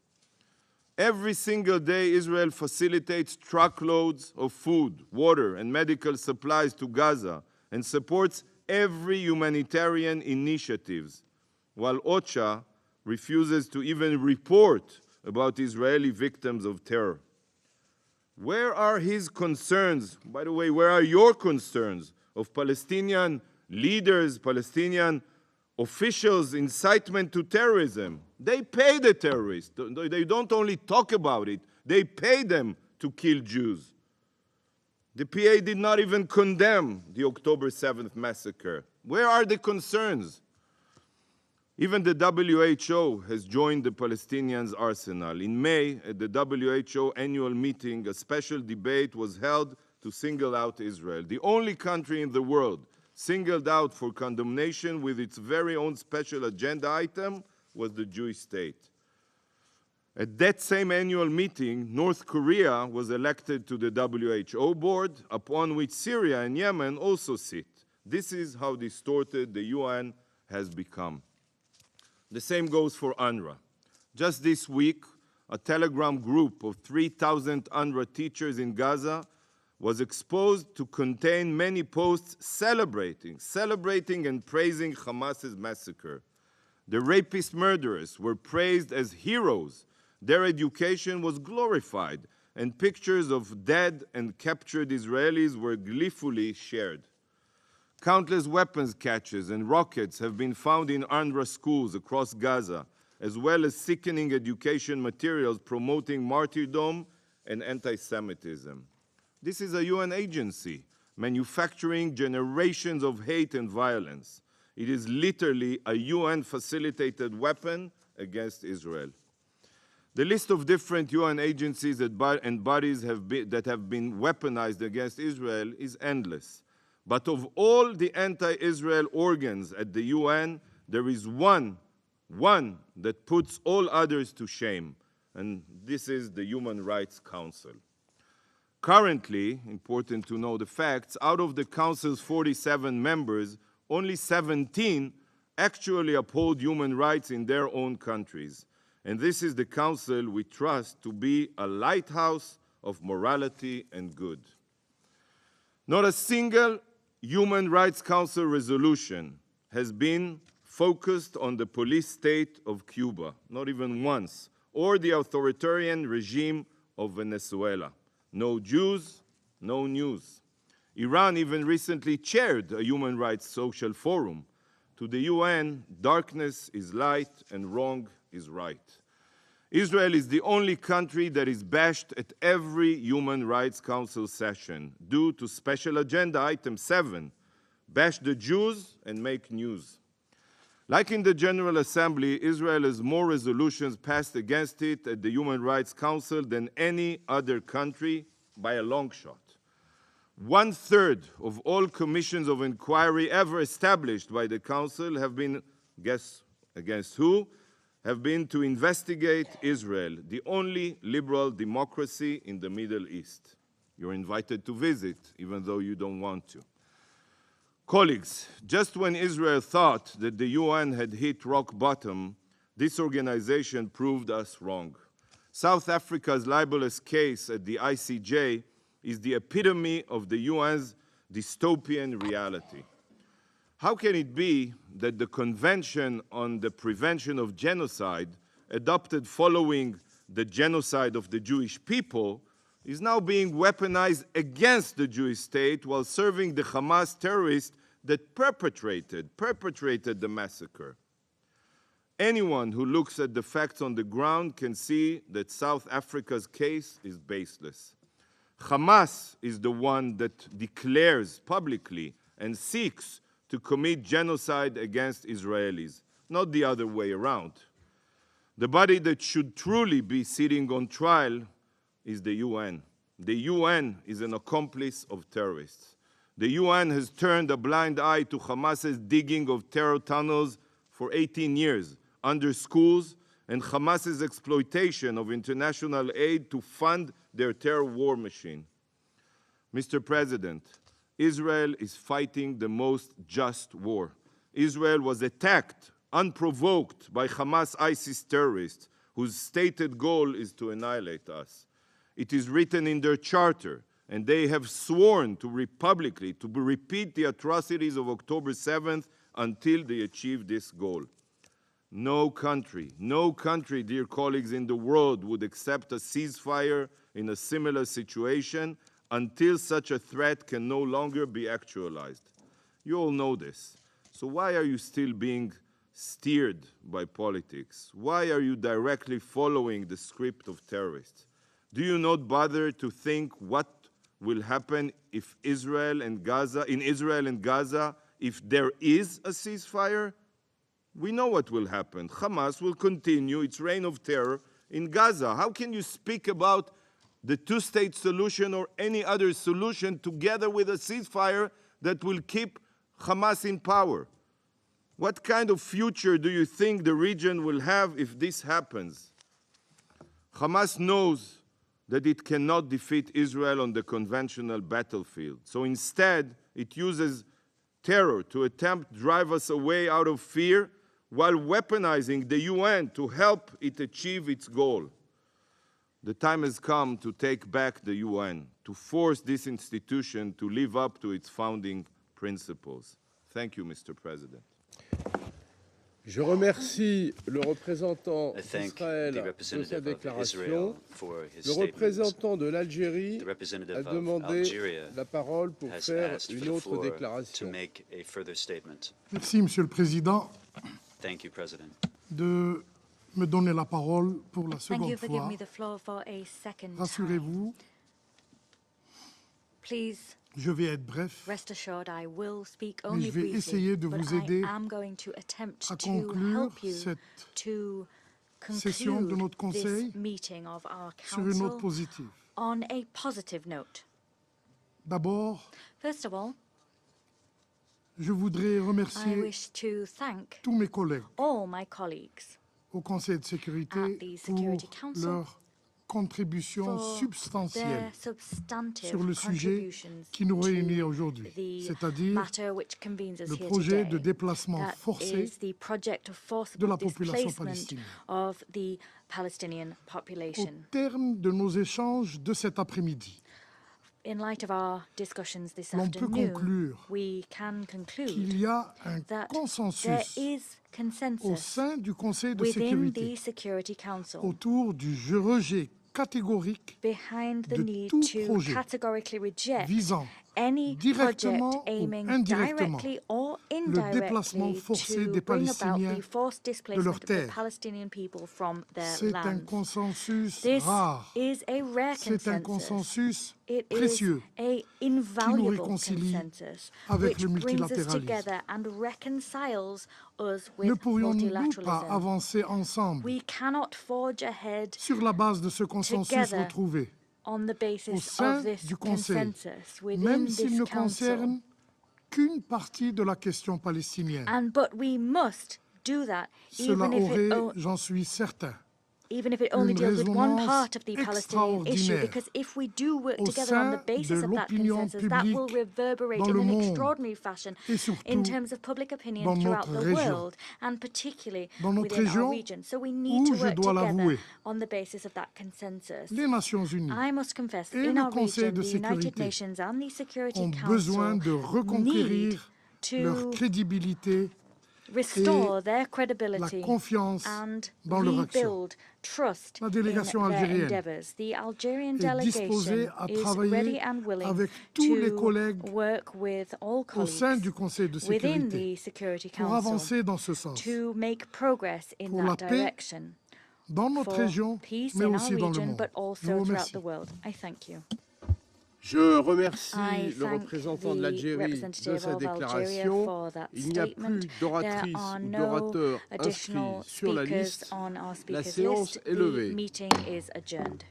Speaker 20: Every single day, Israel facilitates truckloads of food, water, and medical supplies to Gaza and supports every humanitarian initiative, while OCHA refuses to even report about Israeli victims of terror. Where are his concerns? By the way, where are your concerns of Palestinian leaders, Palestinian officials' incitement to terrorism? They pay the terrorists. They don't only talk about it, they pay them to kill Jews. The PA did not even condemn the October 7th massacre. Where are the concerns? Even the WHO has joined the Palestinians' arsenal. In May, at the WHO annual meeting, a special debate was held to single out Israel, the only country in the world singled out for condemnation with its very own special agenda item was the Jewish state. At that same annual meeting, North Korea was elected to the WHO board, upon which Syria and Yemen also sit. This is how distorted the UN has become. The same goes for UNRWA. Just this week, a Telegram group of 3,000 UNRWA teachers in Gaza was exposed to contain many posts celebrating and praising Hamas's massacre. The rapist murderers were praised as heroes. Their education was glorified, and pictures of dead and captured Israelis were gleefully shared. Countless weapons caches and rockets have been found in UNRWA schools across Gaza, as well as sickening education materials promoting martyrdom and anti-Semitism. This is a UN agency manufacturing generations of hate and violence. It is literally a UN-facilitated weapon against Israel. The list of different UN agencies and bodies that have been weaponized against Israel is endless. But of all the anti-Israel organs at the UN, there is one that puts all others to shame, and this is the Human Rights Council. Currently, important to know the facts, out of the Council's 47 members, only 17 actually uphold human rights in their own countries. And this is the Council we trust to be a lighthouse of morality and good. Not a single Human Rights Council resolution has been focused on the police state of Cuba, not even once, or the authoritarian regime of Venezuela. No Jews, no news. Iran even recently chaired a human rights social forum. To the UN, darkness is light and wrong is right. Israel is the only country that is bashed at every Human Rights Council session due to Special Agenda Item 7, bash the Jews and make news. Like in the General Assembly, Israel has more resolutions passed against it at the Human Rights Council than any other country by a long shot. 1/3 of all commissions of inquiry ever established by the Council have been, guess against who, have been to investigate Israel, the only liberal democracy in the Middle East. You're invited to visit, even though you don't want to. Colleagues, just when Israel thought that the UN had hit rock bottom, this organization proved us wrong. South Africa's libelous case at the ICJ is the epitome of the UN's dystopian reality. How can it be that the Convention on the Prevention of Genocide, adopted following the genocide of the Jewish people, is now being weaponized against the Jewish state while serving the Hamas terrorists that perpetrated the massacre? Anyone who looks at the facts on the ground can see that South Africa's case is baseless. Hamas is the one that declares publicly and seeks to commit genocide against Israelis, not the other way around. The body that should truly be sitting on trial is the UN. The UN is an accomplice of terrorists. The UN has turned a blind eye to Hamas's digging of terror tunnels for 18 years under schools and Hamas's exploitation of international aid to fund their terror war machine. Mr. President, Israel is fighting the most just war. Israel was attacked unprovoked by Hamas ISIS terrorists whose stated goal is to annihilate us. It is written in their charter, and they have sworn publicly to repeat the atrocities of October 7th until they achieve this goal. No country, dear colleagues, in the world would accept a ceasefire in a similar situation until such a threat can no longer be actualized. You all know this. So why are you still being steered by politics? Why are you directly following the script of terrorists? Do you not bother to think what will happen if in Israel and Gaza, if there is a ceasefire? We know what will happen. Hamas will continue its reign of terror in Gaza. How can you speak about the two-state solution or any other solution together with a ceasefire that will keep Hamas in power? What kind of future do you think the region will have if this happens? Hamas knows that it cannot defeat Israel on the conventional battlefield. So instead, it uses terror to attempt to drive us away out of fear while weaponizing the UN to help it achieve its goal. The time has come to take back the UN, to force this institution to live up to its founding principles. Thank you, Mr. President.
Speaker 1: Je remercie le représentant d'Israël de sa déclaration. Le représentant de l'Algérie a demandé la parole pour faire une autre déclaration.
Speaker 21: Merci, Monsieur le Président, de me donner la parole pour la seconde fois. Rassurez-vous, je vais être bref, mais je vais essayer de vous aider à conclure cette session de notre Conseil sur une note positive. D'abord, je voudrais remercier tous mes collègues au Conseil de sécurité pour leur
Speaker 7: contributions substantielles sur le sujet qui nous réunit aujourd'hui, c'est-à-dire le projet de déplacement forcé de la population palestinienne. Au terme de nos échanges de cet après-midi,
Speaker 21: in light of our discussions this
Speaker 7: l'on peut
Speaker 21: afternoon,
Speaker 7: conclure
Speaker 21: we can conclude
Speaker 7: qu'il y a un
Speaker 21: that there
Speaker 7: consensus
Speaker 21: is
Speaker 7: au
Speaker 21: consensus
Speaker 7: sein du Conseil de
Speaker 21: within
Speaker 7: sécurité
Speaker 21: the Security Council
Speaker 7: autour du rejet catégorique
Speaker 21: behind the
Speaker 7: de
Speaker 21: need
Speaker 7: tout
Speaker 21: to
Speaker 7: projet
Speaker 21: categorically reject
Speaker 7: visant
Speaker 21: any
Speaker 7: directement
Speaker 21: project aiming
Speaker 7: ou indirectement
Speaker 21: directly or
Speaker 7: le déplacement
Speaker 21: indirectly
Speaker 7: forcé
Speaker 21: to
Speaker 7: des
Speaker 21: bring about
Speaker 7: Palestiniens
Speaker 21: the forced
Speaker 7: de
Speaker 21: displacement
Speaker 7: leurs
Speaker 21: of the
Speaker 7: terres.
Speaker 21: Palestinian people from their
Speaker 7: C'est un
Speaker 21: lands.
Speaker 7: consensus
Speaker 21: This
Speaker 7: rare,
Speaker 21: is a rare
Speaker 7: c'est un
Speaker 21: consensus.
Speaker 7: consensus
Speaker 21: It is
Speaker 7: précieux
Speaker 21: a
Speaker 7: qui nous
Speaker 21: invaluable
Speaker 7: réconcilie
Speaker 21: consensus
Speaker 7: avec
Speaker 21: which
Speaker 7: le
Speaker 21: brings us
Speaker 7: multilatéralisme.
Speaker 21: together and reconciles us
Speaker 7: Ne
Speaker 21: with
Speaker 7: pourrions-nous pas
Speaker 21: multilateralism.
Speaker 7: avancer ensemble
Speaker 21: We cannot forge ahead
Speaker 7: sur la base de ce consensus
Speaker 21: together
Speaker 7: retrouvé
Speaker 21: on the
Speaker 7: au
Speaker 21: basis
Speaker 7: sein
Speaker 21: of this
Speaker 7: du Conseil,
Speaker 21: consensus within
Speaker 7: même s'il
Speaker 21: this
Speaker 7: ne
Speaker 21: council.
Speaker 7: concerne qu'une partie de la question palestinienne?
Speaker 21: But we must do that
Speaker 7: Cela aurait, j'en suis certain,
Speaker 21: even if it only
Speaker 7: une
Speaker 21: deals with one
Speaker 7: résonance
Speaker 21: part of the Palestinian issue,
Speaker 7: extraordinaire
Speaker 21: because if we do work
Speaker 7: au
Speaker 21: together on the
Speaker 7: sein
Speaker 21: basis
Speaker 7: de
Speaker 21: of that
Speaker 7: l'opinion
Speaker 21: consensus, that will
Speaker 7: publique
Speaker 21: reverberate
Speaker 7: dans
Speaker 21: in
Speaker 7: le
Speaker 21: an
Speaker 7: monde
Speaker 21: extraordinary fashion
Speaker 7: et surtout
Speaker 21: in terms of public opinion
Speaker 7: dans
Speaker 21: throughout
Speaker 7: notre
Speaker 21: the
Speaker 7: région.
Speaker 21: world, and particularly
Speaker 7: Dans notre
Speaker 21: within our
Speaker 7: région,
Speaker 21: region. So we need
Speaker 7: où
Speaker 21: to
Speaker 7: je
Speaker 21: work
Speaker 7: dois
Speaker 21: together
Speaker 7: l'avouer,
Speaker 21: on the basis of that consensus.
Speaker 7: les Nations Unies
Speaker 21: I must confess,
Speaker 7: et
Speaker 21: in
Speaker 7: le
Speaker 21: our
Speaker 7: Conseil
Speaker 21: region,
Speaker 7: de
Speaker 21: the United
Speaker 7: sécurité
Speaker 21: Nations and the Security
Speaker 7: ont
Speaker 21: Council
Speaker 7: besoin de
Speaker 21: need
Speaker 7: reconquérir leur
Speaker 21: to
Speaker 7: crédibilité
Speaker 21: restore
Speaker 7: et
Speaker 21: their
Speaker 7: la
Speaker 21: credibility
Speaker 7: confiance
Speaker 21: and
Speaker 7: dans leur action.
Speaker 21: rebuild trust
Speaker 7: La
Speaker 21: in
Speaker 7: délégation
Speaker 21: their
Speaker 7: algérienne
Speaker 21: endeavors. The Algerian
Speaker 7: est disposée
Speaker 21: delegation
Speaker 7: à
Speaker 21: is
Speaker 7: travailler
Speaker 21: ready and willing
Speaker 7: avec tous les
Speaker 21: to
Speaker 7: collègues
Speaker 21: work with all
Speaker 7: au sein
Speaker 21: colleagues
Speaker 7: du Conseil de
Speaker 21: within
Speaker 7: sécurité
Speaker 21: the Security
Speaker 7: pour
Speaker 21: Council
Speaker 7: avancer dans ce sens,
Speaker 21: to make progress in
Speaker 7: pour la
Speaker 21: that
Speaker 7: paix
Speaker 21: direction
Speaker 7: dans notre
Speaker 21: for
Speaker 7: région,
Speaker 21: peace
Speaker 7: mais
Speaker 21: in our
Speaker 7: aussi dans le
Speaker 21: region,
Speaker 7: monde.
Speaker 21: but
Speaker 7: Je vous
Speaker 21: also throughout
Speaker 7: remercie.
Speaker 21: the world. I thank you.
Speaker 1: Je remercie
Speaker 21: I
Speaker 1: le
Speaker 21: thank
Speaker 1: représentant de
Speaker 21: the
Speaker 1: l'Algérie de
Speaker 21: representative
Speaker 1: sa
Speaker 21: of Algeria
Speaker 1: déclaration.
Speaker 21: for that
Speaker 1: Il n'y a
Speaker 21: statement.
Speaker 1: plus
Speaker 21: There
Speaker 1: d'oratrices
Speaker 21: are
Speaker 1: ou
Speaker 21: no
Speaker 1: d'orateurs
Speaker 21: additional
Speaker 1: inscrits sur la
Speaker 21: speakers
Speaker 1: liste.
Speaker 21: on our
Speaker 1: La
Speaker 21: speakers
Speaker 1: séance
Speaker 21: list.
Speaker 1: est
Speaker 21: The
Speaker 1: levée.
Speaker 21: meeting is adjourned.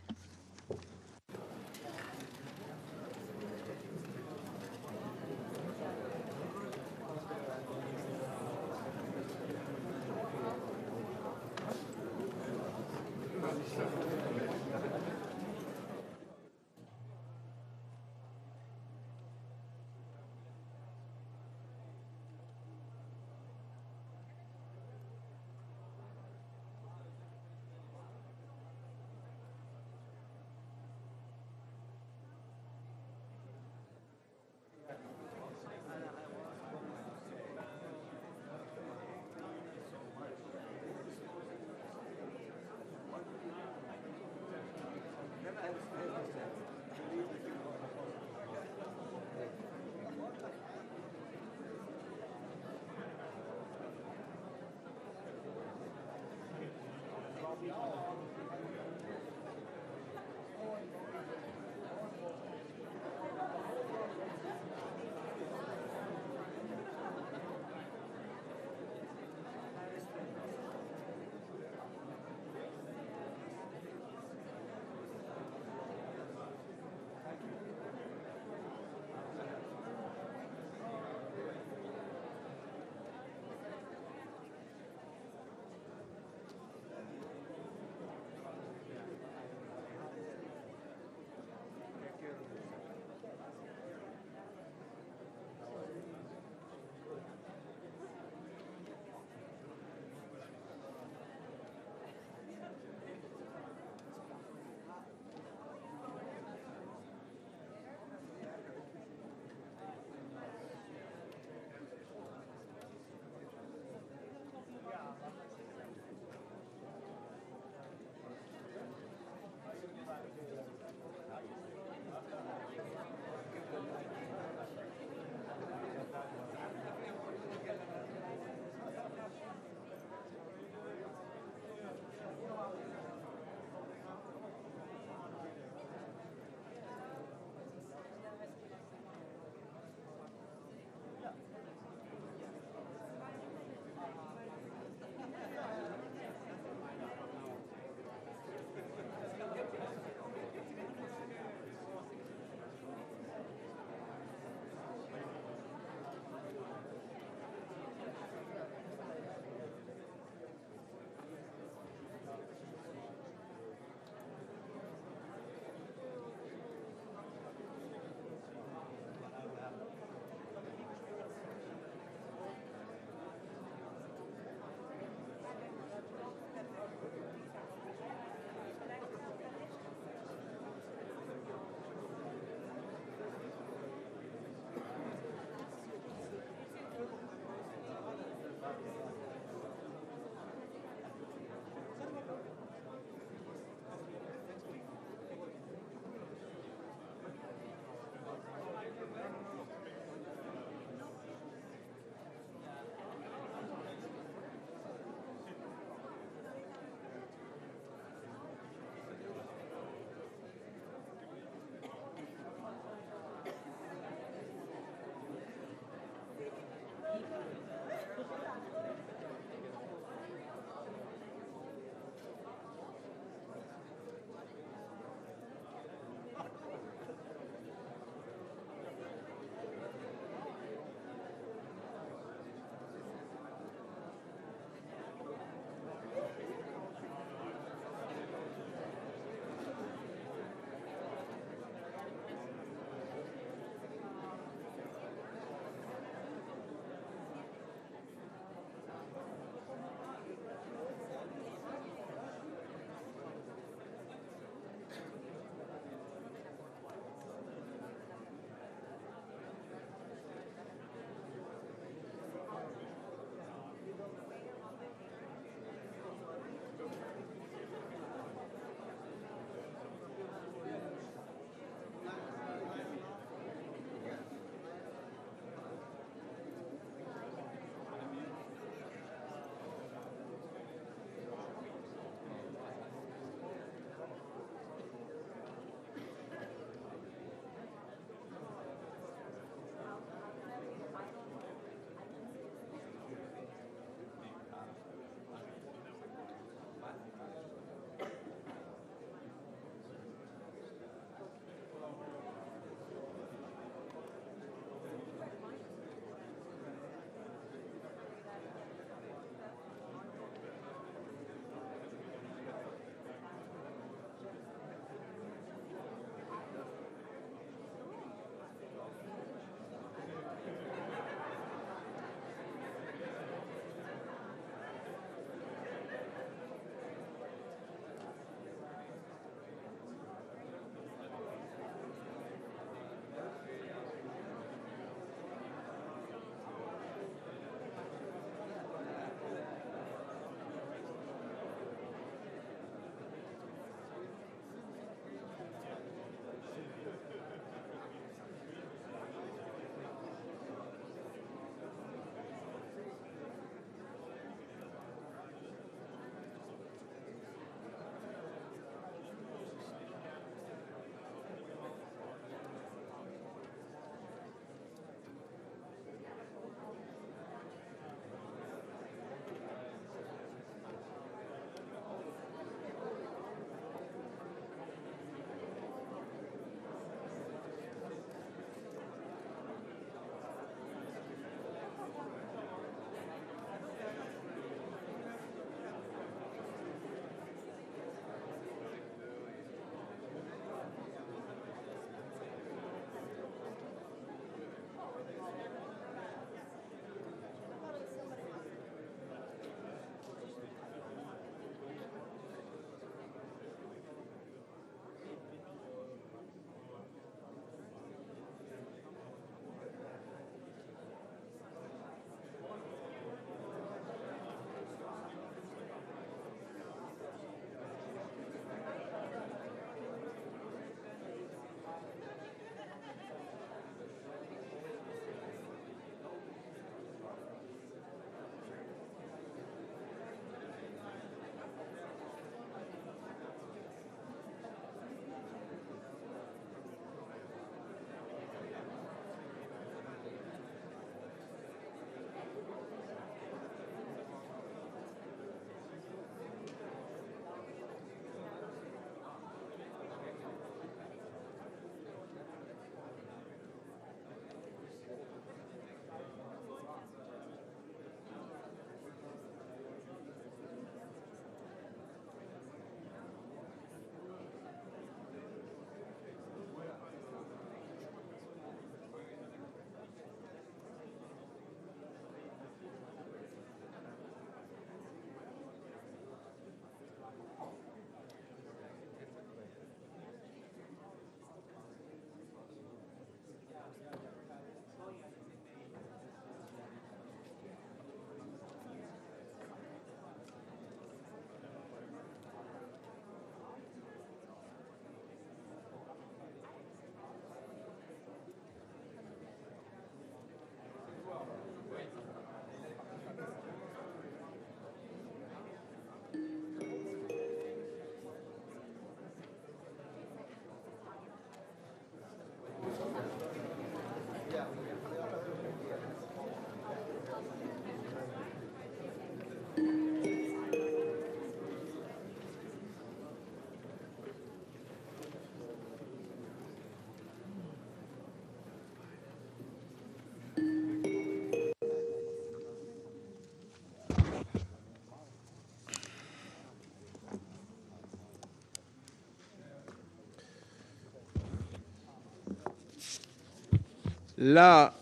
Speaker 1: La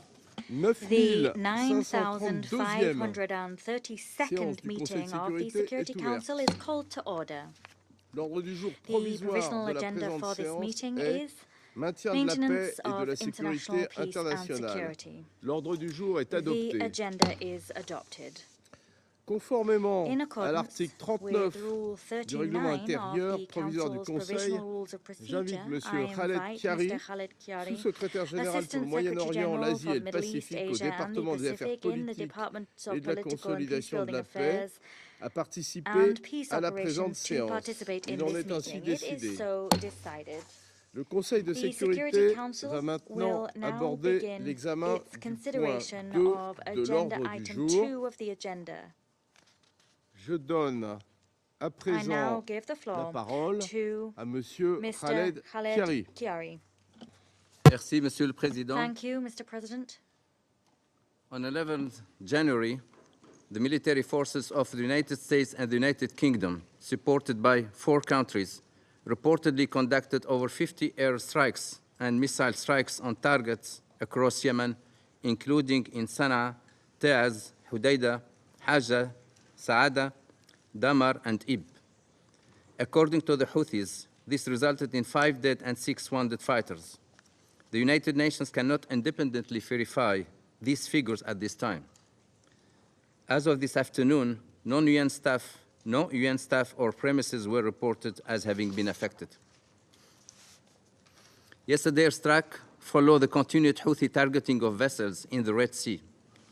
Speaker 21: The
Speaker 1: 9532e
Speaker 21: 9532nd meeting of the Security Council is called to order.
Speaker 1: L'ordre du jour
Speaker 21: The
Speaker 1: provisoire
Speaker 21: provisional
Speaker 1: de la
Speaker 21: agenda
Speaker 1: présente
Speaker 21: for this
Speaker 1: séance
Speaker 21: meeting
Speaker 1: est
Speaker 21: is
Speaker 1: maintien de la paix
Speaker 21: maintenance
Speaker 1: et de
Speaker 21: of
Speaker 1: la sécurité
Speaker 21: international peace and
Speaker 1: internationale.
Speaker 21: security.
Speaker 1: L'ordre du jour est
Speaker 21: The
Speaker 1: adopté.
Speaker 21: agenda is adopted.
Speaker 1: Conformément
Speaker 21: In
Speaker 1: à
Speaker 21: accordance
Speaker 1: l'article
Speaker 21: with
Speaker 1: 39
Speaker 21: Rule
Speaker 1: du règlement
Speaker 21: 39
Speaker 1: intérieur
Speaker 21: of the
Speaker 1: provisoire du
Speaker 21: Council's
Speaker 1: Conseil,
Speaker 21: Provisional Rules of
Speaker 1: j'invite
Speaker 21: Procedure,
Speaker 1: M.
Speaker 21: I
Speaker 1: Khaled
Speaker 21: invite
Speaker 1: Kiari,
Speaker 21: Mr. Khaled Kiari,
Speaker 1: sous-secrétaire général pour le
Speaker 21: Assistant Secretary
Speaker 1: Moyen-Orient,
Speaker 21: General
Speaker 1: l'Asie
Speaker 21: for
Speaker 1: et
Speaker 21: the
Speaker 1: le
Speaker 21: Middle East,
Speaker 1: Pacifique au
Speaker 21: Asia and the
Speaker 1: département des affaires
Speaker 21: Pacific in the
Speaker 1: politiques
Speaker 21: Department
Speaker 1: et
Speaker 21: of
Speaker 1: de la
Speaker 21: Political and
Speaker 1: consolidation de
Speaker 21: Peacebuilding
Speaker 1: la paix,
Speaker 21: Affairs
Speaker 1: à participer
Speaker 21: and peace
Speaker 1: à la présente
Speaker 21: operations to
Speaker 1: séance.
Speaker 21: participate in
Speaker 1: Il en
Speaker 21: this
Speaker 1: est ainsi
Speaker 21: meeting. It
Speaker 1: décidé.
Speaker 21: is so decided.
Speaker 1: Le Conseil de
Speaker 21: The Security
Speaker 1: sécurité
Speaker 21: Council
Speaker 1: va maintenant
Speaker 21: will now
Speaker 1: aborder
Speaker 21: begin
Speaker 1: l'examen
Speaker 21: its
Speaker 1: du point
Speaker 21: consideration
Speaker 1: 2
Speaker 21: of
Speaker 1: de
Speaker 21: agenda
Speaker 1: l'ordre du
Speaker 21: item
Speaker 1: jour.
Speaker 21: 2 of the agenda.
Speaker 1: Je donne à
Speaker 21: I now
Speaker 1: présent
Speaker 21: give the
Speaker 1: la
Speaker 21: floor
Speaker 1: parole
Speaker 21: to
Speaker 1: à Monsieur
Speaker 21: Mr.
Speaker 1: Khaled
Speaker 21: Khaled
Speaker 1: Kiari.
Speaker 21: Kiari.
Speaker 12: Merci, Monsieur le Président.
Speaker 21: Thank you, Mr. President.
Speaker 12: On 11th January, the military forces of the United States and the United Kingdom, supported by 4 countries, reportedly conducted over 50 air strikes and missile strikes on targets across Yemen, including in Sana'a, Taiz, Hudaydah, Hajjah, Saada, Damar, and Ib. According to the Houthis, this resulted in 5 dead and 6 wounded fighters. The United Nations cannot independently verify these figures at this time. As of this afternoon, no UN staff or premises were reported as having been affected. Yesterday's strike followed the continued Houthi targeting of vessels in the Red Sea,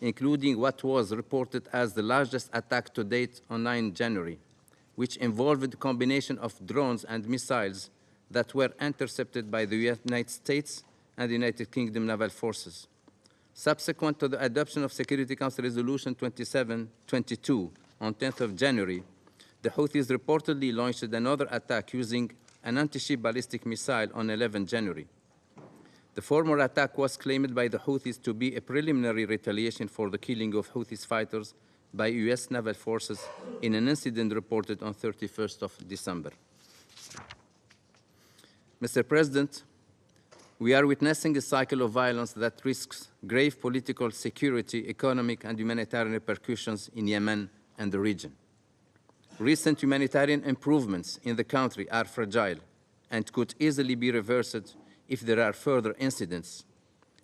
Speaker 12: including what was reported as the largest attack to date on 9 January, which involved a combination of drones and missiles that were intercepted by the United States and the United Kingdom naval forces. Subsequent to the adoption of Security Council Resolution 2722 on 10th of January, the Houthis reportedly launched another attack using an anti-ship ballistic missile on 11 January. The former attack was claimed by the Houthis to be a preliminary retaliation for the killing of Houthis fighters by U.S. naval forces in an incident reported on 31st of December. Mr. President, we are witnessing a cycle of violence that risks grave political, security, economic, and humanitarian repercussions in Yemen and the region. Recent humanitarian improvements in the country are fragile and could easily be reversed if there are further incidents,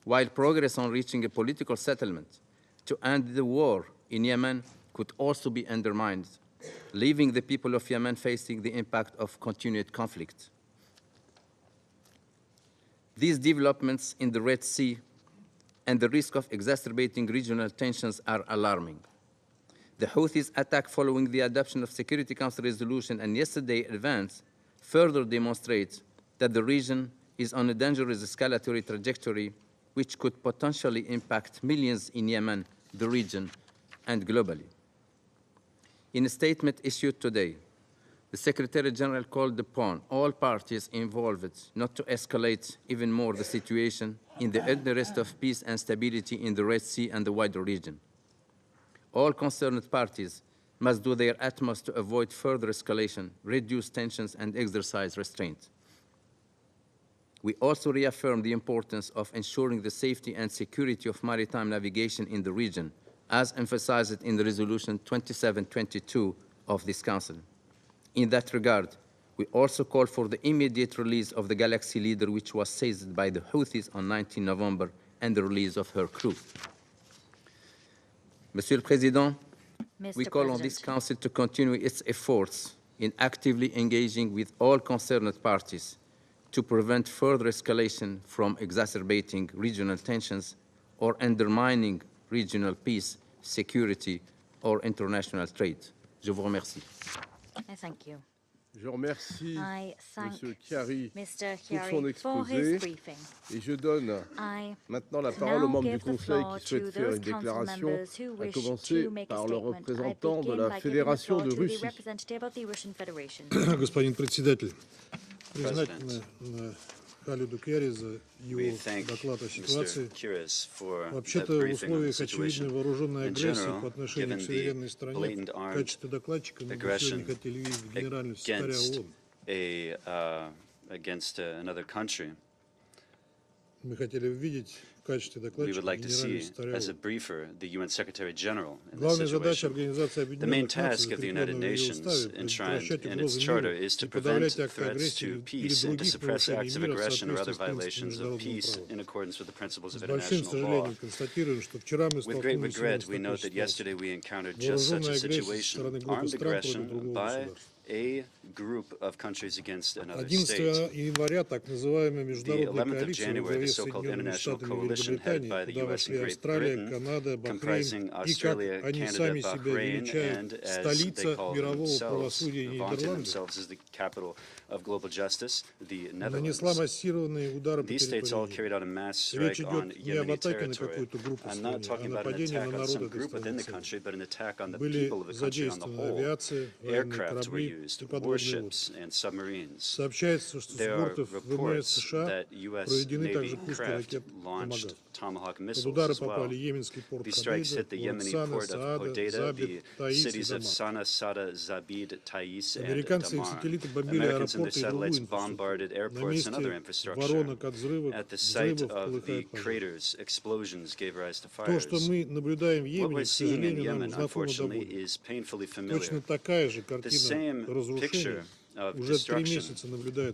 Speaker 12: while progress on reaching a political settlement to end the war in Yemen could also be undermined, leaving the people of Yemen facing the impact of continued conflict. These developments in the Red Sea and the risk of exacerbating regional tensions are alarming. The Houthis' attack following the adoption of Security Council resolution and yesterday's events further demonstrates that the region is on a dangerous escalatory trajectory which could potentially impact millions in Yemen, the region, and globally. In a statement issued today, the Secretary General called upon all parties involved not to escalate even more the situation in the interest of peace and stability in the Red Sea and the wider region. All concerned parties must do their utmost to avoid further escalation, reduce tensions, and exercise restraint. We also reaffirm the importance of ensuring the safety and security of maritime navigation in the region, as emphasized in the Resolution 2722 of this Council. In that regard, we also call for the immediate release of the Galaxy Leader, which was seized by the Houthis on 19 November, and the release of her crew. Monsieur le Président, we call on this Council to continue its efforts in actively engaging with all concerned parties to prevent further escalation from exacerbating regional tensions or undermining regional peace, security, or international trade. Je vous remercie.
Speaker 21: I thank you.
Speaker 1: Je remercie
Speaker 21: I thank
Speaker 1: M. Chiari
Speaker 21: Mr.
Speaker 1: pour son
Speaker 21: Chiari for his
Speaker 1: exposé
Speaker 21: briefing.
Speaker 1: et je donne maintenant la parole aux membres du Conseil qui souhaitent faire une déclaration, à commencer par le représentant de la Fédération de Russie.
Speaker 7: Господин председатель, признательны Халиду Керри за его доклад о ситуации. Вообще-то в условиях очевидной вооруженной агрессии по отношению к суверенной стране в качестве докладчика мы бы сегодня хотели видеть генерального секретаря ООН. Мы хотели видеть
Speaker 3: we would like to see as a briefer the UN Secretary General in this situation. The main task of the United Nations, enshrined in its charter, is to prevent threats to peace and to suppress acts of aggression or other violations of peace in accordance with the principles of international law. With great regret, we note that yesterday we encountered just such a situation, armed aggression by a group of countries against another state. The 11th of January, the so-called international coalition headed by the U.S. and Great Britain, comprising Australia, Canada, Bahrain, and as they call themselves, vaunting themselves as the capital of global justice, the Netherlands. These states all carried out a mass strike on Yemeni territory. I'm not talking about an attack on some group within the country, but an attack on the people of the country on the whole. Aircraft were used, warships and submarines. There are reports that U.S. Navy craft launched Tomahawk missiles as well. These strikes hit the Yemeni port of Hodeidah, the cities of Sana, Sada, Zabid, Taiz, and Damar. Americans and their satellites bombarded airports and other infrastructure. At the site of the craters, explosions gave rise to fires. What we're seeing in Yemen, unfortunately, is painfully familiar. The same picture of destruction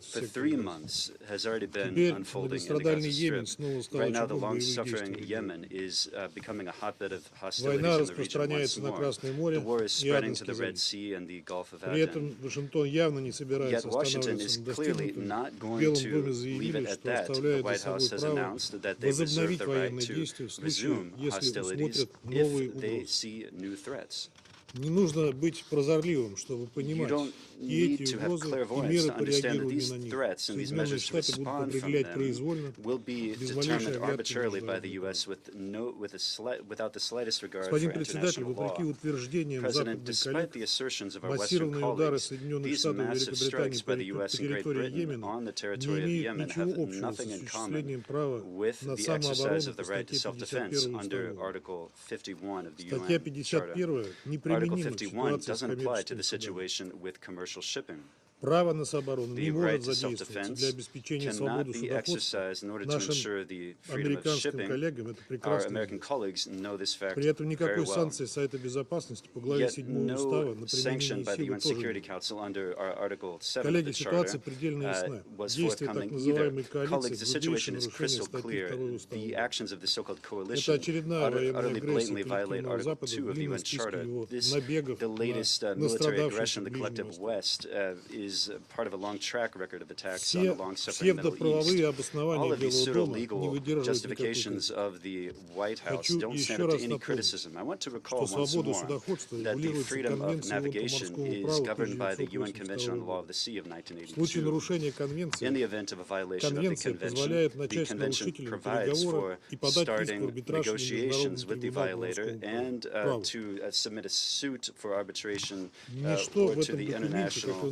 Speaker 3: for 3 months has already been unfolding in the Gaza Strip. Right now, the long-suffering Yemen is becoming a hotbed of hostilities in the region once more. The war is spreading to the Red Sea and the Gulf of Aden. Yet Washington is clearly not going to leave it at that. The White House has announced that they reserve the right to resume hostilities if they see new threats. You don't need to have clairvoyance to understand that these threats and these measures to respond from them will be determined arbitrarily by the U.S. without the slightest regard for international law. President, despite the assertions of our Western colleagues, these massive strikes by the U.S. and Great Britain on the territory of Yemen have nothing in common with the exercise of the right to self-defense under Article 51 of the UN Charter. Article 51 doesn't apply to the situation with commercial shipping. The right to self-defense cannot be exercised in order to ensure the freedom of shipping. Our American colleagues know this fact very well. Yet no sanction by the UN Security Council under our Article 7 of the Charter was forthcoming either. Colleagues, the situation is crystal clear. The actions of the so-called coalition utterly blatantly violate Article 2 of the UN Charter. The latest military aggression of the collective West is part of a long track record of attacks on the long-suffering Middle East. All of these pseudo-legal justifications of the White House don't stand up to any criticism. I want to recall once more that the freedom of navigation is governed by the UN Convention on the Law of the Sea of 1982. In the event of a violation of the convention provides for starting negotiations with the violator and to submit a suit for arbitration or to the International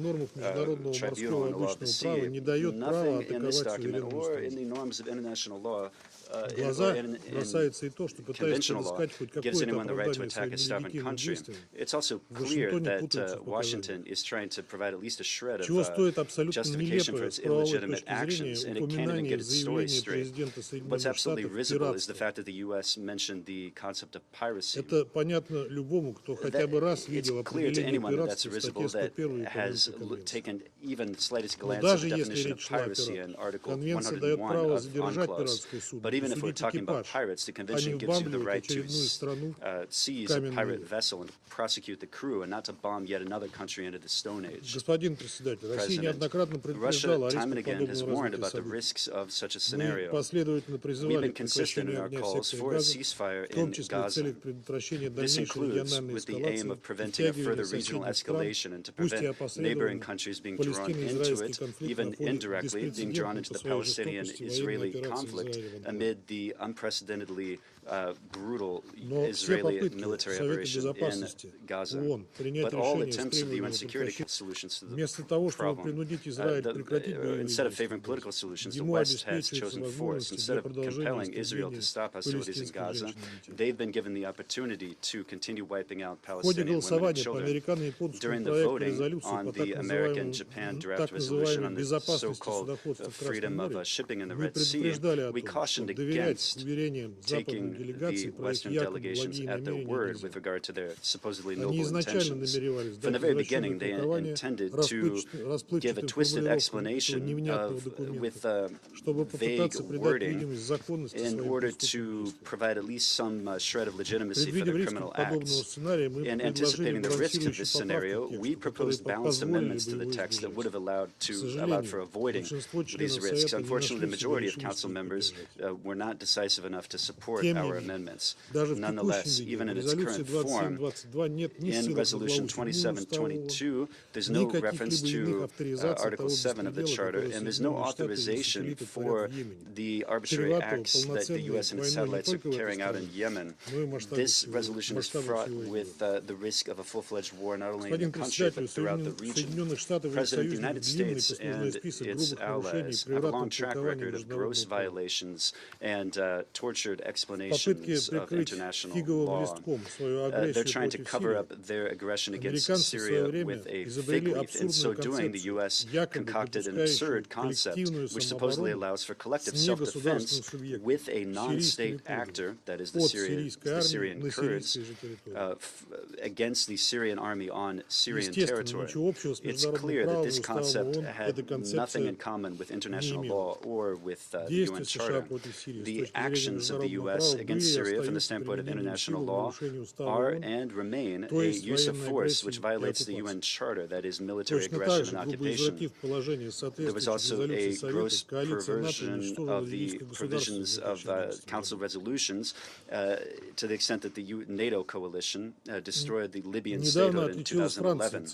Speaker 3: Tribunal on the Law of the Sea. Nothing in this document or in the norms of international law or in conventional law gives anyone the right to attack a sovereign country. It's also clear that Washington is trying to provide at least a shred of justification for its illegitimate actions, and it can't even get its story straight. What's absolutely risible is the fact that the U.S. mentioned the concept of piracy. It's clear to anyone that's risible that has taken even the slightest glance at the definition of piracy in Article 101 of UNCLOS. But even if we're talking about pirates, the convention gives you the right to seize a pirate vessel and prosecute the crew and not to bomb yet another country into the Stone Age. President, Russia time and again has warned about the risks of such a scenario. We've been consistent in our calls for a ceasefire in Gaza. This includes with the aim of preventing a further regional escalation and to prevent neighboring countries being drawn into it, even indirectly being drawn into the Palestinian-Israeli conflict amid the unprecedentedly brutal Israeli military operation in Gaza. But all attempts of the UN security solutions to the problem, instead of favoring political solutions, the West has chosen force. Instead of compelling Israel to stop hostilities in Gaza, they've been given the opportunity to continue wiping out Palestinian women and children. During the voting on the American-Japan draft resolution on the so-called freedom of shipping in the Red Sea, we cautioned against taking the Western delegations at their word with regard to their supposedly noble intentions. From the very beginning, they intended to give a twisted explanation with vague wording in order to provide at least some shred of legitimacy for their criminal acts. In anticipating the risks of this scenario, we proposed balanced amendments to the text that would have allowed for avoiding these risks. Unfortunately, the majority of Council members were not decisive enough to support our amendments. Nonetheless, even in its current form, in Resolution 2722, there's no reference to Article 7 of the Charter, and there's no authorization for the arbitrary acts that the U.S. and its satellites are carrying out in Yemen. This resolution is fraught with the risk of a full-fledged war, not only in the country, but throughout the region. President, the United States and its allies have a long track record of gross violations and tortured explanations of international law. They're trying to cover up their aggression against Syria with a fig leaf. In so doing, the U.S. concocted an absurd concept which supposedly allows for collective self-defense with a non-state actor, that is the Syrian Kurds, against the Syrian army on Syrian territory. It's clear that this concept had nothing in common with international law or with the UN Charter. The actions of the U.S. against Syria from the standpoint of international law are and remain a use of force which violates the UN Charter, that is military aggression and occupation. There was also a gross perversion of the provisions of Council resolutions to the extent that the NATO coalition destroyed the Libyan statehood in 2011.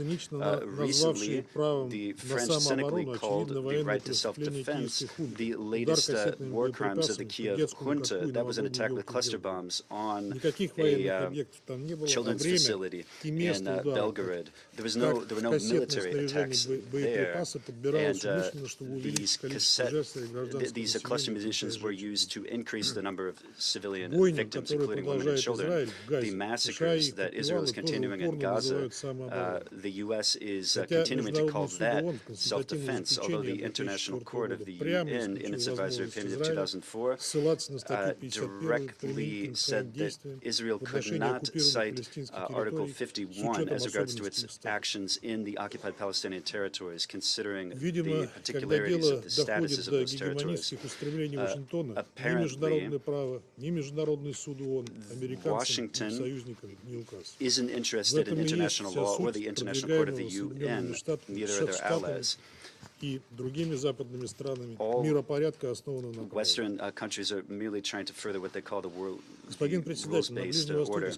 Speaker 3: Recently, the French cynically called the right to self-defense the latest war crimes of the Kiev junta. That was an attack with cluster bombs on a children's facility in Belgorod. There were no military attacks there, and these cluster munitions were used to increase the number of civilian victims, including women and children. The massacres that Israel is continuing in Gaza, the U.S. is continuing to call that self-defense, although the International Court of the UN, in its advisory opinion of 2004, directly said that Israel could not cite Article 51 as regards to its actions in the occupied Palestinian territories, considering the particularities of the statuses of those territories. Apparently, Washington isn't interested in international law or the International Court of the UN, neither are their allies. All Western countries are merely trying to further what they call the rules-based order.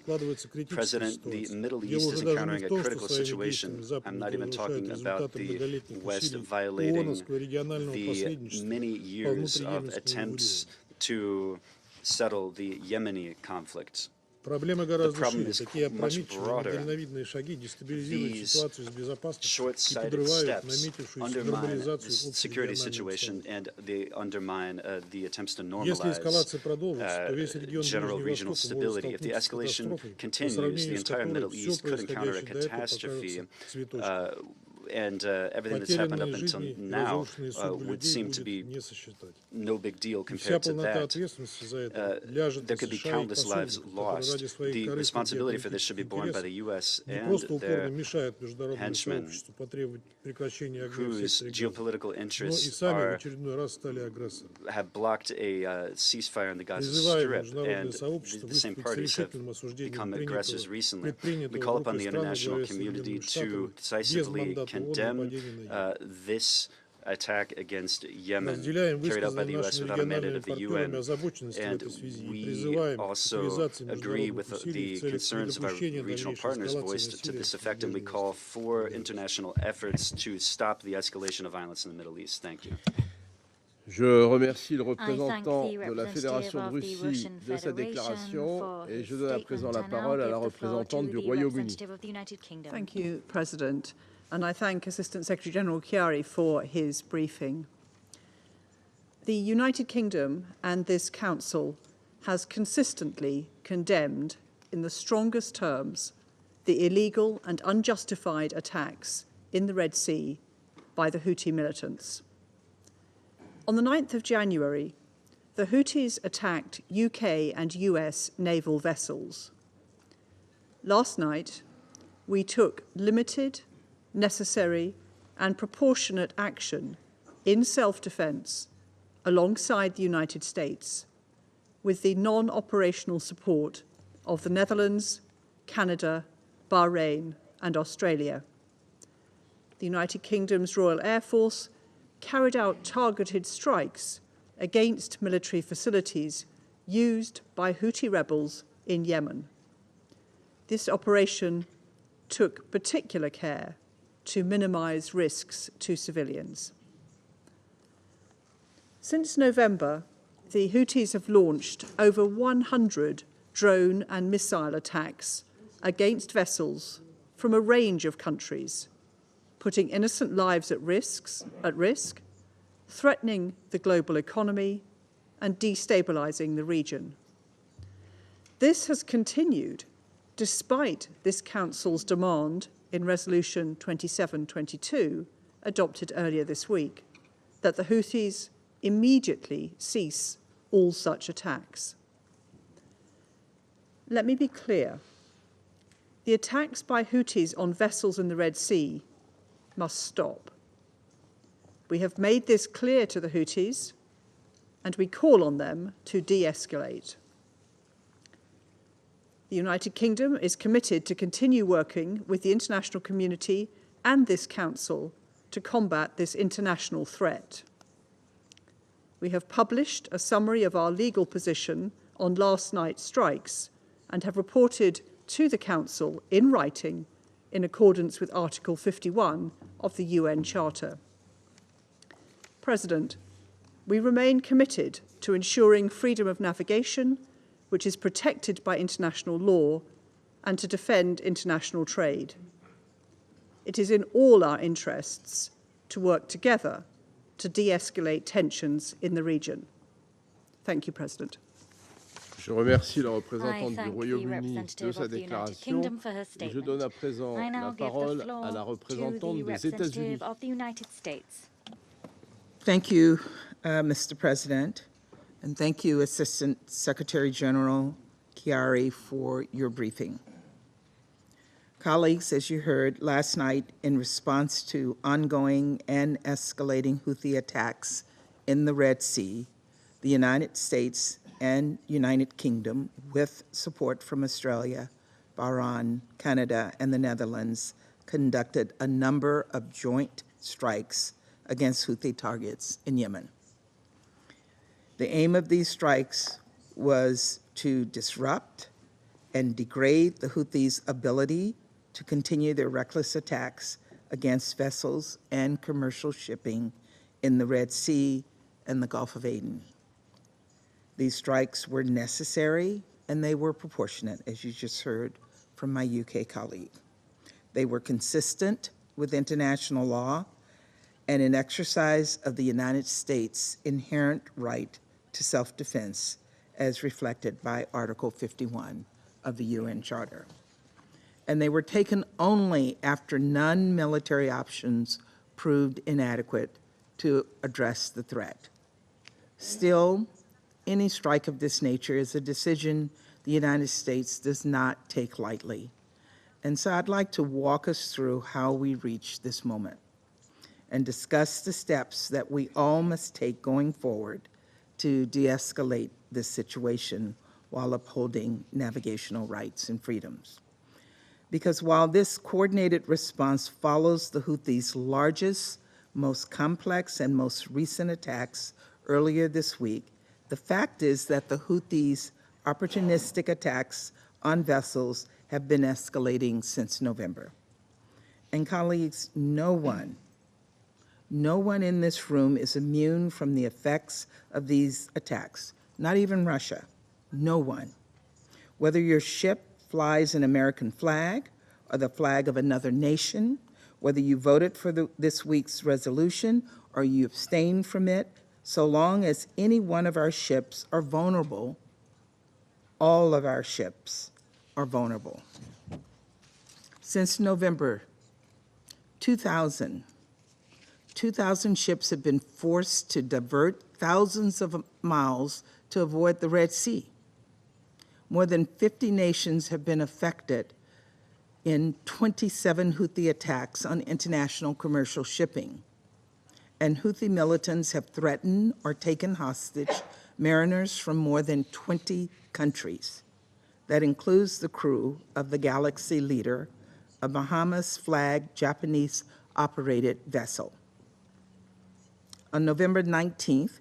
Speaker 3: President, the Middle East is encountering a critical situation. I'm not even talking about the West violating the many years of attempts to settle the Yemeni conflict. The problem is much broader. These short-sighted steps undermine the security situation, and they undermine the attempts to normalize general regional stability. If the escalation continues, the entire Middle East could encounter a catastrophe. And everything that's happened up until now would seem to be no big deal compared to that. There could be countless lives lost. The responsibility for this should be borne by the U.S. and their henchmen, whose geopolitical interests have blocked a ceasefire in the Gaza Strip, and the same parties have become aggressors recently. We call upon the international community to decisively condemn this attack against Yemen carried out by the U.S. without a mandate of the UN, and we also agree with the concerns of our regional partners voiced to this effect, and we call for international efforts to stop the escalation of violence in the Middle East. Thank you.
Speaker 1: Je remercie le représentant de la Fédération de Russie de sa déclaration et je donne à présent la parole à la représentante du Royaume-Uni.
Speaker 9: Thank you, President. And I thank Assistant Secretary General Chiari for his briefing. The United Kingdom and this Council has consistently condemned in the strongest terms the illegal and unjustified attacks in the Red Sea by the Houthi militants. On the 9th of January, the Houthis attacked UK and US naval vessels. Last night, we took limited, necessary, and proportionate action in self-defense alongside the United States with the non-operational support of the Netherlands, Canada, Bahrain, and Australia. The United Kingdom's Royal Air Force carried out targeted strikes against military facilities used by Houthi rebels in Yemen. This operation took particular care to minimize risks to civilians. Since November, the Houthis have launched over 100 drone and missile attacks against vessels from a range of countries, putting innocent lives at risk, threatening the global economy, and destabilizing the region. This has continued despite this Council's demand in Resolution 2722, adopted earlier this week, that the Houthis immediately cease all such attacks. Let me be clear. The attacks by Houthis on vessels in the Red Sea must stop. We have made this clear to the Houthis, and we call on them to de-escalate. The United Kingdom is committed to continue working with the international community and this Council to combat this international threat. We have published a summary of our legal position on last night's strikes and have reported to the Council in writing in accordance with Article 51 of the UN Charter. President, we remain committed to ensuring freedom of navigation, which is protected by international law, and to defend international trade. It is in all our interests to work together to de-escalate tensions in the region. Thank you, President.
Speaker 1: Je remercie la représentante du Royaume-Uni de sa déclaration et je donne à présent la parole à la représentante des États-Unis.
Speaker 5: Thank you, Mr. President, and thank you, Assistant Secretary General Chiari, for your briefing. Colleagues, as you heard last night, in response to ongoing and escalating Houthi attacks in the Red Sea, the United States and United Kingdom, with support from Australia, Bahrain, Canada, and the Netherlands, conducted a number of joint strikes against Houthi targets in Yemen. The aim of these strikes was to disrupt and degrade the Houthis' ability to continue their reckless attacks against vessels and commercial shipping in the Red Sea and the Gulf of Aden. These strikes were necessary and they were proportionate, as you just heard from my UK colleague. They were consistent with international law and an exercise of the United States' inherent right to self-defense as reflected by Article 51 of the UN Charter. And they were taken only after non-military options proved inadequate to address the threat. Still, any strike of this nature is a decision the United States does not take lightly. And so I'd like to walk us through how we reached this moment and discuss the steps that we all must take going forward to de-escalate this situation while upholding navigational rights and freedoms. Because while this coordinated response follows the Houthis' largest, most complex, and most recent attacks earlier this week, the fact is that the Houthis' opportunistic attacks on vessels have been escalating since November. And colleagues, no one No one in this room is immune from the effects of these attacks, not even Russia. No one. Whether your ship flies an American flag or the flag of another nation, whether you voted for this week's resolution or you abstained from it, so long as any one of our ships are vulnerable, all of our ships are vulnerable. Since November 2000 ships have been forced to divert thousands of miles to avoid the Red Sea. More than 50 nations have been affected in 27 Houthi attacks on international commercial shipping. And Houthi militants have threatened or taken hostage mariners from more than 20 countries. That includes the crew of the Galaxy Leader, a Bahamas-flagged Japanese-operated vessel. On November 19th,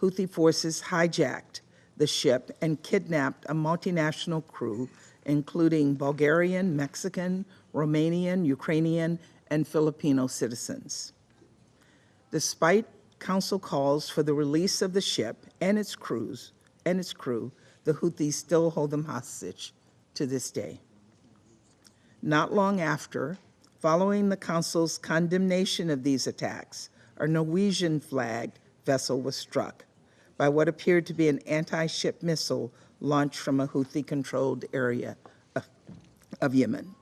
Speaker 5: Houthi forces hijacked the ship and kidnapped a multinational crew, including Bulgarian, Mexican, Romanian, Ukrainian, and Filipino citizens. Despite council calls for the release of the ship and its crew, the Houthis still hold them hostage to this day. Not long after, following the council's condemnation of these attacks, a Norwegian-flagged vessel was struck by what appeared to be an anti-ship missile launched from a Houthi-controlled area of Yemen.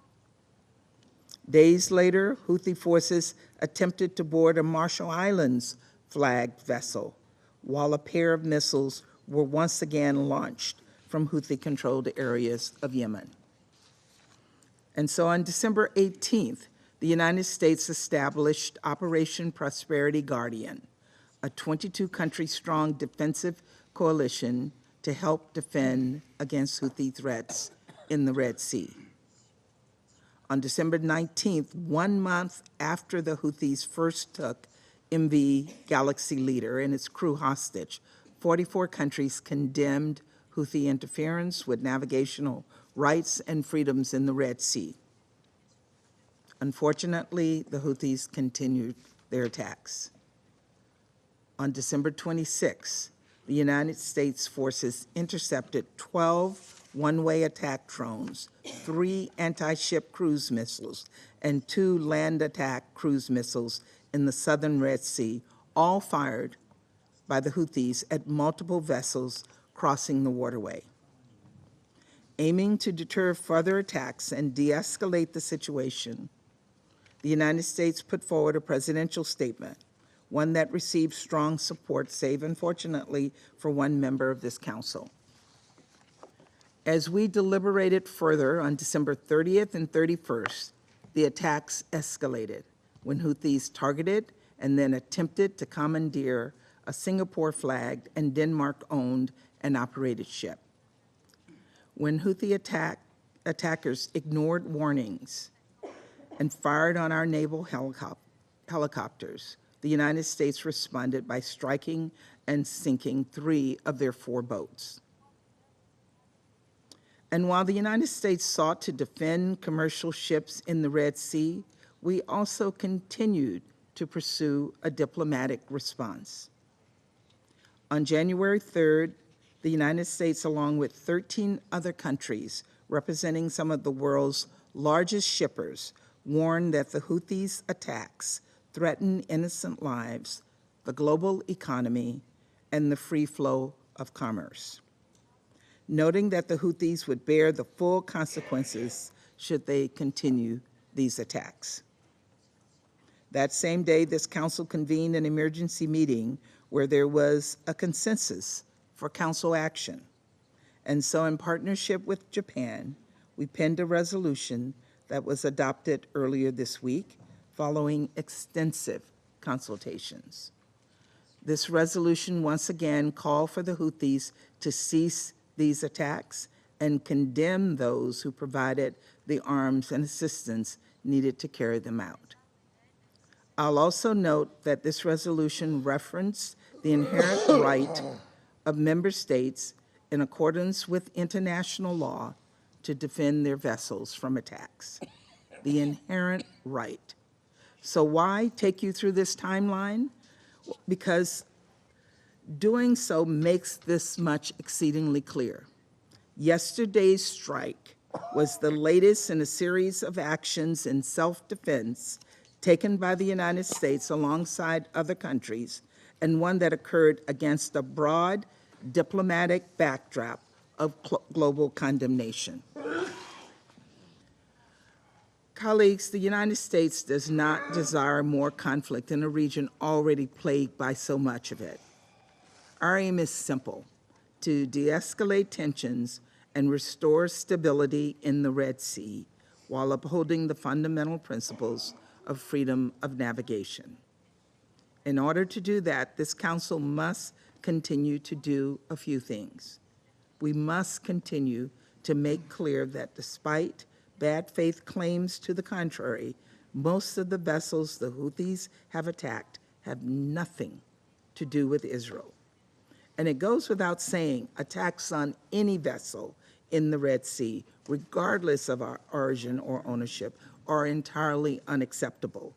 Speaker 5: Days later, Houthi forces attempted to board a Marshall Islands-flagged vessel, while a pair of missiles were once again launched from Houthi-controlled areas of Yemen. And so on December 18th, the United States established Operation Prosperity Guardian, a 22-country-strong defensive coalition to help defend against Houthi threats in the Red Sea. On December 19th, 1 month after the Houthis first took MV Galaxy Leader and its crew hostage, 44 countries condemned Houthi interference with navigational rights and freedoms in the Red Sea. Unfortunately, the Houthis continued their attacks. On December 26, the United States forces intercepted 12 one-way attack drones, 3 anti-ship cruise missiles, and 2 land attack cruise missiles in the southern Red Sea, all fired by the Houthis at multiple vessels crossing the waterway. Aiming to deter further attacks and de-escalate the situation, the United States put forward a presidential statement, one that received strong support, save unfortunately for one member of this council. As we deliberated further on December 30th and 31st, the attacks escalated when Houthis targeted and then attempted to commandeer a Singapore-flagged and Denmark-owned and operated ship. When Houthi attackers ignored warnings and fired on our naval helicopters, the United States responded by striking and sinking 3 of their 4 boats. And while the United States sought to defend commercial ships in the Red Sea, we also continued to pursue a diplomatic response. On January 3rd, the United States, along with 13 other countries representing some of the world's largest shippers, warned that the Houthis' attacks threaten innocent lives, the global economy, and the free flow of commerce, noting that the Houthis would bear the full consequences should they continue these attacks. That same day, this council convened an emergency meeting where there was a consensus for council action. And so in partnership with Japan, we penned a resolution that was adopted earlier this week following extensive consultations. This resolution once again called for the Houthis to cease these attacks and condemn those who provided the arms and assistance needed to carry them out. I'll also note that this resolution referenced the inherent right of member states in accordance with international law to defend their vessels from attacks. The inherent right. So why take you through this timeline? Because doing so makes this much exceedingly clear. Yesterday's strike was the latest in a series of actions in self-defense taken by the United States alongside other countries, and one that occurred against a broad diplomatic backdrop of global condemnation. Colleagues, the United States does not desire more conflict in a region already plagued by so much of it. Our aim is simple: to de-escalate tensions and restore stability in the Red Sea while upholding the fundamental principles of freedom of navigation. In order to do that, this Council must continue to do a few things. We must continue to make clear that despite bad faith claims to the contrary, most of the vessels the Houthis have attacked have nothing to do with Israel. And it goes without saying, attacks on any vessel in the Red Sea, regardless of our origin or ownership, are entirely unacceptable.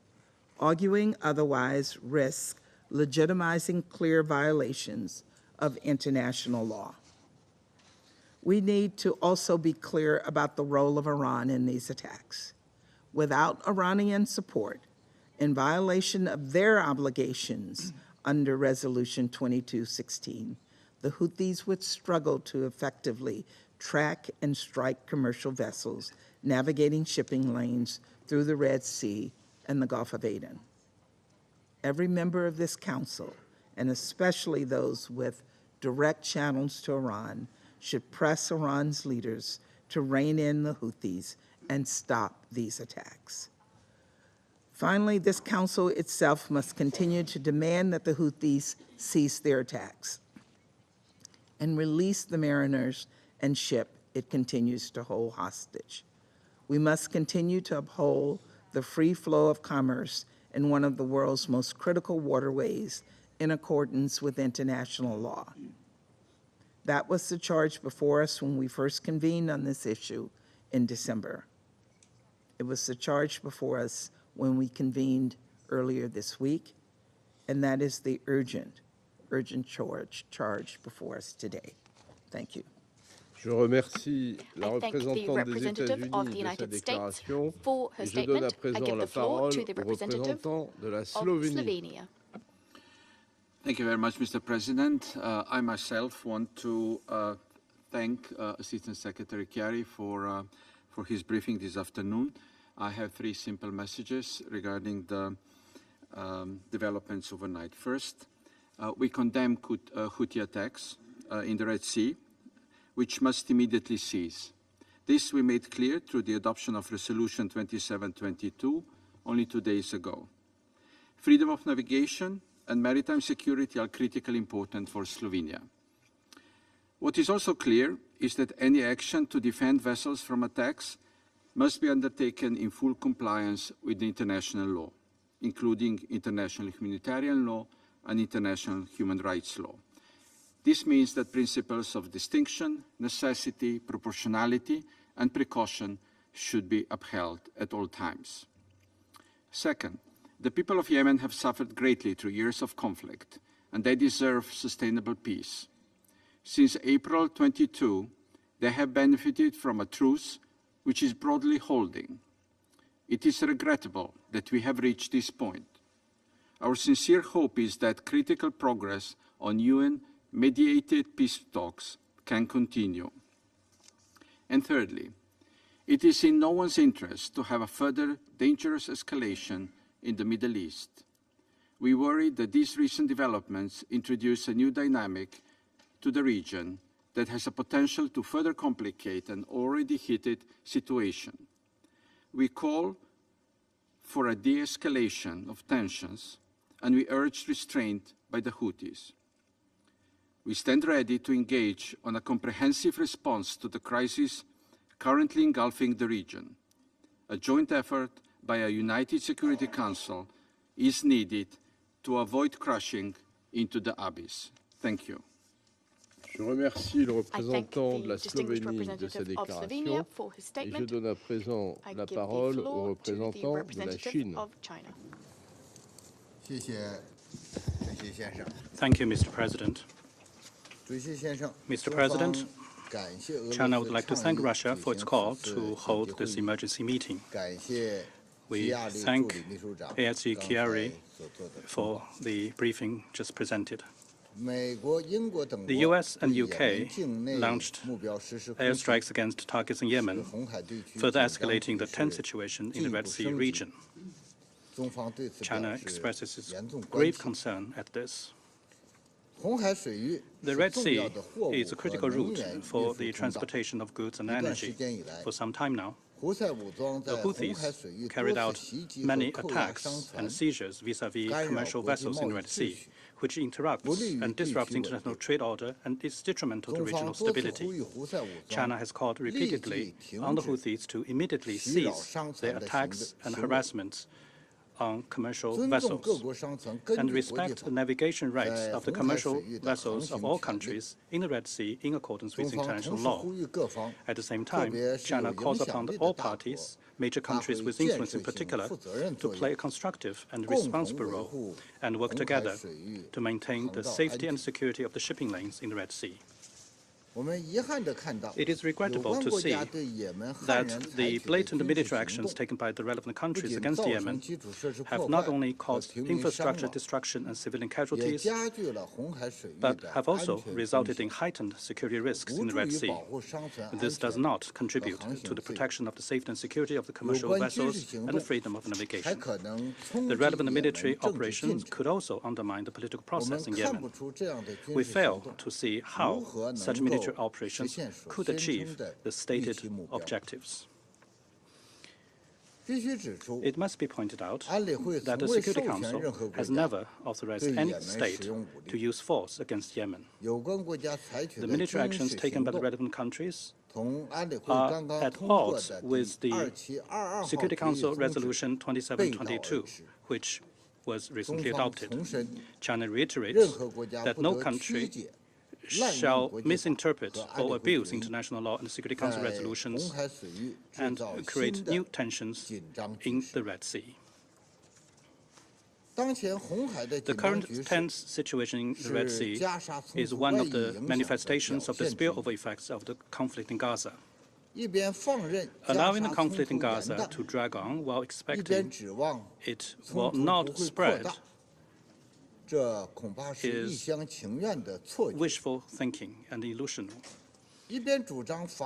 Speaker 5: Arguing otherwise risks legitimizing clear violations of international law. We need to also be clear about the role of Iran in these attacks. Without Iranian support, in violation of their obligations under Resolution 2216, the Houthis would struggle to effectively track and strike commercial vessels navigating shipping lanes through the Red Sea and the Gulf of Aden. Every member of this Council, and especially those with direct channels to Iran, should press Iran's leaders to rein in the Houthis and stop these attacks. Finally, this Council itself must continue to demand that the Houthis cease their attacks and release the mariners and ship it continues to hold hostage. We must continue to uphold the free flow of commerce in one of the world's most critical waterways in accordance with international law. That was the charge before us when we first convened on this issue in December. It was the charge before us when we convened earlier this week, and that is the urgent charge before us today. Thank you.
Speaker 1: Je remercie la représentante des États-Unis de sa déclaration et je donne à présent la parole au représentant de la Slovénie.
Speaker 2: Thank you very much, Mr. President. I myself want to thank Assistant Secretary Chiari for his briefing this afternoon. I have three simple messages regarding the developments overnight. First, we condemn Houthi attacks in the Red Sea, which must immediately cease. This we made clear through the adoption of Resolution 2722 only 2 days ago. Freedom of navigation and maritime security are critically important for Slovenia. What is also clear is that any action to defend vessels from attacks must be undertaken in full compliance with the international law, including international humanitarian law and international human rights law. This means that principles of distinction, necessity, proportionality, and precaution should be upheld at all times. Second, the people of Yemen have suffered greatly through years of conflict, and they deserve sustainable peace. Since April 22, they have benefited from a truce which is broadly holding. It is regrettable that we have reached this point. Our sincere hope is that critical progress on UN-mediated peace talks can continue. And thirdly, it is in no one's interest to have a further dangerous escalation in the Middle East. We worry that these recent developments introduce a new dynamic to the region that has a potential to further complicate an already heated situation. We call for a de-escalation of tensions, and we urge restraint by the Houthis. We stand ready to engage on a comprehensive response to the crisis currently engulfing the region. A joint effort by a united Security Council is needed to avoid crashing into the abyss. Thank you.
Speaker 1: Je remercie le représentant de la Slovénie de sa déclaration et je donne à présent la parole au représentant de la Chine.
Speaker 8: Thank you, Mr. President. Mr. President, China would like to thank Russia for its call to hold this emergency meeting. We thank ASG Chiari for the briefing just presented. The US and UK launched airstrikes against targets in Yemen, further escalating the tense situation in the Red Sea region. China expresses its grave concern at this. The Red Sea is a critical route for the transportation of goods and energy. For some time now, the Houthis carried out many attacks and seizures vis-à-vis commercial vessels in the Red Sea, which interrupts and disrupts international trade order and is detrimental to regional stability. China has called repeatedly on the Houthis to immediately cease their attacks and harassments on commercial vessels and respect the navigation rights of the commercial vessels of all countries in the Red Sea in accordance with international law. At the same time, China calls upon all parties, major countries with influence in particular, to play a constructive and responsible role and work together to maintain the safety and security of the shipping lanes in the Red Sea. It is regrettable to see that the blatant military actions taken by the relevant countries against Yemen have not only caused infrastructure destruction and civilian casualties, but have also resulted in heightened security risks in the Red Sea. This does not contribute to the protection of the safety and security of the commercial vessels and the freedom of navigation. The relevant military operations could also undermine the political process in Yemen. We fail to see how such military operations could achieve the stated objectives. It must be pointed out that the Security Council has never authorized any state to use force against Yemen. The military actions taken by the relevant countries are at odds with the Security Council Resolution 2722, which was recently adopted. China reiterates that no country shall misinterpret or abuse international law and Security Council resolutions and create new tensions in the Red Sea. The current tense situation in the Red Sea is one of the manifestations of the spillover effects of the conflict in Gaza. Allowing the conflict in Gaza to drag on while expecting it will not spread is wishful thinking and illusional.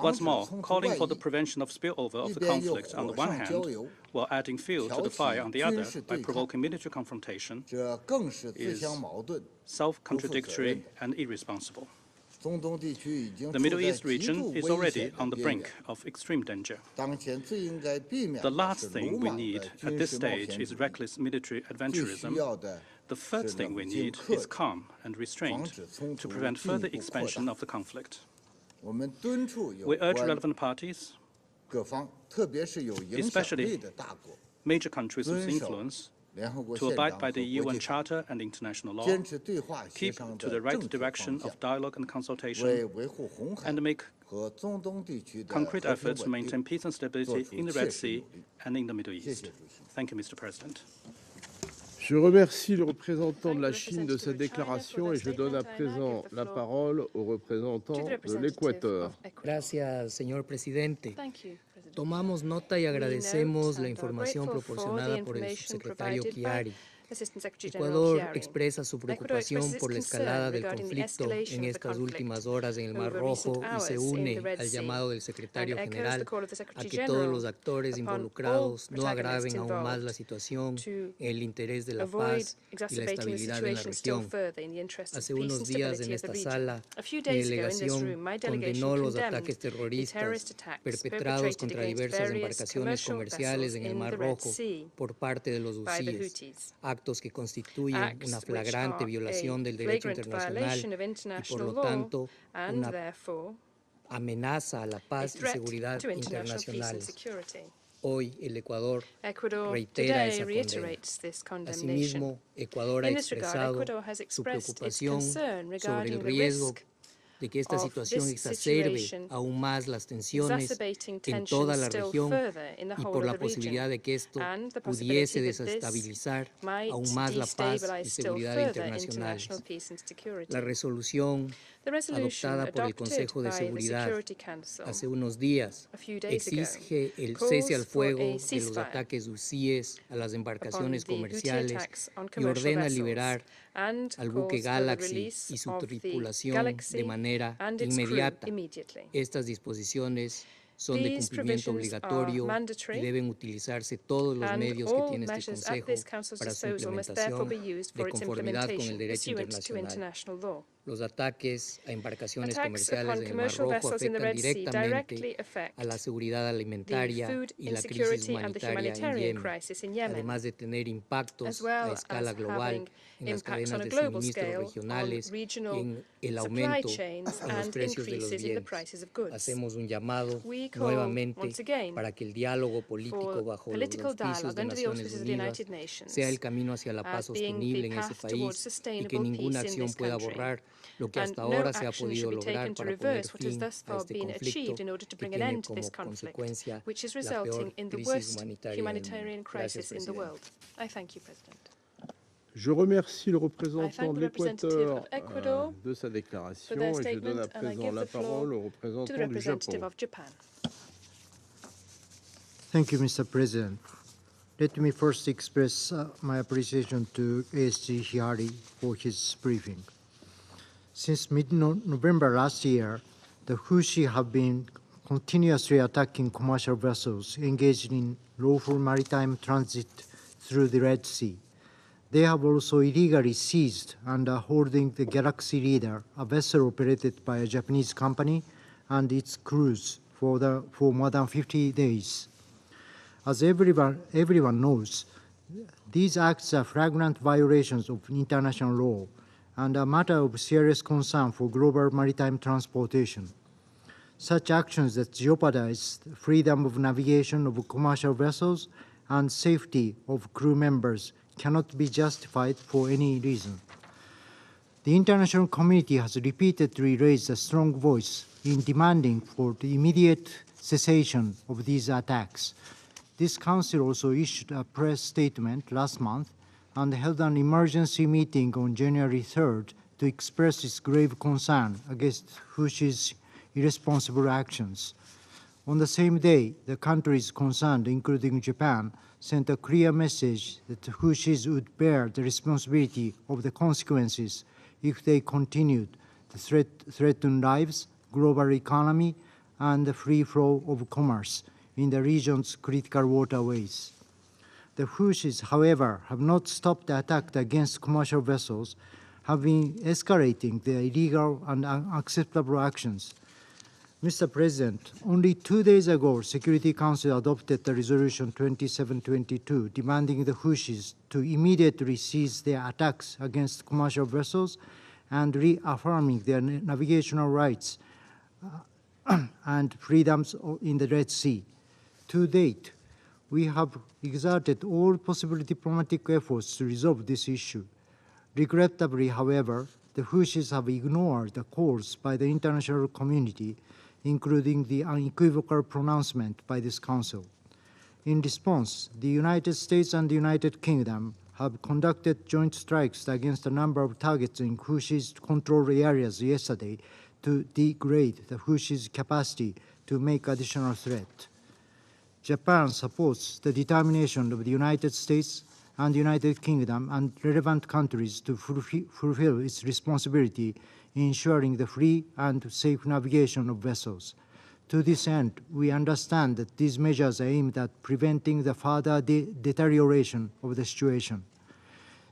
Speaker 8: What's more, calling for the prevention of spillover of the conflict on the one hand, while adding fuel to the fire on the other by provoking military confrontation, is self-contradictory and irresponsible. The Middle East region is already on the brink of extreme danger. The last thing we need at this stage is reckless military adventurism. The first thing we need is calm and restraint to prevent further expansion of the conflict. We urge relevant parties, especially major countries with influence, to abide by the UN Charter and international law, keep to the right direction of dialogue and consultation, and make concrete efforts to maintain peace and stability in the Red Sea and in the Middle East. Thank you, Mr. President.
Speaker 1: Je remercie le représentant de la Chine de cette déclaration et je donne à présent la parole au représentant de l'Équateur.
Speaker 22: Gracias, señor presidente. Tomamos nota y agradecemos la información proporcionada por el subsecretario Chiari. Ecuador expresa su preocupación por la escalada del conflicto en estas últimas horas en el Mar Rojo y se une al llamado del secretario general a que todos los actores involucrados no agraven aún más la situación en el interés de la paz y la estabilidad en la región. Hace unos días en esta sala, mi delegación condenó los ataques terroristas perpetrados contra diversas embarcaciones comerciales en el Mar Rojo por parte de los houthíes, actos que constituyen una flagrante violación del derecho internacional y por lo tanto una amenaza a la paz y seguridad internacionales. Hoy el Ecuador reitera esa condena. Asimismo, Ecuador ha expresado su preocupación sobre el riesgo de que esta situación exacerbe aún más las tensiones en toda la región y por la posibilidad de que esto pudiese desestabilizar aún más la paz y seguridad internacionales. La resolución adoptada por el Consejo de Seguridad hace unos días exige el cese al fuego de los ataques houthíes a las embarcaciones comerciales y ordena liberar al buque Galaxy y su tripulación de manera inmediata. Estas disposiciones son de cumplimiento obligatorio y deben utilizarse todos los medios que tiene este Consejo para su implementación de conformidad con el derecho internacional. Los ataques a embarcaciones comerciales en el Mar Rojo afectan directamente a la seguridad alimentaria y la crisis humanitaria en Yemen, además de tener impactos a escala global en las cadenas de suministro regionales y en el aumento en los precios de los bienes. Hacemos un llamado nuevamente para que el diálogo político bajo los auspicios de Naciones Unidas sea el camino hacia la paz sostenible en ese país y que ninguna acción pueda borrar lo que hasta ahora se ha podido lograr para poner fin a este conflicto que tiene como consecuencia la peor crisis humanitaria. Gracias, Presidente.
Speaker 1: Je remercie le représentant de l'Équateur de sa déclaration et je donne à présent la parole au représentant du Japon.
Speaker 11: Thank you, Mr. President. Let me first express my appreciation to ASG Hihari for his briefing. Since mid-November last year, the Houthi have been continuously attacking commercial vessels engaged in lawful maritime transit through the Red Sea. They have also illegally seized and are holding the Galaxy Leader, a vessel operated by a Japanese company, and its crews for more than 50 days. As everyone knows, these acts are flagrant violations of international law and a matter of serious concern for global maritime transportation. Such actions that jeopardize the freedom of navigation of commercial vessels and safety of crew members cannot be justified for any reason. The international community has repeatedly raised a strong voice in demanding for the immediate cessation of these attacks. This Council also issued a press statement last month and held an emergency meeting on January 3rd to express its grave concern against Houthis' irresponsible actions. On the same day, the countries concerned, including Japan, sent a clear message that the Houthis would bear the responsibility of the consequences if they continued to threaten lives, global economy, and the free flow of commerce in the region's critical waterways. The Houthis, however, have not stopped the attack against commercial vessels, have been escalating their illegal and unacceptable actions. Mr. President, only 2 days ago, Security Council adopted the Resolution 2722 demanding the Houthis to immediately cease their attacks against commercial vessels and reaffirming their navigational rights and freedoms in the Red Sea. To date, we have exerted all possible diplomatic efforts to resolve this issue. Regrettably, however, the Houthis have ignored the calls by the international community, including the unequivocal pronouncement by this Council. In response, the United States and the United Kingdom have conducted joint strikes against a number of targets in Houthis' controlled areas yesterday to degrade the Houthis' capacity to make additional threat. Japan supports the determination of the United States and the United Kingdom and relevant countries to fulfill its responsibility in ensuring the free and safe navigation of vessels. To this end, we understand that these measures are aimed at preventing the further deterioration of the situation.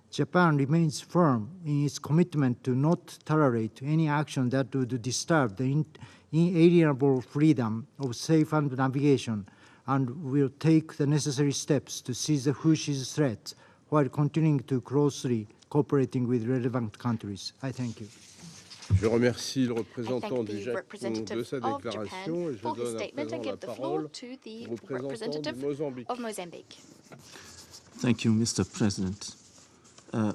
Speaker 11: Japan remains firm in its commitment to not tolerate any action that would disturb the inalienable freedom of safe navigation, and will take the necessary steps to seize the Houthis' threat while continuing to closely cooperating with relevant countries. I thank you.
Speaker 1: Je remercie le représentant du Japon de sa déclaration et je donne à présent la parole au représentant du Mozambique.
Speaker 16: Thank you, Mr. President.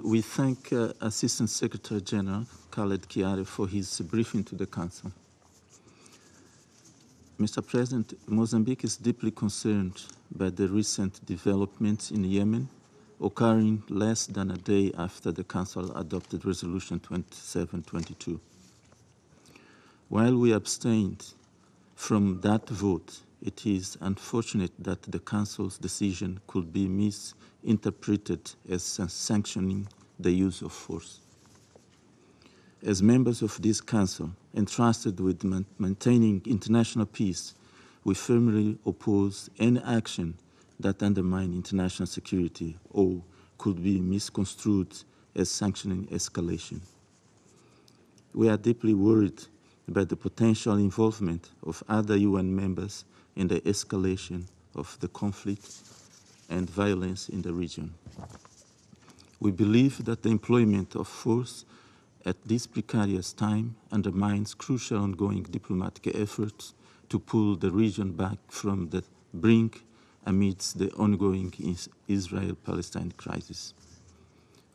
Speaker 16: we thank Assistant Secretary General Khaled Kiari for his briefing to the Council. Mr. President, Mozambique is deeply concerned by the recent developments in Yemen, occurring less than a day after the Council adopted Resolution 2722. While we abstained from that vote, it is unfortunate that the Council's decision could be misinterpreted as sanctioning the use of force. As members of this Council, entrusted with maintaining international peace, we firmly oppose any action that undermines international security or could be misconstrued as sanctioning escalation. We are deeply worried about the potential involvement of other UN members in the escalation of the conflict and violence in the region. We believe that the employment of force at this precarious time undermines crucial ongoing diplomatic efforts to pull the region back from the brink amidst the ongoing Israel-Palestine crisis.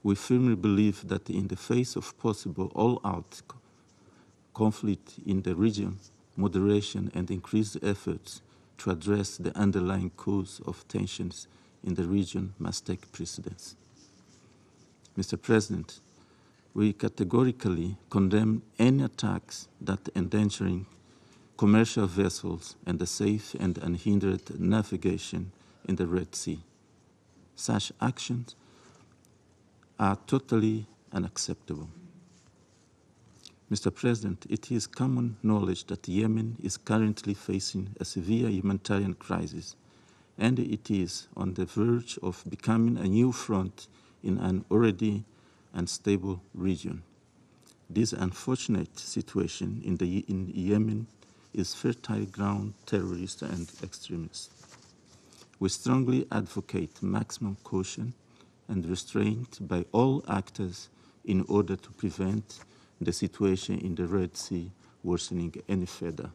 Speaker 16: We firmly believe that in the face of possible all-out conflict in the region, moderation and increased efforts to address the underlying cause of tensions in the region must take precedence. Mr. President, we categorically condemn any attacks that endangering commercial vessels and the safe and unhindered navigation in the Red Sea. Such actions are totally unacceptable. Mr. President, it is common knowledge that Yemen is currently facing a severe humanitarian crisis, and it is on the verge of becoming a new front in an already unstable region. This unfortunate situation in Yemen is fertile ground terrorists and extremists. We strongly advocate maximum caution and restraint by all actors in order to prevent the situation in the Red Sea worsening any further.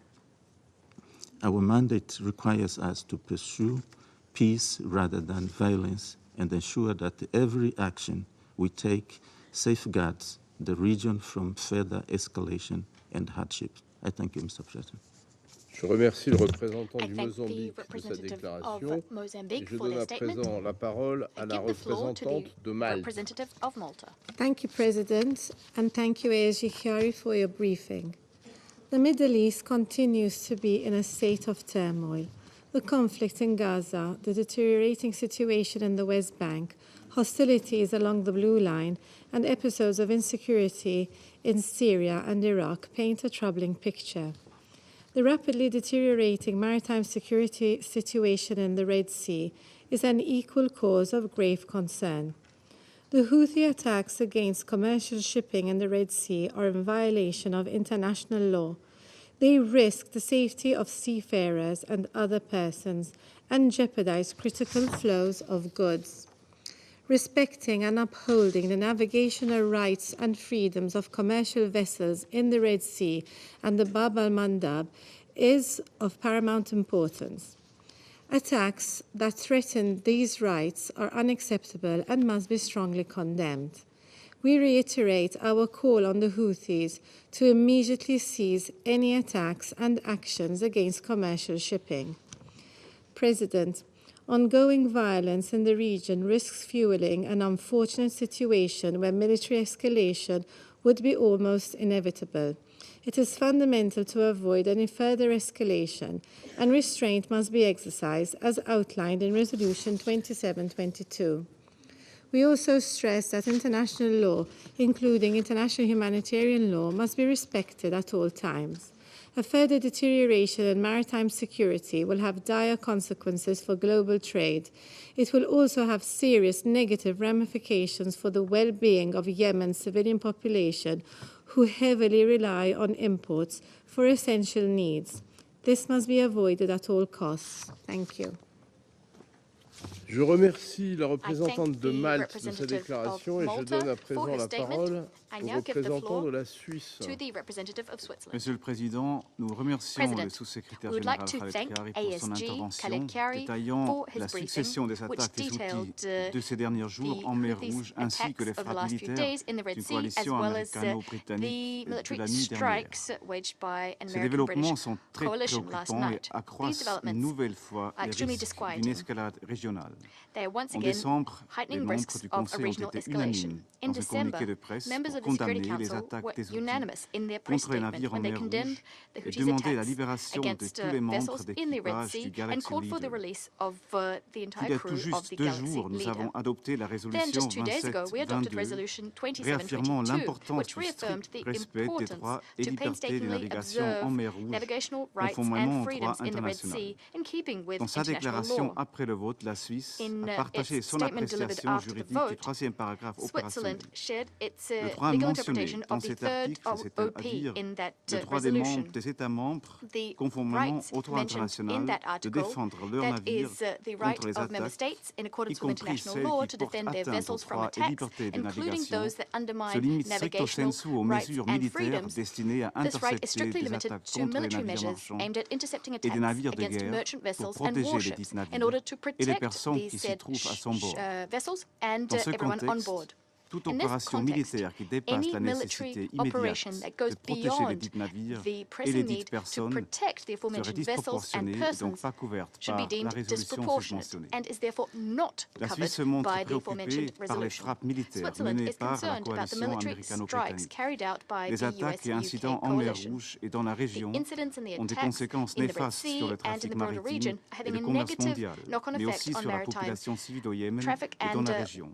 Speaker 16: Our mandate requires us to pursue peace rather than violence and ensure that every action we take safeguards the region from further escalation and hardship. I thank you, Mr. President.
Speaker 1: Je remercie le représentant du Mozambique de sa déclaration et je donne à présent la parole à la représentante de Malte.
Speaker 4: Thank you, President, and thank you, ASG Chiari, for your briefing. The Middle East continues to be in a state of turmoil. The conflict in Gaza, the deteriorating situation in the West Bank, hostilities along the Blue Line, and episodes of insecurity in Syria and Iraq paint a troubling picture. The rapidly deteriorating maritime security situation in the Red Sea is an equal cause of grave concern. The Houthi attacks against commercial shipping in the Red Sea are in violation of international law. They risk the safety of seafarers and other persons and jeopardize critical flows of goods. Respecting and upholding the navigational rights and freedoms of commercial vessels in the Red Sea and the Bab al-Mandab is of paramount importance. Attacks that threaten these rights are unacceptable and must be strongly condemned. We reiterate our call on the Houthis to immediately cease any attacks and actions against commercial shipping. President, ongoing violence in the region risks fueling an unfortunate situation where military escalation would be almost inevitable. It is fundamental to avoid any further escalation, and restraint must be exercised as outlined in Resolution 2722. We also stress that international law, including international humanitarian law, must be respected at all times. A further deterioration in maritime security will have dire consequences for global trade. It will also have serious negative ramifications for the well-being of Yemen's civilian population, who heavily rely on imports for essential needs. This must be avoided at all costs. Thank you.
Speaker 1: Je remercie la représentante de Malte de sa déclaration et je donne à présent la parole au représentant de la Suisse.
Speaker 17: Monsieur le Président, nous remercions le sous-secrétaire général Khaled Kari pour son intervention détaillant la succession des attaques des Houthis de ces derniers jours en mer Rouge ainsi que les frappes militaires d'une coalition américano-britannique de la nuit dernière. Ces développements sont très préoccupants et accroissent une nouvelle fois les risques d'une escalade régionale. En décembre, les membres du Conseil ont été unanimes dans un communiqué de presse pour condamner les attaques des Houthis contre les navires en mer Rouge et demander la libération de tous les membres d'équipage du Galaxy Leader. Il y a tout juste 2 jours, nous avons adopté la résolution 2722 réaffirmant l'importance du strict respect des droits et libertés de navigation en mer Rouge, conformément au droit international. Dans sa déclaration après le vote, la Suisse a partagé son appréciation juridique du 3e paragraphe opérationnel. Le droit mentionné dans cet article, c'est-à-dire le droit des membres des États membres, conformément au droit international, de défendre leurs navires contre les attaques, y compris celles qui portent atteinte aux droits et libertés de navigation, se limite stricto sensu aux mesures militaires destinées à intercepter des attaques contre les navires marchands et des navires de guerre pour protéger les dits navires et les personnes qui s'y trouvent à son bord. Dans ce contexte, toute opération militaire qui dépasse la nécessité immédiate de protéger les dits navires et les dites personnes serait disproportionnée et donc pas couverte par la résolution susmentionnée. La Suisse se montre préoccupée par les frappes militaires menées par la coalition américano-britannique. Les attaques et incidents en mer Rouge et dans la région ont des conséquences néfastes sur le trafic maritime et le commerce mondial, mais aussi sur la population civile au Yémen et dans la région.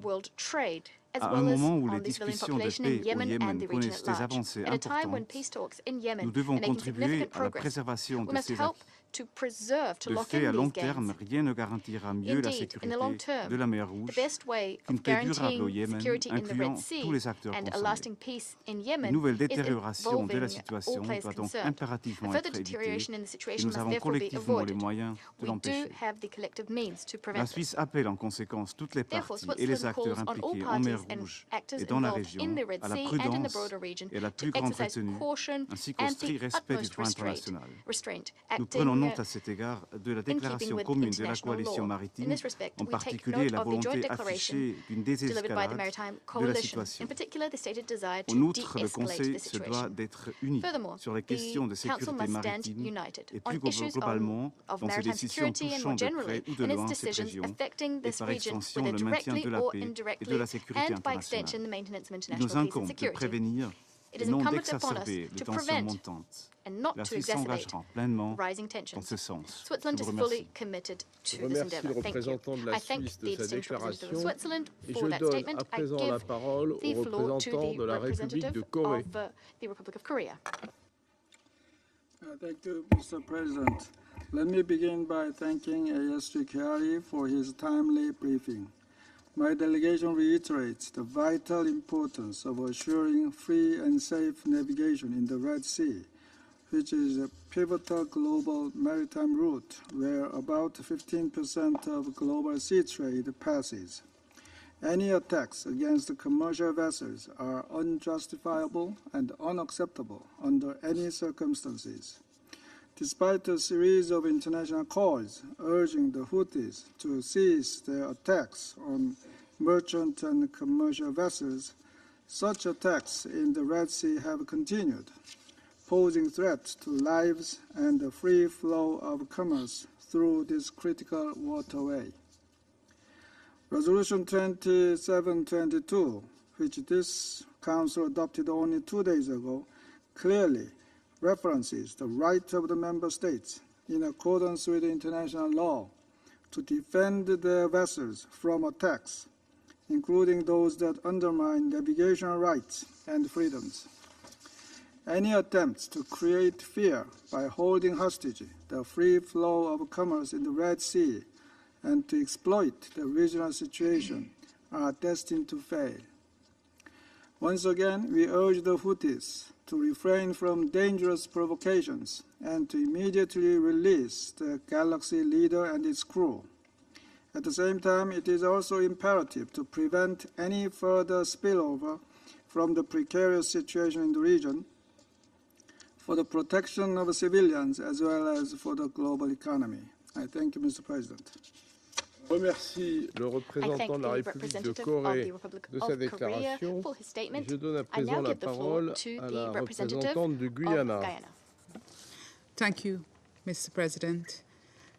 Speaker 17: À un moment où les discussions de paix au Yémen connaissent des avancées importantes, nous devons contribuer à la préservation de ces acquis. De fait, à long terme, rien ne garantira mieux la sécurité de la mer Rouge qu'une paix durable au Yémen, incluant tous les acteurs concernés. Une nouvelle détérioration de la situation doit donc impérativement être évitée et nous avons collectivement les moyens de l'empêcher. La Suisse appelle en conséquence toutes les parties et les acteurs impliqués en mer Rouge et dans la région à la prudence et à la plus grande retenue, ainsi qu'au strict respect du droit international. Nous prenons note à cet égard de la déclaration commune de la coalition maritime, en particulier la volonté affichée d'une désescalade de la situation. En outre, le Conseil se doit d'être uni sur les questions de sécurité maritime et plus globalement dans ses décisions touchant de près ou de loin cette région et par extension le maintien de la paix et de la sécurité internationale. Il nous incombe de prévenir et non d'exacerber les tensions montantes. La Suisse s'engagera pleinement dans ce sens. Je vous remercie.
Speaker 1: Je remercie le représentant de la Suisse de sa déclaration et je donne à présent la parole au représentant de la République de Corée.
Speaker 10: Thank you, Mr. President. Let me begin by thanking ASG Kari for his timely briefing. My delegation reiterates the vital importance of assuring free and safe navigation in the Red Sea, which is a pivotal global maritime route where about 15% of global sea trade passes. Any attacks against commercial vessels are unjustifiable and unacceptable under any circumstances. Despite a series of international calls urging the Houthis to cease their attacks on merchant and commercial vessels, such attacks in the Red Sea have continued, posing threats to lives and the free flow of commerce through this critical waterway. Resolution 2722, which this Council adopted only 2 days ago, clearly references the right of the member states, in accordance with international law, to defend their vessels from attacks, including those that undermine navigation rights and freedoms. Any attempts to create fear by holding hostage the free flow of commerce in the Red Sea and to exploit the regional situation are destined to fail. Once again, we urge the Houthis to refrain from dangerous provocations and to immediately release the Galaxy Leader and its crew. At the same time, it is also imperative to prevent any further spillover from the precarious situation in the region for the protection of civilians as well as for the global economy. I thank you, Mr. President.
Speaker 1: Remercie le représentant de la République de Corée de sa déclaration. Je donne à présent la parole à la représentante du Guyana.
Speaker 15: Thank you, Mr. President.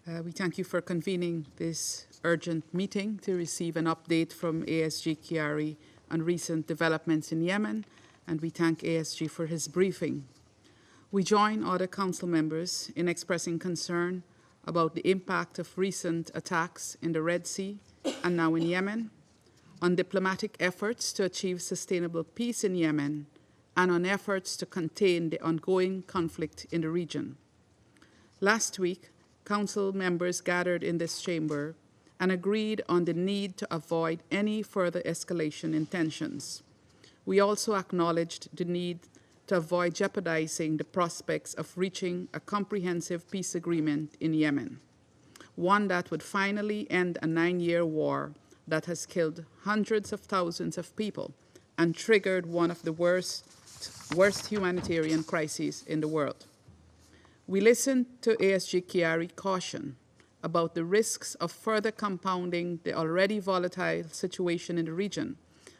Speaker 15: We thank you for convening this urgent meeting to receive an update from ASG Kiari on recent developments in Yemen, and we thank ASG for his briefing. We join other council members in expressing concern about the impact of recent attacks in the Red Sea and now in Yemen, on diplomatic efforts to achieve sustainable peace in Yemen, and on efforts to contain the ongoing conflict in the region. Last week, council members gathered in this chamber and agreed on the need to avoid any further escalation in tensions. We also acknowledged the need to avoid jeopardizing the prospects of reaching a comprehensive peace agreement in Yemen, one that would finally end a 9-year war that has killed hundreds of thousands of people and triggered one of the worst humanitarian crises in the world. We listened to ASG Kiari caution about the risks of further compounding the already volatile situation in the region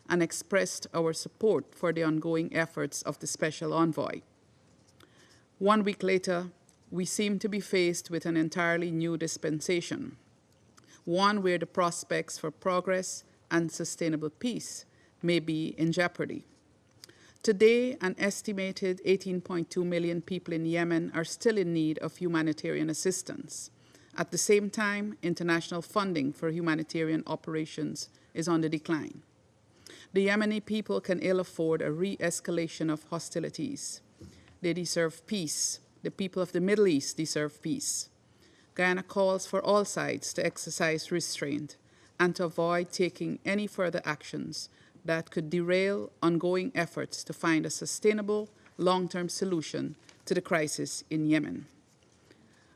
Speaker 15: and expressed our support for the ongoing efforts of the Special Envoy. 1 week later, we seem to be faced with an entirely new dispensation, one where the prospects for progress and sustainable peace may be in jeopardy. Today, an estimated 18.2 million people in Yemen are still in need of humanitarian assistance. At the same time, international funding for humanitarian operations is on the decline. The Yemeni people can ill afford a re-escalation of hostilities. They deserve peace. The people of the Middle East deserve peace. Guyana calls for all sides to exercise restraint and to avoid taking any further actions that could derail ongoing efforts to find a sustainable, long-term solution to the crisis in Yemen.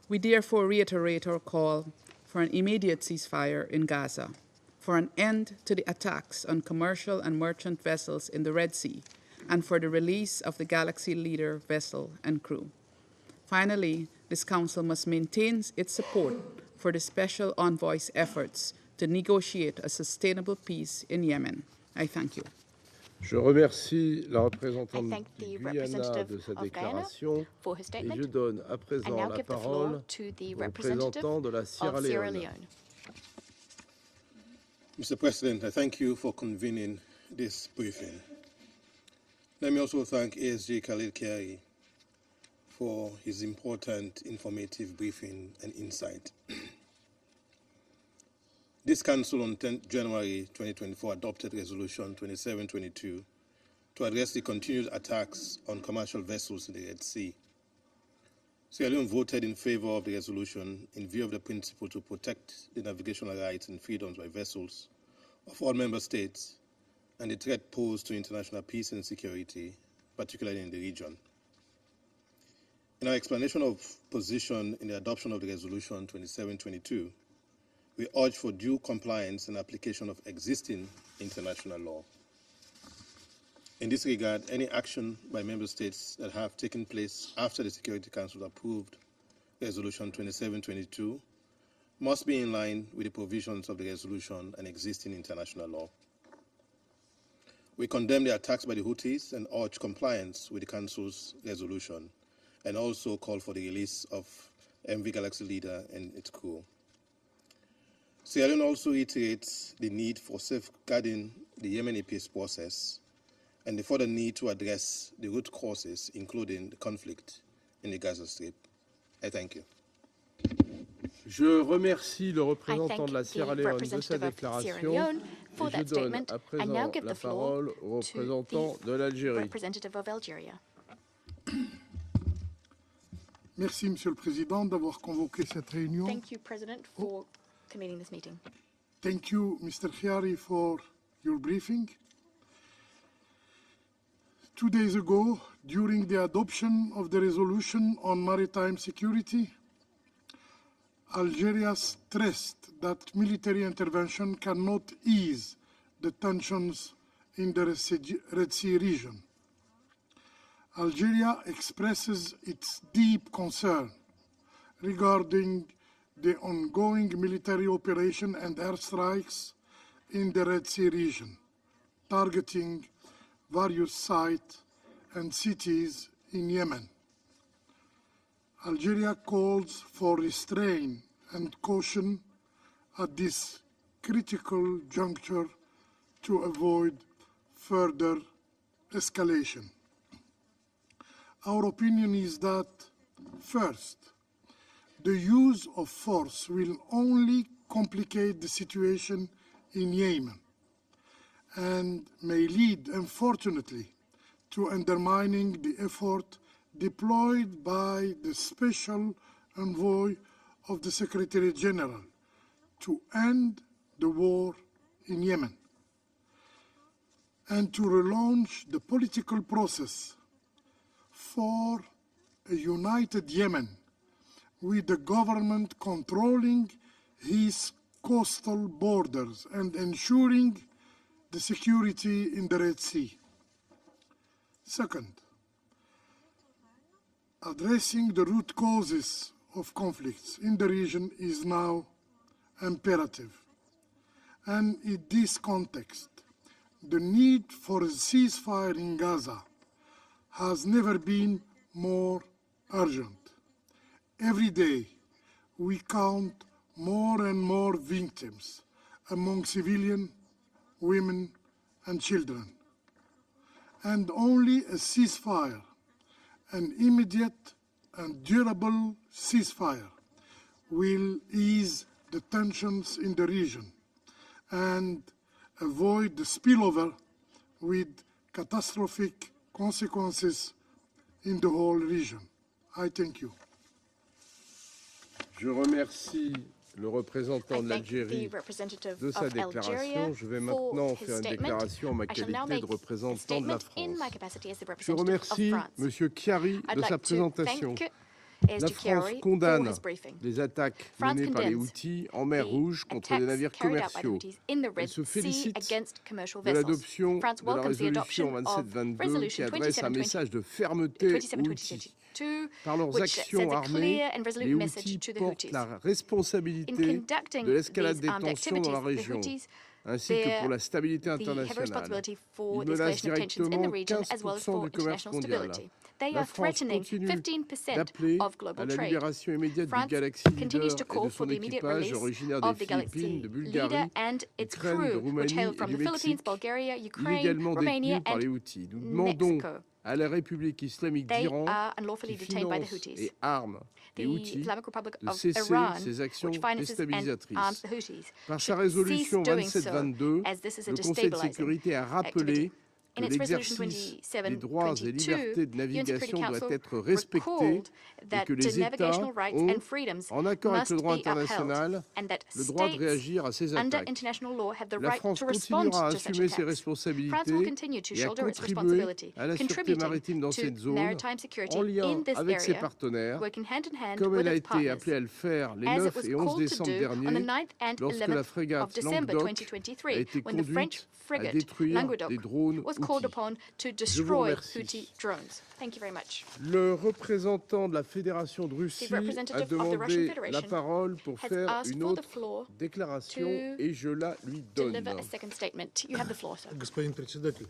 Speaker 15: We therefore reiterate our call for an immediate ceasefire in Gaza, for an end to the attacks on commercial and merchant vessels in the Red Sea, and for the release of the Galaxy Leader vessel and crew. Finally, this Council must maintain its support for the Special Envoy's efforts to negotiate a sustainable peace in Yemen. I thank you.
Speaker 1: Je remercie la représentante du Guyana de sa déclaration et je donne à présent la parole au représentant de la Sierra Leone.
Speaker 13: Mr. President, I thank you for convening this briefing. Let me also thank ASG Khalil Kiari for his important, informative briefing and insight. This Council on 10th January 2024 adopted Resolution 2722 to address the continued attacks on commercial vessels in the Red Sea. Sierra Leone voted in favor of the resolution in view of the principle to protect the navigational rights and freedoms by vessels of all member states and the threat posed to international peace and security, particularly in the region. In our explanation of position in the adoption of the Resolution 2722, we urge for due compliance and application of existing international law. In this regard, any action by member states that have taken place after the Security Council approved Resolution 2722 must be in line with the provisions of the resolution and existing international law. We condemn the attacks by the Houthis and urge compliance with the Council's resolution, and also call for the release of MV Galaxy Leader and its crew. Sierra Leone also reiterates the need for safeguarding the Yemeni peace process and the further need to address the root causes, including the conflict in the Gaza Strip. I thank you.
Speaker 1: Je remercie le représentant de la Sierra Leone de sa déclaration et je donne à présent la parole au représentant de l'Algérie.
Speaker 7: Merci, Monsieur le Président, d'avoir convoqué cette réunion.
Speaker 21: Thank you, President, for convening this meeting.
Speaker 7: Thank you, Mr. Khiari, for your briefing. 2 days ago, during the adoption of the resolution on maritime security,
Speaker 6: Algeria stressed that military intervention cannot ease the tensions in the Red Sea region. Algeria expresses its deep concern regarding the ongoing military operation and airstrikes in the Red Sea region, targeting various sites and cities in Yemen. Algeria calls for restraint and caution at this critical juncture to avoid further escalation. Our opinion is that, first, the use of force will only complicate the situation in Yemen and may lead, unfortunately, to undermining the effort deployed by the Special Envoy of the Secretary General to end the war in Yemen and to relaunch the political process for a united Yemen with the government controlling his coastal borders and ensuring the security in the Red Sea. Second, addressing the root causes of conflicts in the region is now imperative. And in this context, the need for a ceasefire in Gaza has never been more urgent. Every day, we count more and more victims among civilians, women, and children. And only a ceasefire, an immediate and durable ceasefire, will ease the tensions in the region and avoid the spillover with catastrophic consequences in the whole region. I thank you.
Speaker 1: Je remercie le représentant de l'Algérie de sa déclaration. Je vais maintenant faire une déclaration en ma qualité de représentant de la France. Je remercie M. Chiari de sa présentation. La France condamne les attaques menées par les Houthis en mer Rouge contre des navires commerciaux. Elle se félicite de l'adoption de la résolution 2722 qui adresse un message de fermeté aux Houthis. Par leurs actions armées, les Houthis portent la responsabilité de l'escalade des tensions dans la région, ainsi que pour la stabilité internationale. Ils menacent directement 15% du commerce mondial. La France continue d'appeler à la libération immédiate du Galaxy Leader et de son équipage originaire des Philippines, de Bulgarie, d'Ukraine, de Roumanie et du Mexique, illégalement détenus par les Houthis. Nous demandons à la République islamique d'Iran, qui finance et arme les Houthis, de cesser ces actions déstabilisatrices. Par sa résolution 2722, le Conseil de sécurité a rappelé que l'exercice des droits et libertés de navigation doit être respecté et que les États ont, en accord avec le droit international, le droit de réagir à ces attaques. La France continuera à assumer ses responsabilités et à contribuer à la sûreté maritime dans cette zone, en lien avec ses partenaires, comme elle a été appelée à le faire les 9 et 11 décembre dernier, lorsque la frégate Languedoc a été conduite à détruire des drones Je vous remercie. Le représentant de la Fédération de Russie a demandé la parole pour faire une autre déclaration et je la lui donne.
Speaker 22: Господин председатель,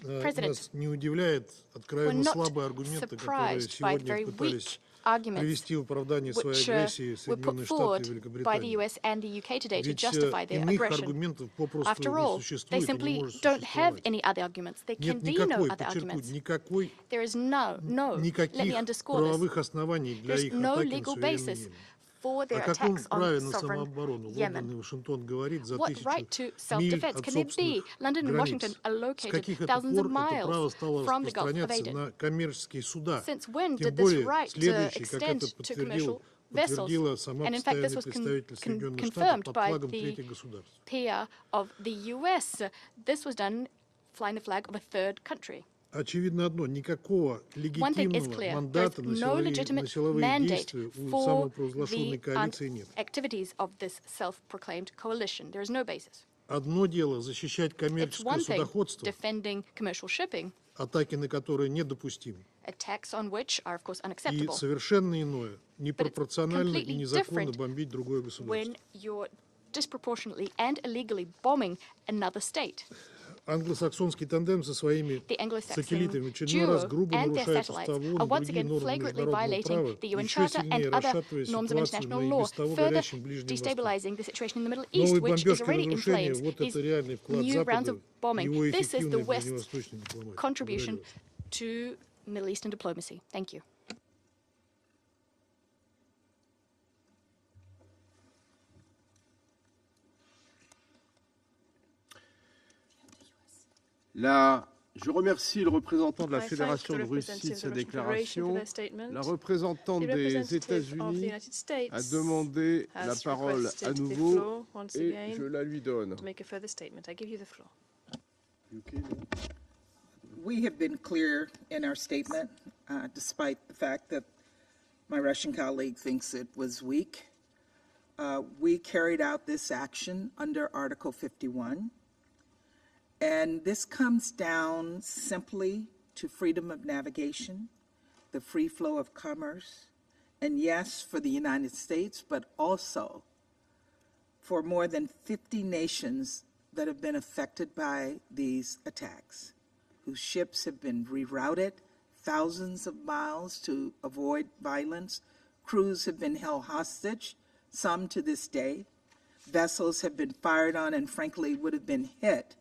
Speaker 22: нас не удивляет откровенно слабые аргументы, которые сегодня пытались привести в оправдание своей агрессии Соединенные Штаты и Великобритания. Ведь иных аргументов попросту не существует и не может существовать. Нет никакой, подчеркну, никаких правовых оснований для их атаки на суверенный Йемен. О каком праве на самооборону Лондон и Вашингтон говорит за 1000 миль от собственных границ? С каких это пор это право стало распространяться на коммерческие суда? Тем более следующий, как это подтвердила сама постоянный представитель Соединенных Штатов под флагом третьих государств.
Speaker 14: One thing is clear, there's no legitimate mandate for the activities of this self-proclaimed coalition. There is no basis. It's one thing defending commercial shipping, attacks on which are, of course, unacceptable. But it's completely different when you're disproportionately and illegally bombing another state. The Anglo-Saxon duo and their satellites are once again flagrantly violating the UN Charter and other norms of international law, further destabilizing the situation in the Middle East, which is already in flames. These new rounds of bombing, this is the West's contribution to Middle Eastern diplomacy. Thank you.
Speaker 1: Je remercie le représentant de la Fédération de Russie de sa déclaration. La représentante des États-Unis a demandé la parole à nouveau et je la lui donne.
Speaker 5: We have been clear in our statement, despite the fact that my Russian colleague thinks it was weak. We carried out this action under Article 51. And this comes down simply to freedom of navigation, the free flow of commerce, and yes, for the United States, but also for more than 50 nations that have been affected by these attacks, whose ships have been rerouted thousands of miles to avoid violence. Crews have been held hostage, some to this day. Vessels have been fired on and frankly would have been hit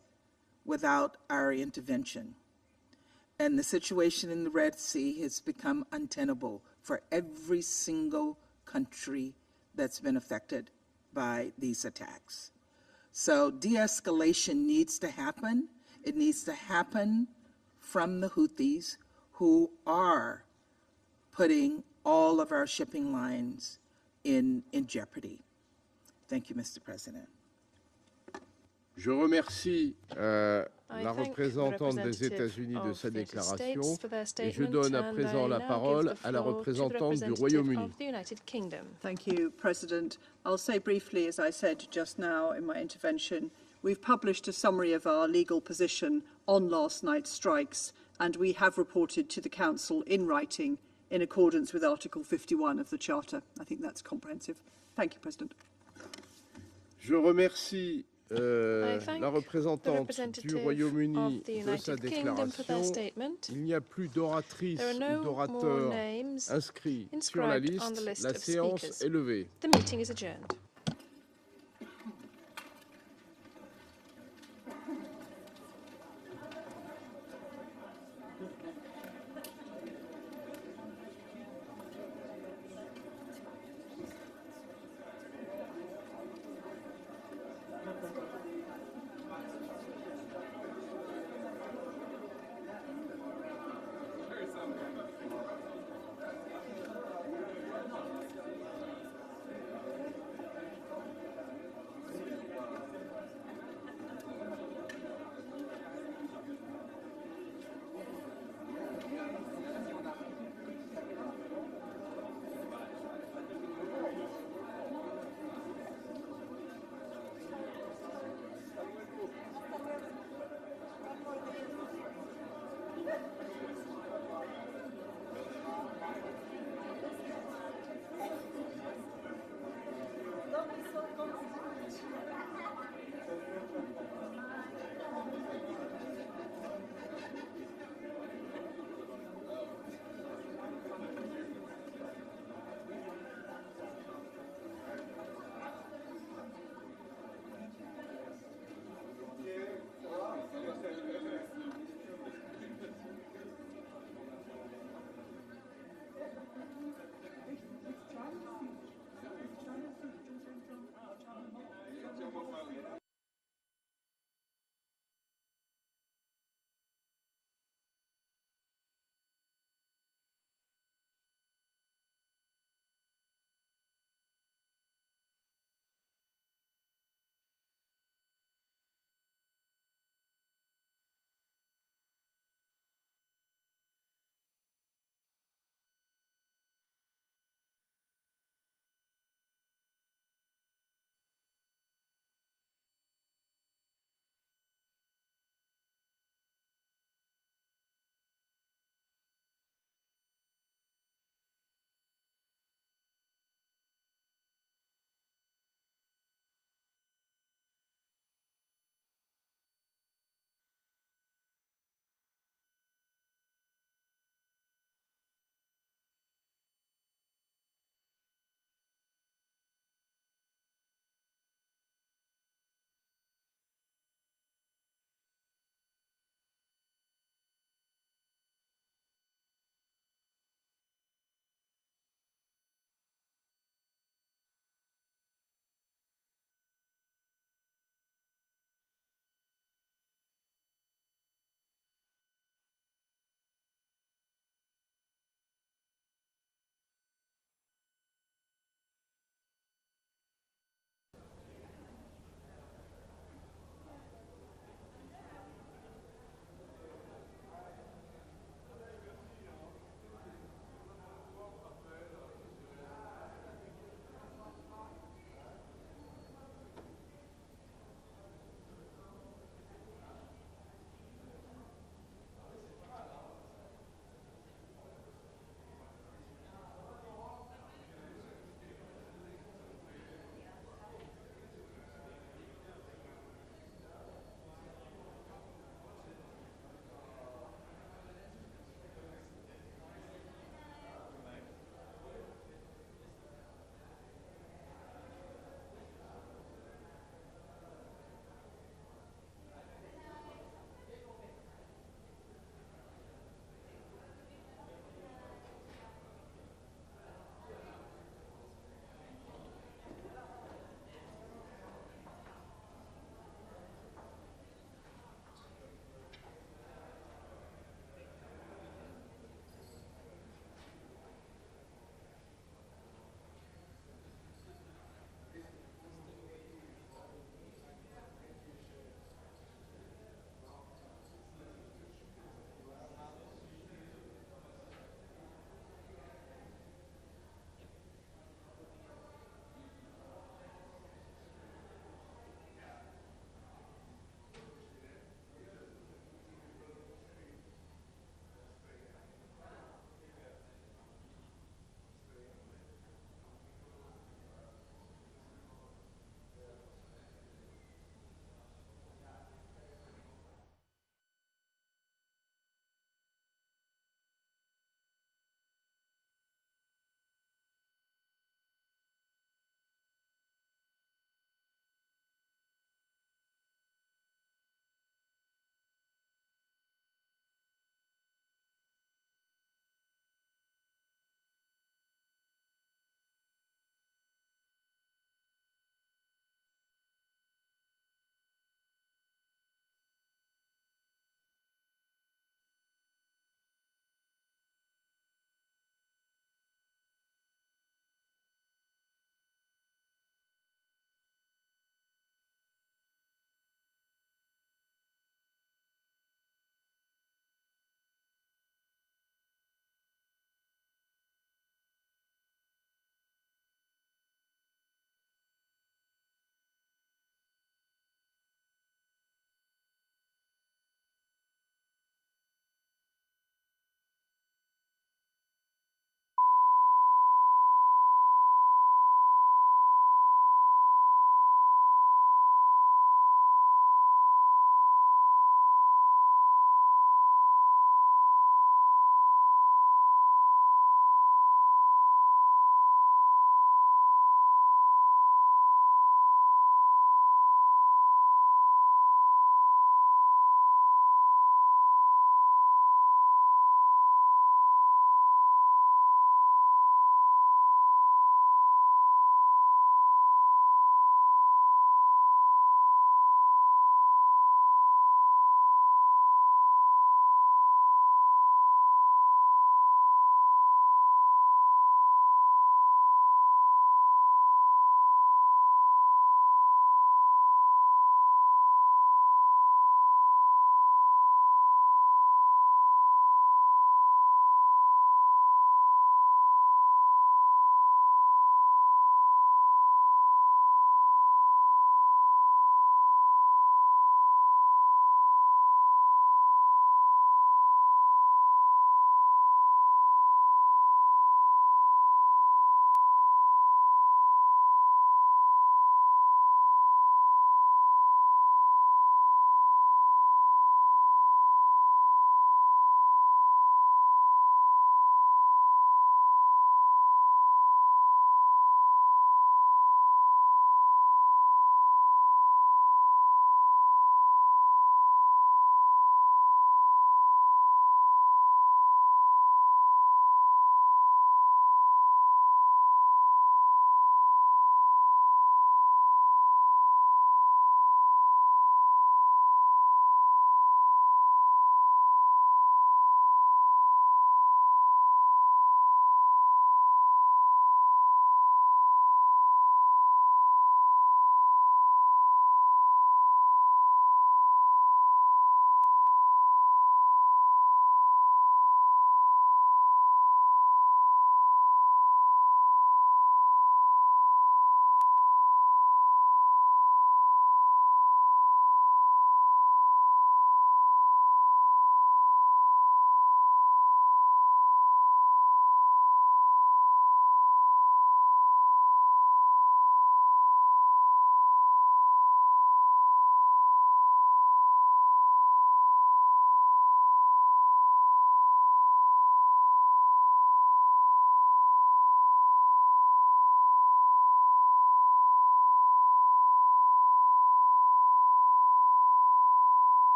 Speaker 5: without our intervention. And the situation in the Red Sea has become untenable for every single country that's been affected by these attacks. So de-escalation needs to happen. It needs to happen from the Houthis, who are putting all of our shipping lines in jeopardy. Thank you, Mr. President.
Speaker 1: Je remercie la représentante des États-Unis de sa déclaration et je donne à présent la parole à la représentante du Royaume-Uni.
Speaker 9: Thank you, President. I'll say briefly, as I said just now in my intervention, we've published a summary of our legal position on last night's strikes, and we have reported to the Council in writing in accordance with Article 51 of the Charter. I think that's comprehensive. Thank you, President.
Speaker 1: Je remercie la représentante du Royaume-Uni de sa déclaration. Il n'y a plus d'oratrices ou d'orateurs inscrits sur la liste. La séance est levée.